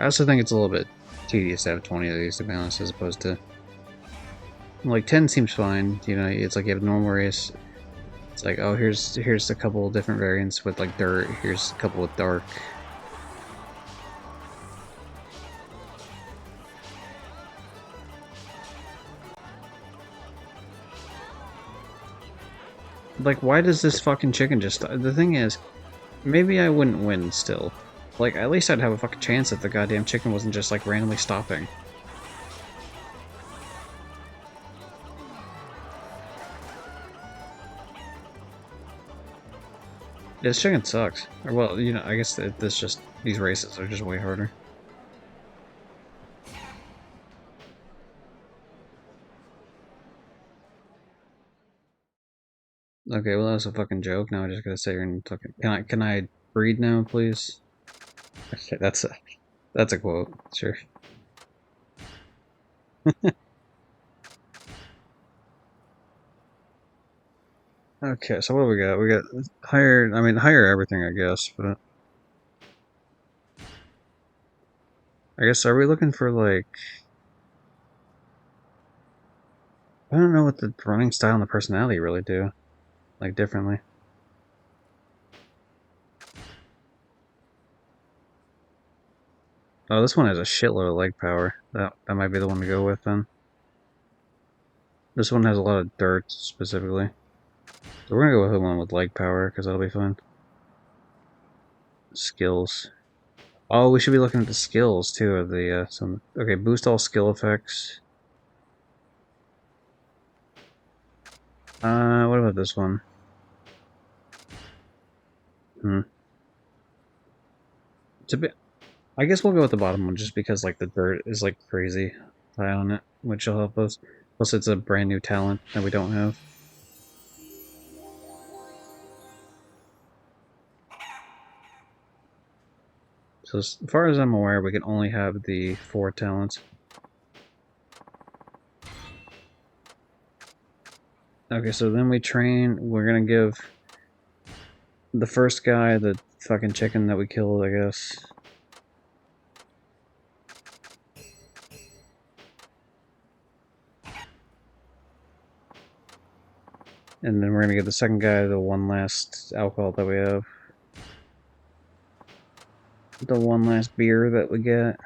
I also think it's a little bit tedious to have 20 of these, to be honest, as opposed to... Like, 10 seems fine, you know, it's like you have a normal race. It's like, oh, here's a couple different variants with, like, dirt, here's a couple with dark. Like, why does this fucking chicken just... The thing is, maybe I wouldn't win still. Like, at least I'd have a fucking chance if the goddamn chicken wasn't just, like, randomly stopping. This chicken sucks. Or, well, you know, I guess this just... These races are just way harder. Okay, well that was a fucking joke. Now I just gotta sit here and fucking... Can I breed now, please? Okay, that's a quote. Sure. Okay, so what do we got? We got higher everything, I guess, but... I guess, are we looking for, like... I don't know what the running style and the personality really do. Like, differently. Oh, this one has a shitload of leg power. That might be the one to go with, then. This one has a lot of dirt, specifically. So we're gonna go with the one with leg power, because that'll be fun. Skills. Oh, we should be looking at the skills, too, of the, Okay, boost all skill effects. What about this one? It's a bit... I guess we'll go with the bottom one, just because, like, the dirt is, like, crazy high on it, which will help us. Plus, it's a brand new talent that we don't have. So as far as I'm aware, we can only have the 4 talents. Okay, so then we train. We're gonna give the first guy the fucking chicken that we killed, I guess. And then we're gonna give the second guy the one last alcohol that we have. The one last beer that we get.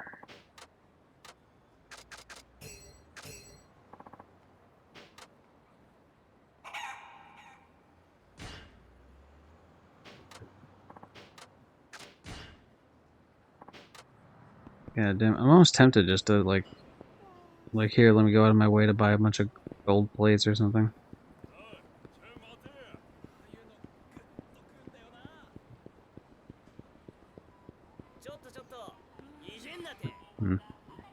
God damn, I'm almost tempted just to like here, let me go out of my way to buy a bunch of gold plates or something. Hmm.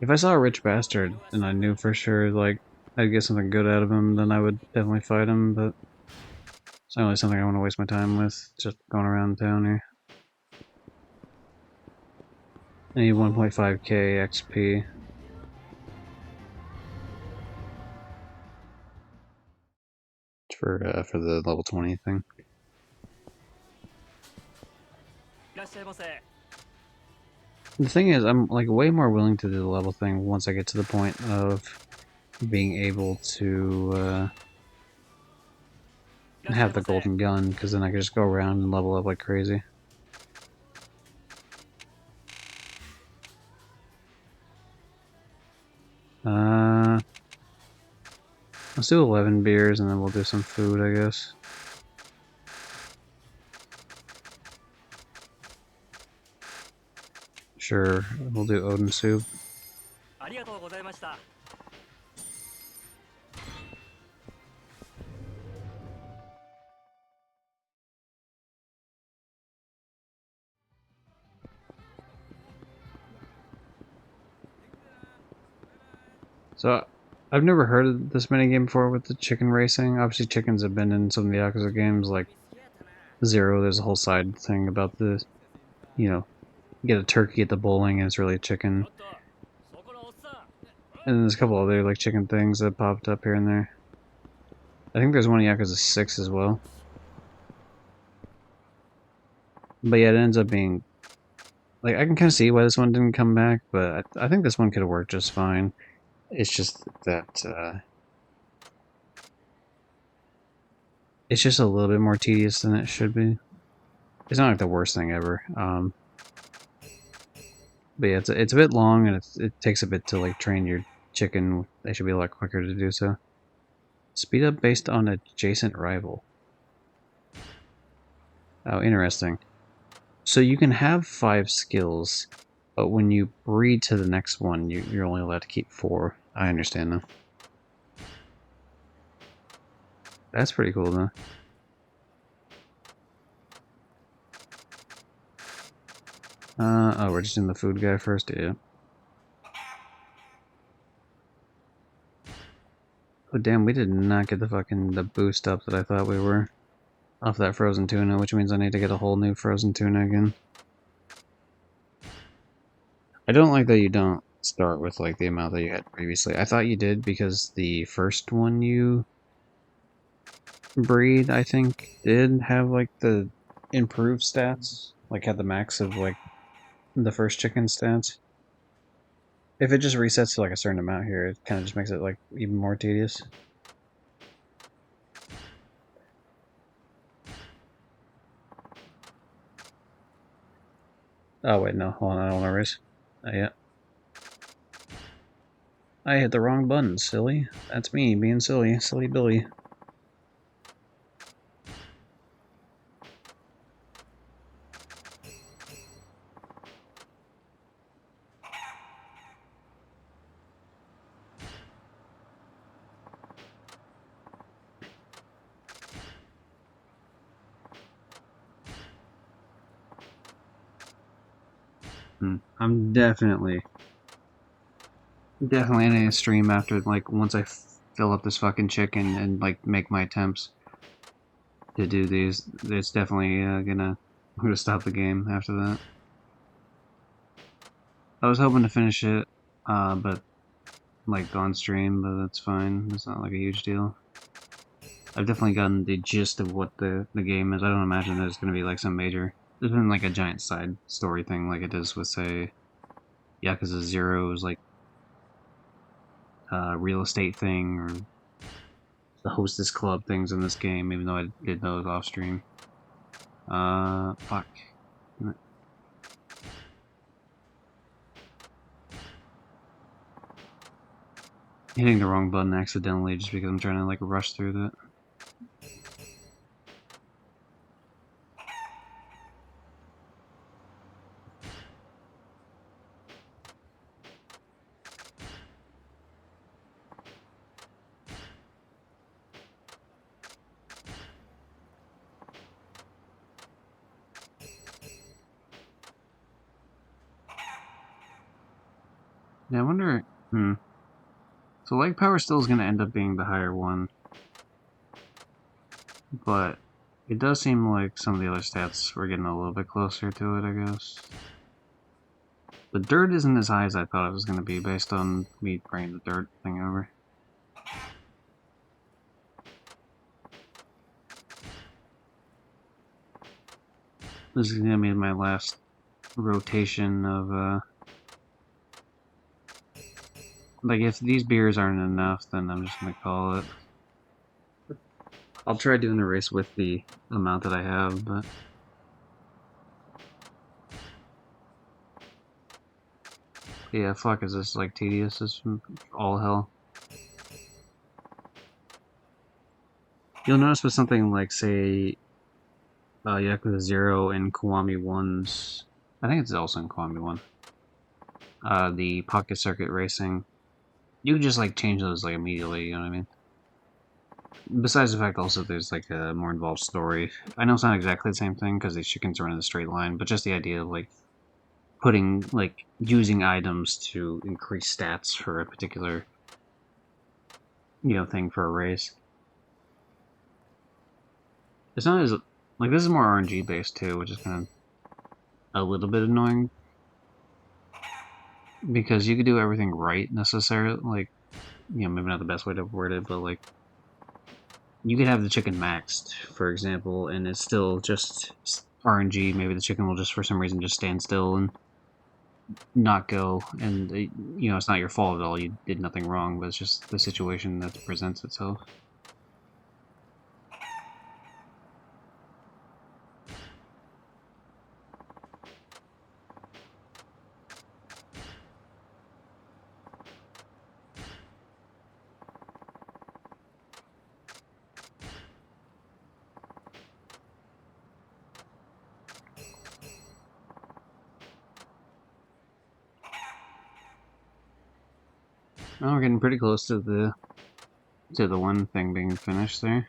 If I saw a rich bastard and I knew for sure like I'd get something good out of him, then I would definitely fight him, but it's not really something I want to waste my time with, just going around town here. I need 1.5k XP. For the level 20 thing. The thing is, I'm like way more willing to do the level thing once I get to the point of being able to have the golden gun, because then I can just go around and level up like crazy. Let's do 11 beers and then we'll do some food, I guess. Sure, we'll do Odin soup. So, I've never heard of this minigame before with the chicken racing. Obviously, chickens have been in some of the Yakuza games, like Zero. There's a whole side thing about the, you know, get a turkey at the bowling and it's really a chicken. And there's a couple other like chicken things that popped up here and there. I think there's one in Yakuza 6 as well. But yeah, it ends up being like I can kind of see why this one didn't come back, but I think this one could have worked just fine. It's just that it's just a little bit more tedious than it should be. It's not like the worst thing ever. But yeah, it's a bit long and it takes a bit to like train your chicken. They should be a lot quicker to do so. Speed up based on adjacent rival. Oh, interesting. So you can have 5 skills, but when you breed to the next one, you're only allowed to keep 4. I understand now. That's pretty cool, though. Oh, we're just in the food guy first, yeah. Oh, damn, we did not get the boost up that I thought we were. Off that frozen tuna, which means I need to get a whole new frozen tuna again. I don't like that you don't start with, like, the amount that you had previously. I thought you did because the first one you breed, I think, did have, like, the improved stats. Like, had the max of, like, the first chicken stats. If it just resets to, like, a certain amount here, it kind of just makes it, like, even more tedious. Oh, wait, no. Hold on, I don't want to race. Yeah. I hit the wrong button, silly. That's me being silly. Silly Billy. I'm definitely ending a stream after, like, once I fill up this fucking chicken and like make my attempts to do these. It's definitely I'm gonna stop the game after that. I was hoping to finish it, but like on stream, but that's fine. It's not like a huge deal. I've definitely gotten the gist of what the game is. I don't imagine there's gonna be like some major. There's been like a giant side story thing, like it is with say Yakuza Zero's like real estate thing or the hostess club things in this game. Even though I did those off stream. Fuck. Hitting the wrong button accidentally just because I'm trying to like rush through that. Yeah, I wonder. So leg power still is going to end up being the higher one, but it does seem like some of the other stats were getting a little bit closer to it, I guess. The dirt isn't as high as I thought it was going to be based on me bringing the dirt thing over. This is going to be my last rotation of, like, if these beers aren't enough, then I'm just going to call it. I'll try doing the race with the amount that I have, but... Yeah, fuck, is this, like, tedious? This is all hell. You'll notice with something like, say, Yakuza 0 and Kiwami 1's... I think it's also in Kiwami 1. The pocket circuit racing. You can just, like, change those, like, immediately, you know what I mean? Besides the fact also there's, like, a more involved story. I know it's not exactly the same thing, because these chickens run in a straight line, but just the idea of, like, putting, like, using items to increase stats for a particular, you know, thing for a race. It's not as, like, this is more RNG based too, which is kind of a little bit annoying. Because you could do everything right, necessarily, like, you know, maybe not the best way to word it, but, like, you could have the chicken maxed, for example, and it's still just RNG. Maybe the chicken will just, for some reason, just stand still and not go, and you know, it's not your fault at all, you did nothing wrong, but it's just the situation that presents itself. Oh, we're getting pretty close to the one thing being finished there.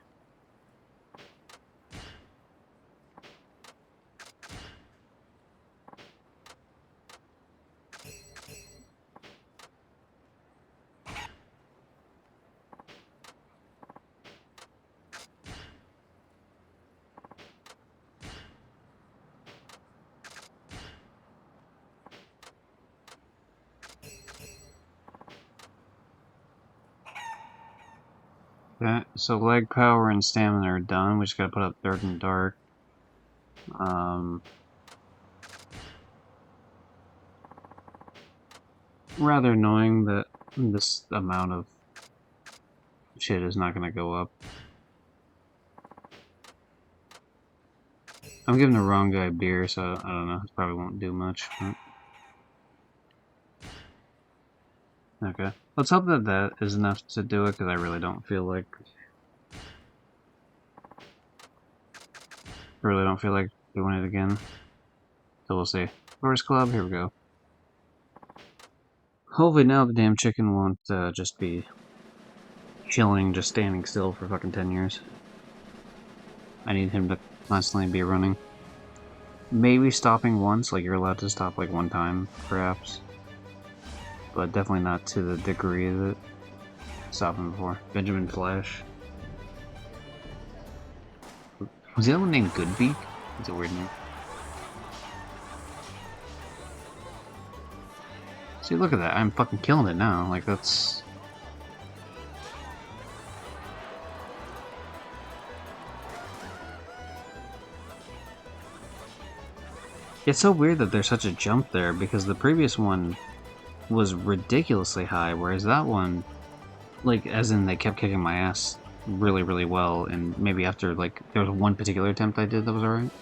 So leg power and stamina are done. We just gotta put up dirt and dark. Rather annoying that this amount of shit is not gonna go up. I'm giving the wrong guy beer, so I don't know. It probably won't do much. But... Okay. Let's hope that that is enough to do it, because I really don't feel like... doing it again. So we'll see. First club, here we go. Hopefully now the damn chicken won't just be chilling, just standing still for fucking 10 years. I need him to constantly be running. Maybe stopping once, like you're allowed to stop like one time, perhaps. But definitely not to the degree that saw him before. Benjamin Flash. Was the other one named Goodbeak? It's a weird name. See, look at that. I'm fucking killing it now. Like, that's... It's so weird that there's such a jump there, because the previous one was ridiculously high, whereas that one, like, as in they kept kicking my ass really, really well, and maybe after, like, there was one particular attempt I did that was alright.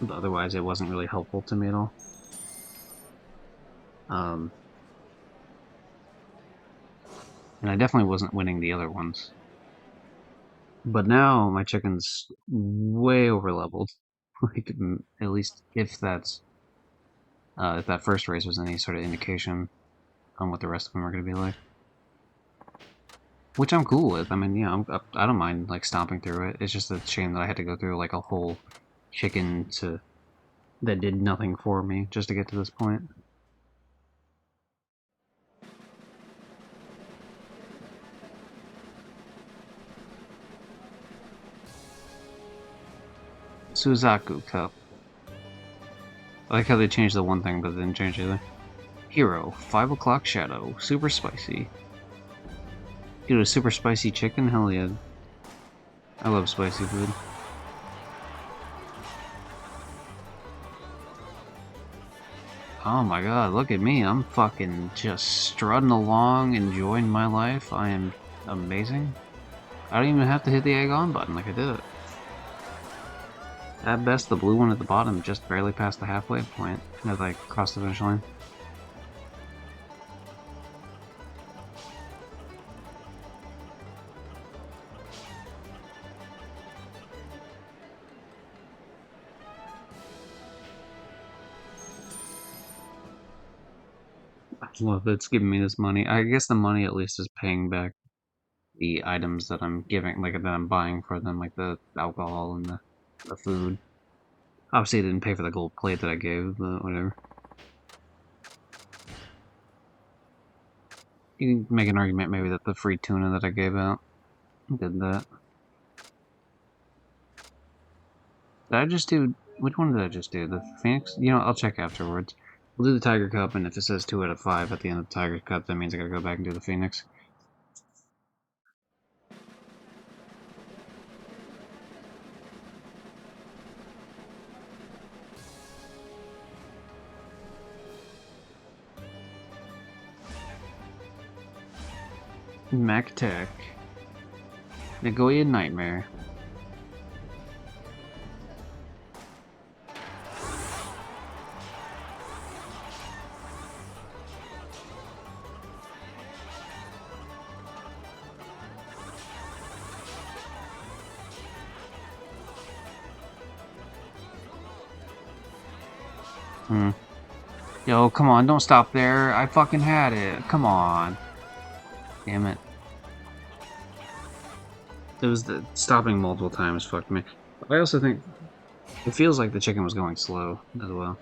But otherwise, it wasn't really helpful to me at all. And I definitely wasn't winning the other ones. But now, my chicken's way over leveled. Like, at least if that's... if that first race was any sort of indication on what the rest of them are going to be like. Which I'm cool with. I mean, yeah, I don't mind, like, stomping through it. It's just a shame that I had to go through, like, a whole chicken that did nothing for me just to get to this point. Suzaku Cup. I like how they changed the one thing, but they didn't change the other. Hero, 5 o'clock shadow, super spicy. Dude, a super spicy chicken? Hell yeah. I love spicy food. Oh my god, look at me. I'm fucking just strutting along, enjoying my life. I am amazing. I don't even have to hit the egg on button, like I did it. At best, the blue one at the bottom just barely passed the halfway point as I crossed the finish line. I love that it's giving me this money. I guess the money at least is paying back the items that I'm giving, like that I'm buying for them, like the alcohol and the food. Obviously, it didn't pay for the gold plate that I gave, but whatever. You can make an argument maybe that the free tuna that I gave out did that. Did I just do... Which one did I just do? The Phoenix? You know, I'll check afterwards. We'll do the Tiger Cup, and if it says 2 out of 5 at the end of the Tiger Cup, that means I gotta go back and do the Phoenix. Mac Tech. Nagoya Nightmare. Yo, come on, don't stop there. I fucking had it. Come on. Damn it. It was the stopping multiple times fucked me. I also think it feels like the chicken was going slow as well.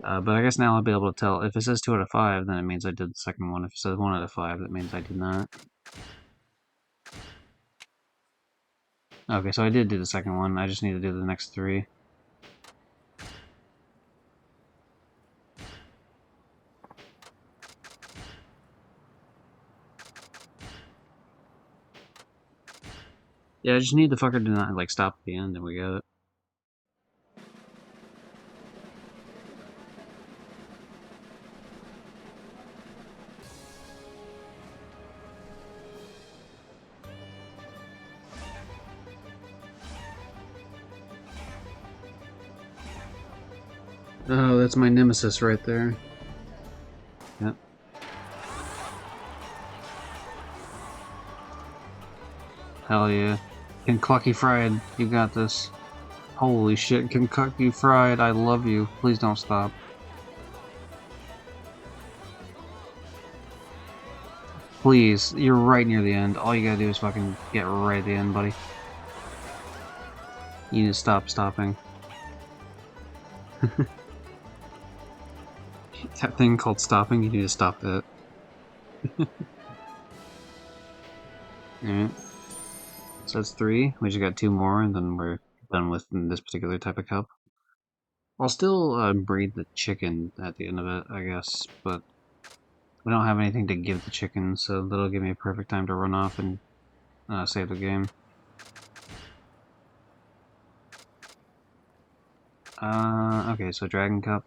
But I guess now I'll be able to tell. If it says 2 out of 5, then it means I did the second one. If it says 1 out of 5, that means I did not. Okay, so I did do the second one. I just need to do the next 3. Yeah, I just need the fucker to not, like, stop at the end, and we got it. Oh, that's my nemesis right there. Yep. Hell yeah. Kentucky Fried, you got this. Holy shit, Kentucky Fried, I love you. Please don't stop. Please, you're right near the end. All you gotta do is fucking get right at the end, buddy. You need to stop stopping. That thing called stopping, you need to stop that. Alright. So that's 3. We just got 2 more, and then we're done with this particular type of cup. I'll still breed the chicken at the end of it, I guess, but we don't have anything to give the chicken, so that'll give me a perfect time to run off and save the game. Okay, so Dragon Cup.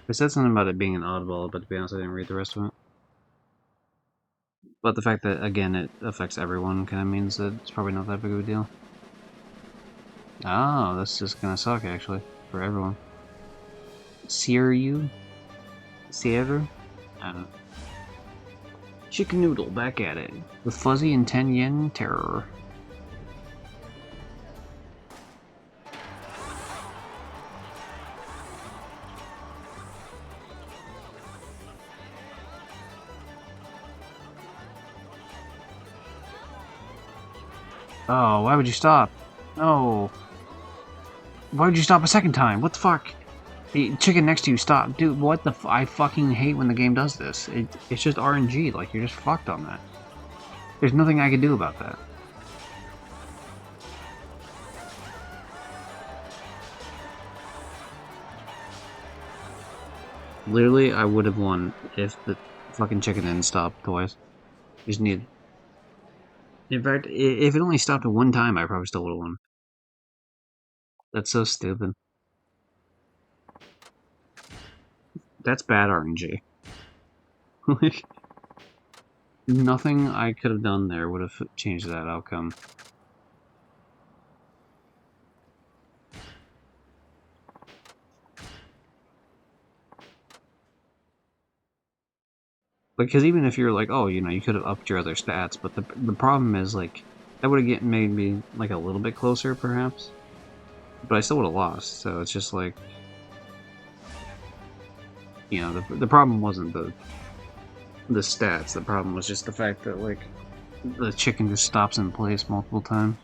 It said something about it being an oddball, but to be honest, I didn't read the rest of it. But the fact that, again, it affects everyone kind of means that it's probably not that big of a deal. Oh, this is gonna suck, actually, for everyone. Sear? I don't know. Chicken Noodle, back at it. With Fuzzy and 10 yen terror. Oh, why would you stop? No. Why would you stop a second time? What the fuck? The chicken next to you, stop. Dude, what the I fucking hate when the game does this. It's just RNG, like, you're just fucked on that. There's nothing I can do about that. Literally, I would have won if the fucking chicken didn't stop twice. You just need... In fact, if it only stopped at one time, I probably still would have won. That's so stupid. That's bad RNG. Like, nothing I could have done there would have changed that outcome. Because even if you're like, oh, you know, you could have upped your other stats, but the problem is, like, that would have made me, like, a little bit closer, perhaps. But I still would have lost, so it's just like... You know, the problem wasn't the stats, the problem was just the fact that, like, the chicken just stops in place multiple times.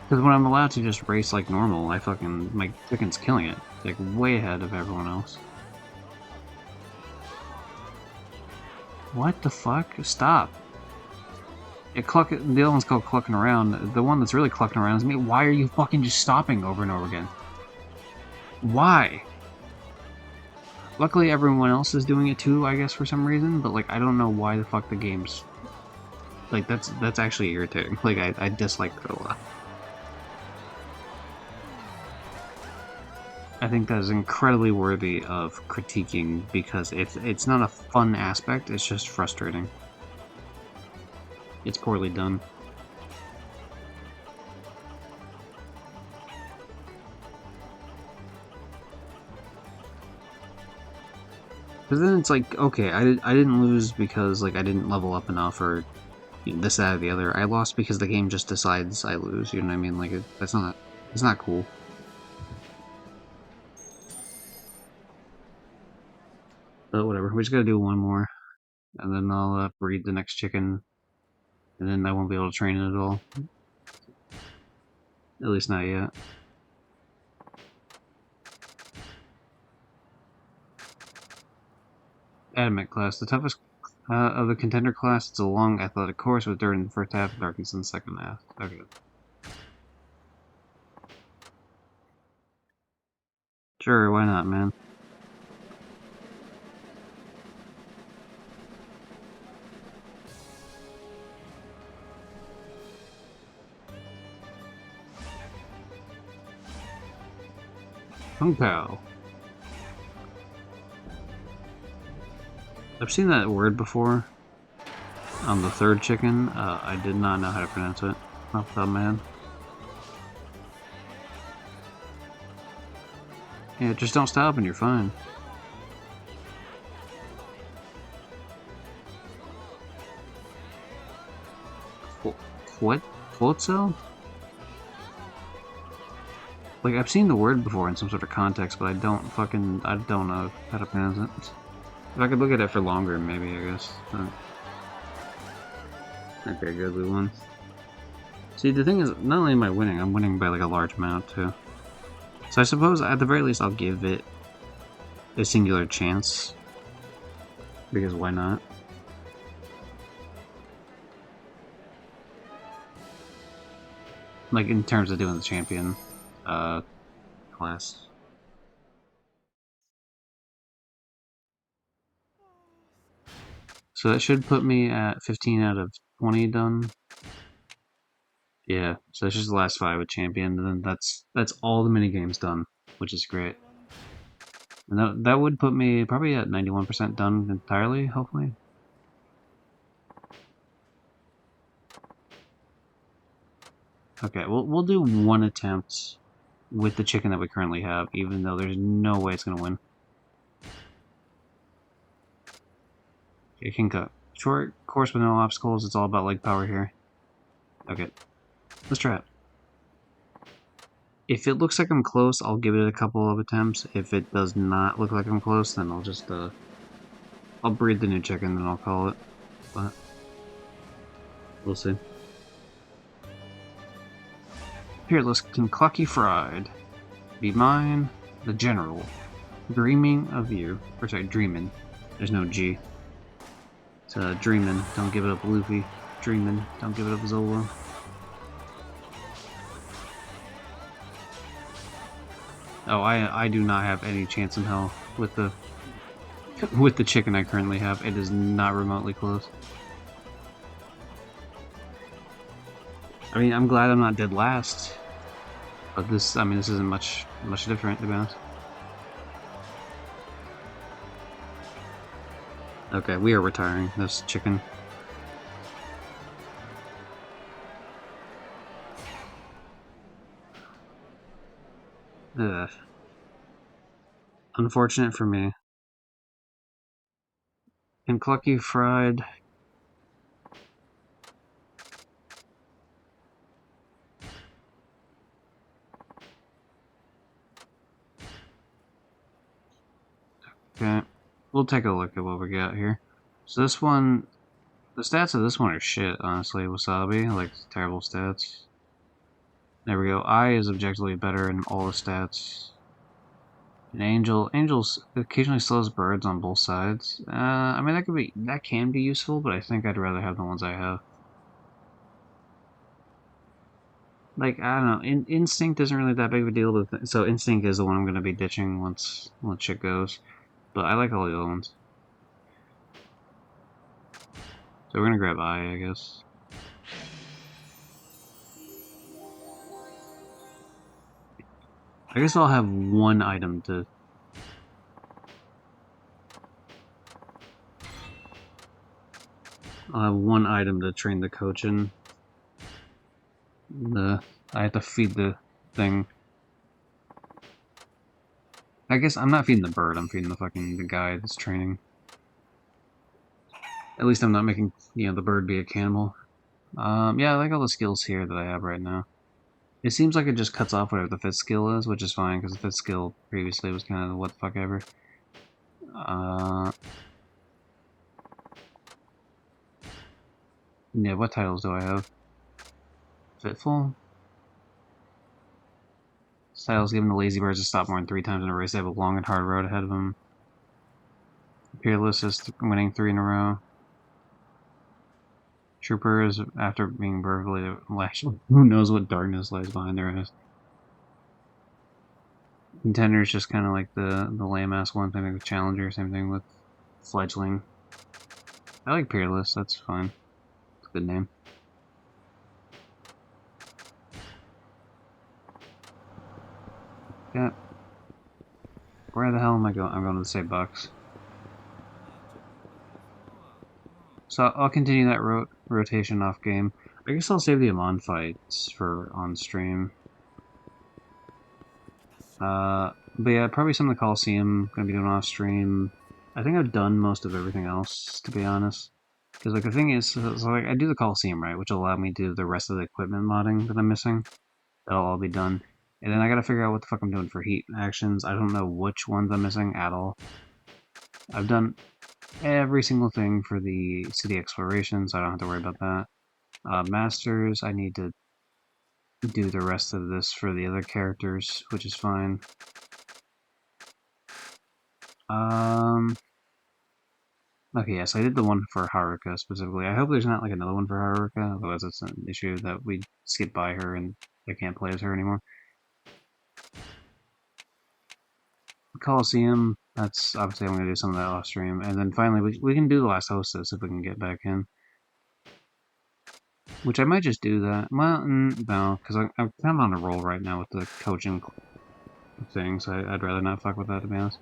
Because when I'm allowed to just race like normal, my chicken's killing it. Like, way ahead of everyone else. What the fuck? Stop. The other one's called clucking around. The one that's really clucking around is me. Why are you fucking just stopping over and over again? Why? Luckily everyone else is doing it too, I guess, for some reason, but like, I don't know why the fuck the game's... Like, that's actually irritating. Like, I dislike that a lot. I think that is incredibly worthy of critiquing because it's not a fun aspect, it's just frustrating. It's poorly done. Because then it's like, okay, I didn't lose because like I didn't level up enough or you know, this, that, or the other. I lost because the game just decides I lose. You know what I mean? Like it's not cool. But whatever. We just gotta do one more, and then I'll breed the next chicken, and then I won't be able to train it at all. At least not yet. Adamant class, the toughest of the contender class. It's a long athletic course with dirt in the first half and darkness in the second half. Okay. Sure, why not, man? Kung Pao. I've seen that word before on the third chicken. I did not know how to pronounce it off the top of my head. Yeah, just don't stop and you're fine. What? Floatzel? Like, I've seen the word before in some sort of context, but I don't know how to pronounce it. If I could look at it for longer, maybe, I guess. Okay, good, we won. See, the thing is, not only am I winning, I'm winning by like a large amount, too. So I suppose at the very least I'll give it a singular chance. Because why not? Like in terms of doing the champion class. So that should put me at 15 out of 20 done. Yeah, so that's just the last 5 with champion, and then that's all the mini games done, which is great. And that would put me probably at 91% done entirely, hopefully. Okay, we'll do one attempt with the chicken that we currently have, even though there's no way it's gonna win. Okay, King Cut. Short course with no obstacles, it's all about leg power here. Okay, let's try it. If it looks like I'm close, I'll give it a couple of attempts. If it does not look like I'm close, then I'll just, I'll breed the new chicken, then I'll call it. But we'll see. Peerless Kentucky Fried. Be mine, the General. Dreaming of you. Or sorry, dreamin'. There's no G. It's dreamin'. Don't give it up, Luffy. Dreamin'. Don't give it up, Zola. Oh, I do not have any chance in hell with the chicken I currently have. It is not remotely close. I mean, I'm glad I'm not dead last. But this, I mean, this isn't much different, to be honest. Okay, we are retiring this chicken. Ugh. Unfortunate for me. Kentucky Fried. Okay, we'll take a look at what we got here. So this one, the stats of this one are shit, honestly. Wasabi, like, terrible stats. There we go. I is objectively better in all the stats. An Angel's occasionally slows birds on both sides. I mean, that can be useful, but I think I'd rather have the ones I have. Like, I don't know, Instinct isn't really that big of a deal, but so Instinct is the one I'm going to be ditching once shit goes. But I like all the other ones. So we're going to grab I guess. I guess I'll have one item to... I'll have one item to train the coach in. I have to feed the thing. I guess I'm not feeding the bird, I'm feeding the guy that's training. At least I'm not making, the bird be a cannibal. Yeah, I like all the skills here that I have right now. It seems like it just cuts off whatever the fifth skill is, which is fine, because the fifth skill previously was kind of what the fuck ever. Yeah, what titles do I have? Fitful? Titles given to lazy birds to stop more than 3 times in a race. They have a long and hard road ahead of them. Peerless is winning 3 in a row. Trooper is after being verbally lashed. Who knows what darkness lies behind their eyes. Contender is just kind of like the lame ass one. Same thing with Challenger. Same thing with Fledgling. I like Peerless. That's fine. It's a good name. Yeah. Where the hell am I going? I'm going to say Bucks. So I'll continue that rotation off game. I guess I'll save the Amon fights for on stream. But yeah, probably some of the Coliseum gonna be doing off stream. I think I've done most of everything else, to be honest. Because like the thing is, so like I do the Coliseum right, which will allow me to do the rest of the equipment modding that I'm missing. That'll all be done. And then I gotta figure out what the fuck I'm doing for heat actions. I don't know which ones I'm missing at all. I've done every single thing for the city exploration, so I don't have to worry about that. Masters, I need to do the rest of this for the other characters, which is fine. Okay, yes, I did the one for Haruka specifically. I hope there's not like another one for Haruka, otherwise it's an issue that we skip by her and I can't play as her anymore. Coliseum, that's obviously I'm going to do some of that off stream. And then finally, we can do the last hostess if we can get back in. Which I might just do that. Well, no, because I'm kind of on a roll right now with the coaching thing, so I'd rather not fuck with that, to be honest.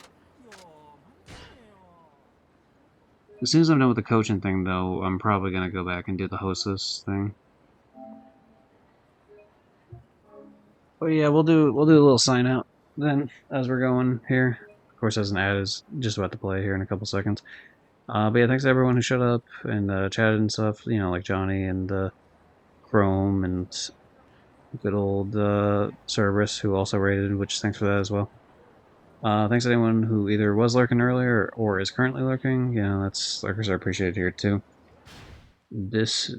As soon as I'm done with the coaching thing, though, I'm probably going to go back and do the hostess thing. But yeah, we'll do a little sign out then as we're going here. Of course, as an ad is just about to play here in a couple seconds. But yeah, thanks to everyone who showed up and chatted and stuff. You know, like Johnny and Chrome and good old Cerberus who also rated, which thanks for that as well. Thanks to anyone who either was lurking earlier or is currently lurking. You know, that's lurkers are appreciated here too. This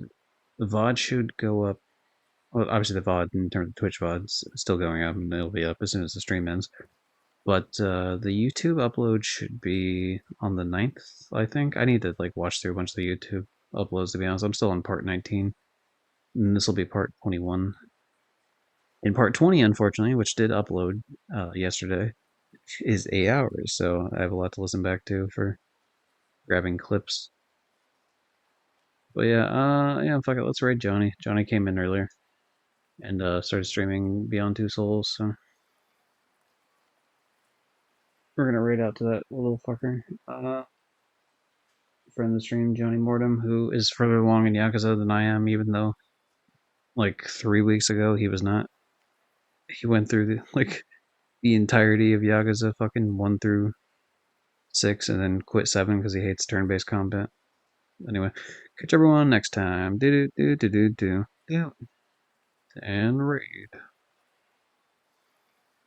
VOD should go up. Well, obviously the VOD in terms of Twitch VOD is still going up, and it'll be up as soon as the stream ends. But the YouTube upload should be on the 9th, I think. I need to like watch through a bunch of the YouTube uploads, to be honest. I'm still on part 19, and this will be part 21. In part 20, unfortunately, which did upload yesterday, is 8 hours, so I have a lot to listen back to for grabbing clips. But yeah, fuck it, let's raid Johnny. Johnny came in earlier and started streaming Beyond Two Souls, so we're gonna raid out to that little fucker. Friend of the stream, Johnny Mortem, who is further along in Yakuza than I am, even though like 3 weeks ago he was not. He went through the entirety of Yakuza fucking 1 through 6 and then quit 7 because he hates turn-based combat. Anyway, catch everyone next time. Do do do do do do. And raid.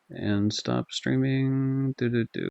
And stop streaming. Do do do.